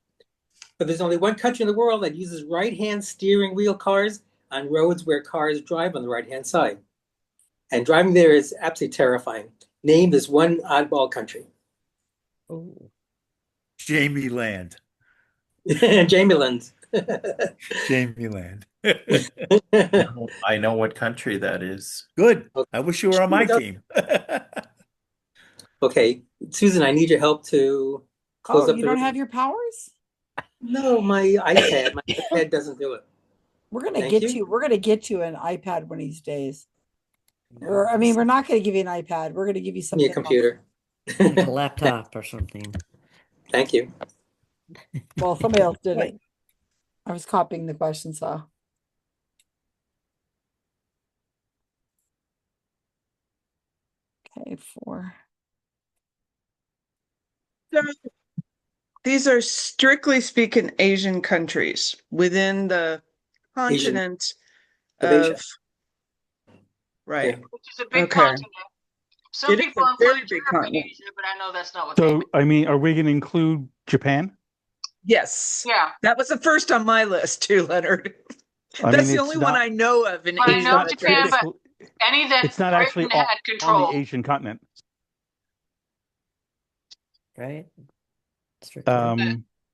But there's only one country in the world that uses right-hand steering wheel cars on roads where cars drive on the right-hand side. And driving there is absolutely terrifying. Name this one oddball country. Oh. Jamie Land. Jamie Land. Jamie Land. I know what country that is. Good. I wish you were on my team. Okay, Susan, I need your help to close up you the don't room. have your powers? No, my iPad doesn't do it. We're gonna Thank get you. you. We're gonna get you an iPad one of these days. Or I mean, we're not gonna give you an iPad. We're gonna give you Give me something a computer. Like a laptop or something. Thank you. Well, somebody else did it. I was copying the question, so. Okay, 4. So these are strictly speaking Asian countries within the continent of Asia. Right. Which is a big Okay. continent. Some It is people a very include big Europe in continent. Asia, but I know that's not what they So, mean. I mean, are we going to include Japan? Yes. Yeah. That was the first on my list too, Leonard. I That's mean, the only one I know of in But I Asia. know that's Japan, but right. any that It's not actually Britain had on the control. Asian continent. Right?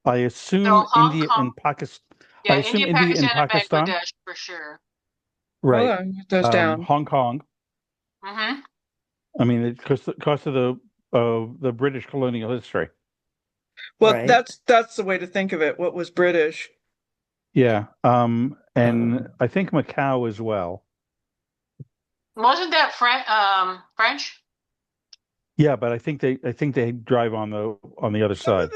I assume So Hong India Kong, and Pakistan. yeah, I assume India and Pakistan. Bangladesh for sure. Right. Hold on, get those down. Hong Kong. Mm-hmm. I mean, it's because of the British colonial history. Well, Right. that's the way to think of it. What was British? Yeah. And I think Macau as well. Wasn't that French? Yeah, but I think they drive on the other side.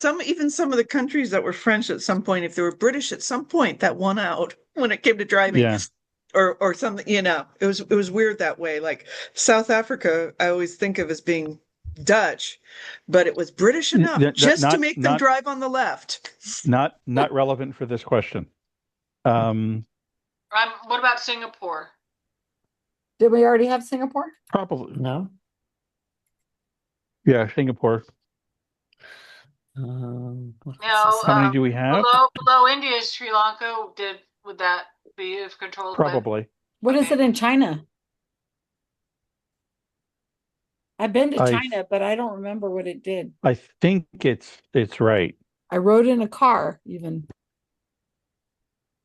Some of the countries that were French at some point, if they were British at some point, that won out when it came to driving. Yeah. Or something, it was weird that way. Like South Africa, I always think of as being Dutch, but it was British enough just to make them drive on the left. Not relevant for this question. What about Singapore? Did we already have Singapore? Probably. No. Yeah, Singapore. No. How many do we have? Below India is Sri Lanka. Would that be if controlled? Probably. What is it in China? I've been to China, but I don't remember what it did. I think it's right. I rode in a car even.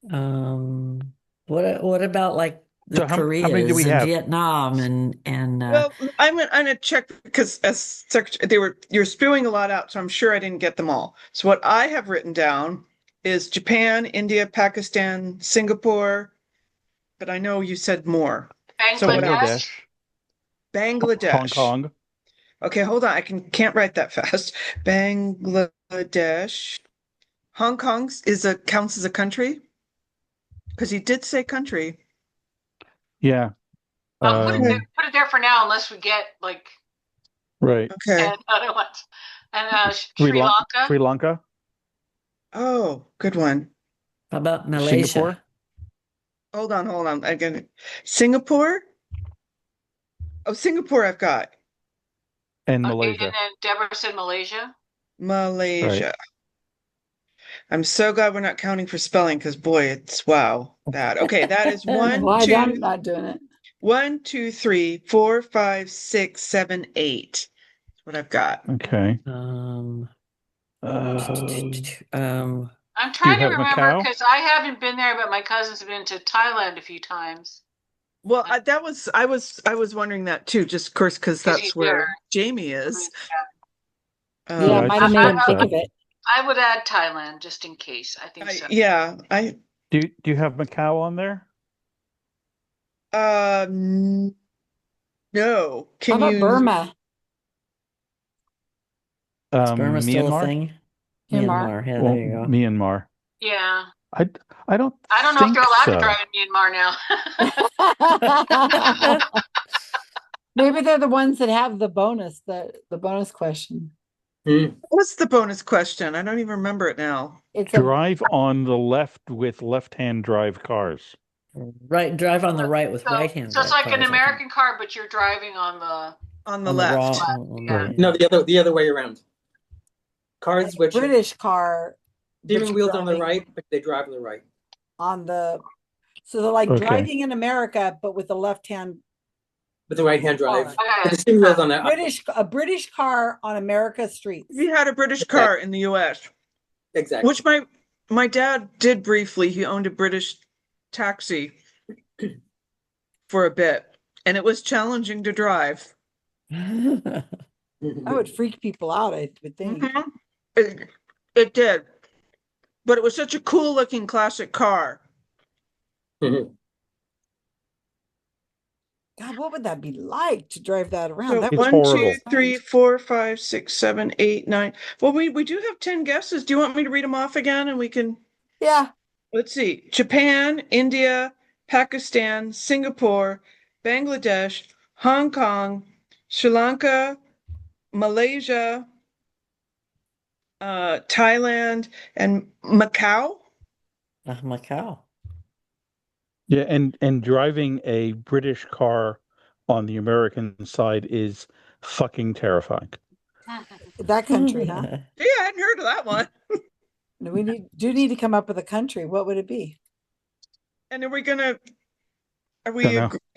What about like the Koreas how many do we and have? Vietnam and Well, I'm gonna check because as secretary, you're spewing a lot out, so I'm sure I didn't get them all. So what I have written down is Japan, India, Pakistan, Singapore, but I know you said more. So what else? Bangladesh. Hong Kong. Okay, hold on. I can't write that fast. Bangladesh. Hong Kong counts as a country? Because he did say country. Yeah. Put it there for now, unless we get like right. Okay. other ones. And Sri Lanka. Sri Lanka. Oh, good one. How about Malaysia? Singapore? Hold on. Again, Singapore. Oh, Singapore, I've got. And Okay, Malaysia. and then Deborah said Malaysia. Malaysia. Right. I'm so glad we're not counting for spelling because boy, it's bad. Okay, that is one, Why two. I'm not doing it. 1, 2, 3, 4, 5, 6, 7, 8. That's what I've got. Okay. I'm Do trying you to have remember Macau? because I haven't been there, but my cousins have been to Thailand a few times. Well, I was wondering that too, just of course because that's where Jamie is. Yeah, might have made him think of it. I would add Thailand just in case. I think so. Yeah, Do you have Macau on there? No. How about Burma? Is Burma still a Myanmar? thing? Myanmar. Yeah, Well, there you go. Myanmar. Yeah. I don't I don't know if think they're allowed so. to drive in Myanmar now. Maybe they're the ones that have the bonus question. What's the bonus question? I don't even remember it now. It's Drive on the left with left-hand drive cars. Right, drive on the right with So, right-hand so it's drive like an cars, I think. American car, but you're driving on the On the On the left. wrong, No, the other way around. Cars which British car. steering wheels on the right, but they drive on the right. So they're like Okay. driving in America, but with the left hand. With the right hand drive. Okay. But the steering wheels on the A British car on America's streets. We had a British car in the US. Exactly. Which my dad did briefly. He owned a British taxi for a bit, and it was challenging to drive. That would freak people out, I would think. It did. But it was such a cool looking classic car. God, what would that be like to drive that around? So That It's 1, horrible. 2, 3, 4, 5, 6, 7, 8, 9. Well, we do have 10 guesses. Do you want me to read them off again and we can? Yeah. Let's see. Japan, India, Pakistan, Singapore, Bangladesh, Hong Kong, Sri Lanka, Malaysia, Thailand, and Macau. Macau. Yeah, and driving a British car on the American side is fucking terrifying. That country, huh? Yeah, I hadn't heard of that one. We need to come up with a country. What would it be? And are we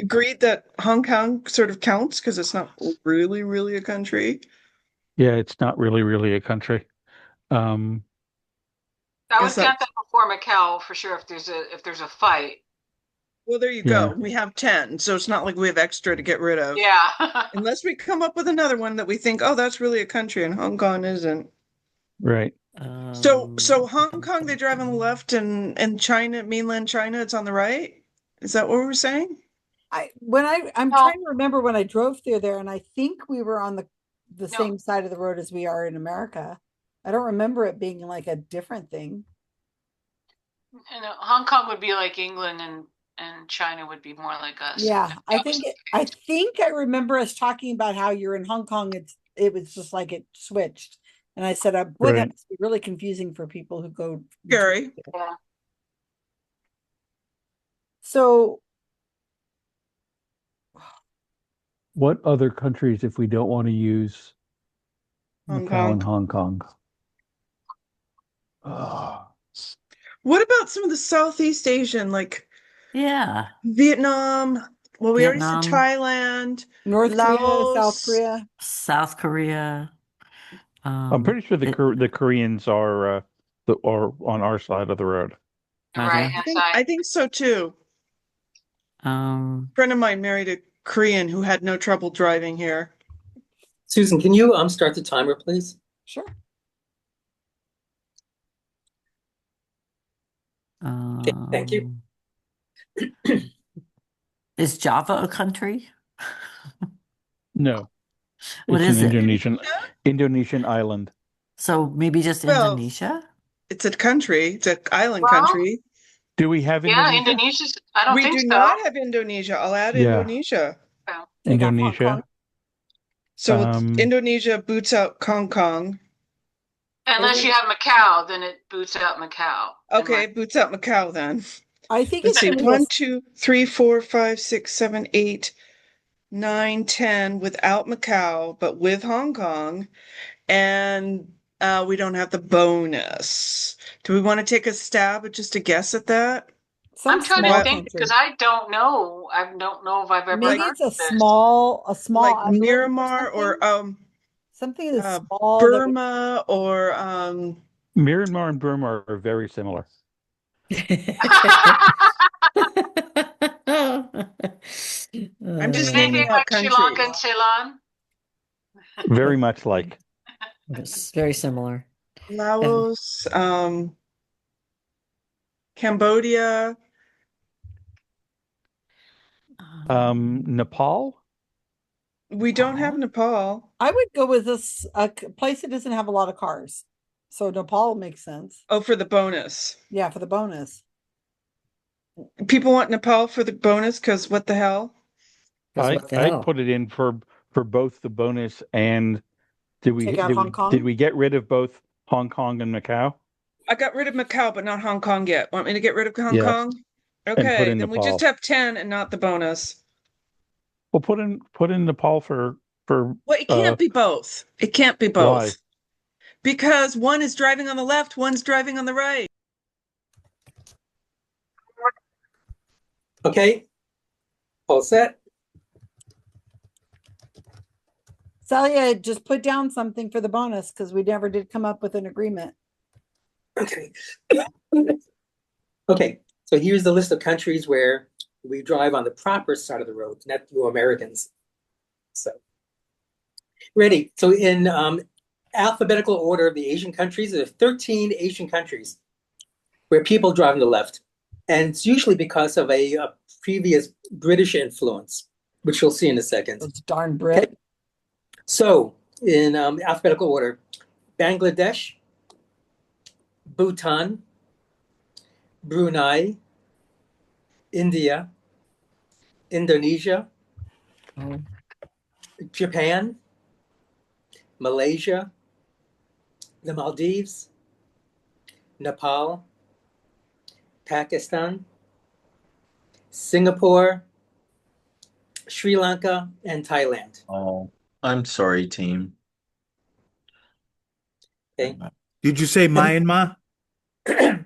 agreed that Hong Kong sort of counts because it's not really a country? Yeah, it's not really a country. I would count that before Macau for sure if there's a fight. Well, there you go. We have 10, so it's not like we have extra to get rid of. Yeah. Unless we come up with another one that we think, oh, that's really a country, and Hong Kong isn't. Right. So Hong Kong, they drive on the left, and China, mainland China, it's on the right. Is that what we're saying? I'm trying to remember when I drove through there, and I think we were on the same side of the road as we are in America. I don't remember it being like a different thing. And Hong Kong would be like England, and China would be more like us. Yeah, I think I remember us talking about how you're in Hong Kong. It was just like it switched, and I said, "Boy, that must be really confusing for people who go." Gary. Yeah. So, What other countries, if we don't want to use Macau and Hong Kong? What about some of the Southeast Asian, like Vietnam? Well, we already said Thailand, North Laos, Korea, South Korea. South Korea. I'm pretty sure the Koreans are on our side of the road. I think so too. A friend of mine married a Korean who had no trouble driving here. Susan, can you start the timer, please? Sure. Okay, thank you. Is Java a country? No. What It's is an it? Indonesian island. So maybe just Indonesia? It's a country. It's an island country. Do we have Indonesia? Indonesia's. I don't we think do so. not have Indonesia. I'll add Indonesia. Indonesia. So it's Indonesia boots out Hong Kong. Unless you have Macau, then it boots out Macau. Okay, boots out Macau then. I think Let's it's see. 1, 2, 3, 4, 5, 6, 7, 8, 9, 10 without Macau, but with Hong Kong. And we don't have the bonus. Do we want to take a stab at just a guess at that? I'm trying to think because I don't know. I don't know if I've ever Maybe heard it's a of this. small like island Myanmar or something that's small. Burma or Myanmar and Burma are very similar. I'm just Anything naming out like Sri countries. Lanka and Ceylon? Very much like. It's very similar. Laos, Cambodia. Nepal? We don't have Nepal. I would go with a place that doesn't have a lot of cars. So Nepal makes sense. Oh, for the bonus. Yeah, for the bonus. People want Nepal for the bonus because what the hell? What the I hell? put it in for both the bonus and Take out Hong Kong? did we get rid of both Hong Kong and Macau? I got rid of Macau, but not Hong Kong yet. Want me to get rid of Hong Yeah. Kong? And put Okay, in then we just Nepal. have 10 and not the bonus. Well, put in Nepal for Well, it can't be both. It can't be both. why? Because one is driving on the left, one's driving on the right. Okay. All set? Celia, just put down something for the bonus because we never did come up with an agreement. Okay. Okay. So here's the list of countries where we drive on the proper side of the road, not you Americans. So, ready. So in alphabetical order of the Asian countries, there are 13 Asian countries where people drive on the left. And it's usually because of a previous British influence, which you'll see in a second. Those darn Brit. Okay. So in alphabetical order, Bangladesh, Bhutan, Brunei, India, Indonesia, Japan, Malaysia, the Maldives, Nepal, Pakistan, Singapore, Sri Lanka, and Thailand. Oh, I'm sorry, team. Okay. Did you say Myanmar? No,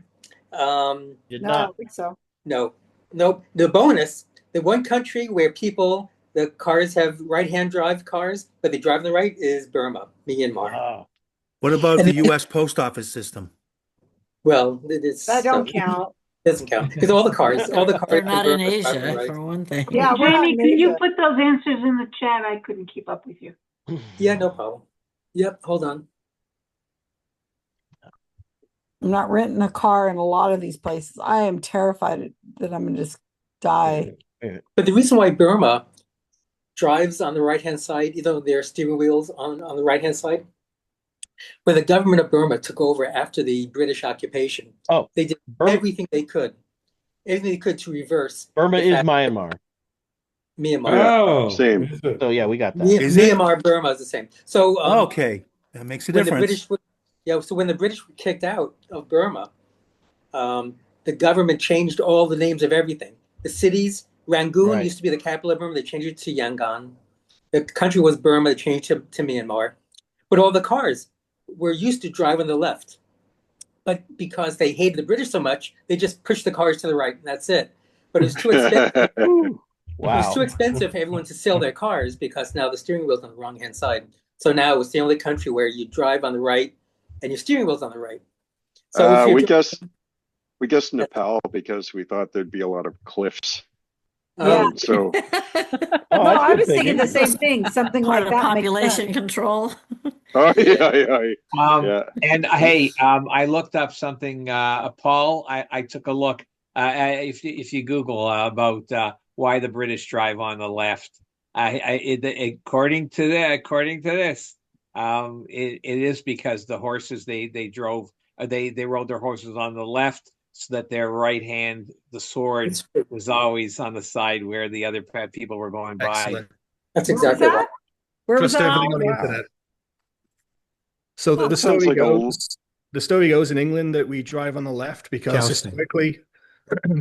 I don't think so. No. The bonus, the one country where people, the cars have right-hand drive cars, but they drive on the right is Burma, Myanmar. What about And the then- U.S. post office system? Well, it's That don't count. Doesn't count because all the cars They're not in Burma drive on Asia, the right. for one thing. Yeah, we're not Jamie, in can you Asia. put those answers in the chat? I couldn't keep up with you. Yeah, no problem. Yep, hold on. I'm not renting a car in a lot of these places. I am terrified that I'm going to just die. But the reason why Burma drives on the right-hand side, even though their steering wheels on the right-hand side, when the government of Burma took over after the British occupation, they did everything they could to reverse. Burma the is fact- Myanmar. Myanmar. Same. So yeah, we got that. Myanmar, Burma is the same. So Okay, that makes a when difference. so when the British were kicked out of Burma, the government changed all the names of everything. The cities, Rangoon used to be the capital of Burma. They changed it to Yangon. The country was Burma. They changed it to Myanmar. But all the cars were used to drive on the left. But because they hated the British so much, they just pushed the cars to the right, and that's it. But it was too expensive. It was too expensive for everyone to sell their cars because now the steering wheel's on the wrong hand side. So now it's the only country where you drive on the right and your steering wheel's on the right. So we guessed Nepal because we thought there'd be a lot of cliffs. Yeah. So No, I was thinking the same thing. Something Part like of that makes population sense. control. yeah. And hey, I looked up something, Paul. I took a look. If you Google about why the British drive on the left, according to this, it is because the horses they rode their horses on the left, so that their right hand, the sword, was always on the side where the other people were going by. Excellent. That's exactly right. Where was Trust that? everything on the Wow. internet. So the sounds story like the story goes in England that we drive on the left because Jousting. historically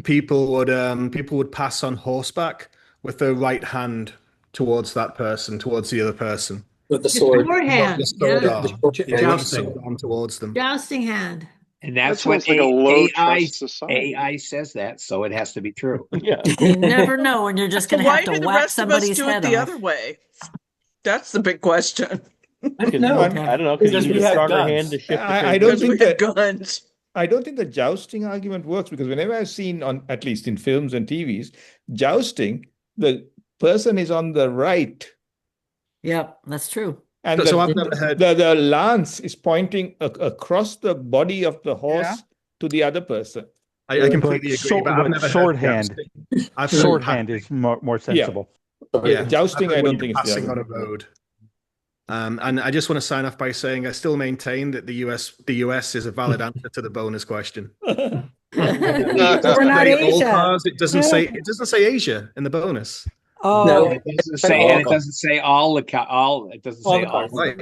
people would pass on horseback with their right hand towards that person, towards the other person. With the sword. Beforehand, The sword yeah. arm. Jousting. They wouldn't sword arm towards them. Jousting hand. And that's That what sounds like a low AI trust society. AI says that, so it has to be true. Yeah. You never know when you're just So going to why have do to the whack rest of us somebody's do it head the off. other way? That's the big question. I don't know. I don't know because you Because need we a have stronger guns. hand to shift the I don't Because we think had that guns. I don't think the jousting argument works because whenever I've seen on at least in films and TVs, jousting, the person is on the right. Yep, that's true. And So I've never heard. the lance is pointing across the body of the horse to the other person. I completely agree, but I've never heard Shorthand. jousting. I've heard Shorthand is more sensible. Yeah, Jousting, I've heard I when don't think you're it's the passing on a argument. road. And I just want to sign off by saying I still maintain that the US is a valid answer to the bonus question. We're not Say all Asia. cars, it doesn't say Asia in the bonus. Oh, It doesn't say, and it doesn't say all the all. It doesn't say all. Right.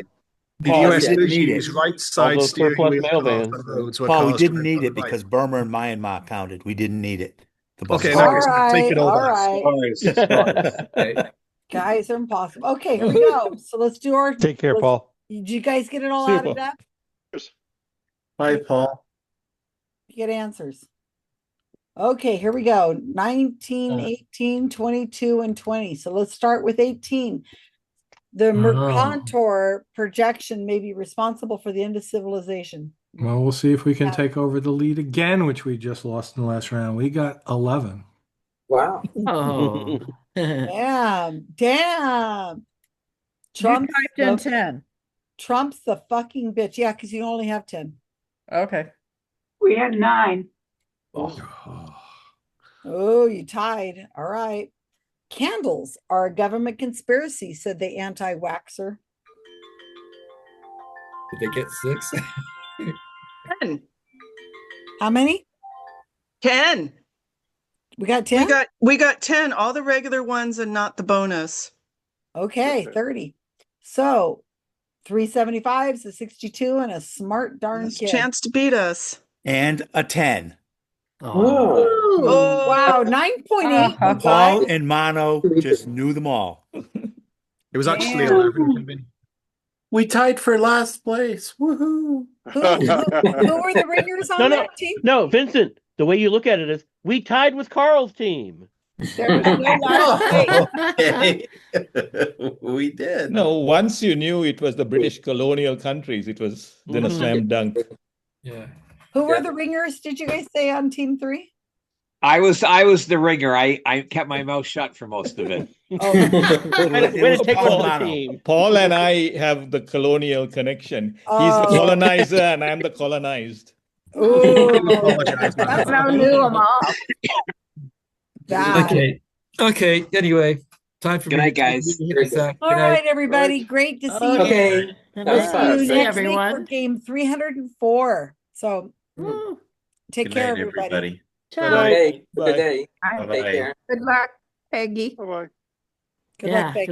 The Paul, US we didn't does need use it. right All side those steering surplus wheel mail cars vans. on roads where Paul, we cars didn't drive need on the it right. because Burma and Myanmar counted. We didn't need it. The Okay, in Buffalo. that case, I take it all back. Okay. guys are impossible. Okay, here we go. So let's do our. Take care, Paul. Did you guys get it all See you, added Paul. up? Bye, Paul. You get answers. Okay, here we go. 19, 18, 22, and 20. So let's start with 18. The Mercator projection may be responsible for the end of civilization. Well, we'll see if we can take over the lead again, which we just lost in the last round. We got 11. Wow. Oh. Damn. You typed in 10. Trump's the fucking bitch. Yeah, because you only have 10. Okay. We had 9. Oh, you tied. All right. Candles are a government conspiracy, said the anti-waxer. Did they get 6? 10. How many? 10. We got 10? We got 10, all the regular ones and not the bonus. Okay, 30. So 375 is a 62 and a smart darn It's a kid. chance to beat us. And a 10. Oh, wow. 9.8. And Paul and Mono just knew them all. It was actually Damn. 11 for me. We tied for last place. Woohoo! Who were the ringers on that team? No, Vincent, the way you look at it is we tied with Carl's team. There was no last Okay. We did. No, once you knew it was the British colonial countries, it was then a slam dunk. Yeah. Who were the ringers, did you guys say, on team 3? I was the ringer. I kept my mouth shut for most of it. Oh. Way to take one for the team. Paul and I have the colonial connection. He's the colonizer and I'm the colonized. Oh, That's how I knew them all. Okay. Anyway, time for Good me night, to guys. hit the sack. All Good night. right, everybody. Great to see you. Okay. We'll see you next everyone. week for game 304. So take Good care, night, everybody. Okay. Bye. Good day. Bye-bye. Take care. Good luck, Peggy. Good Yeah, luck, Becky.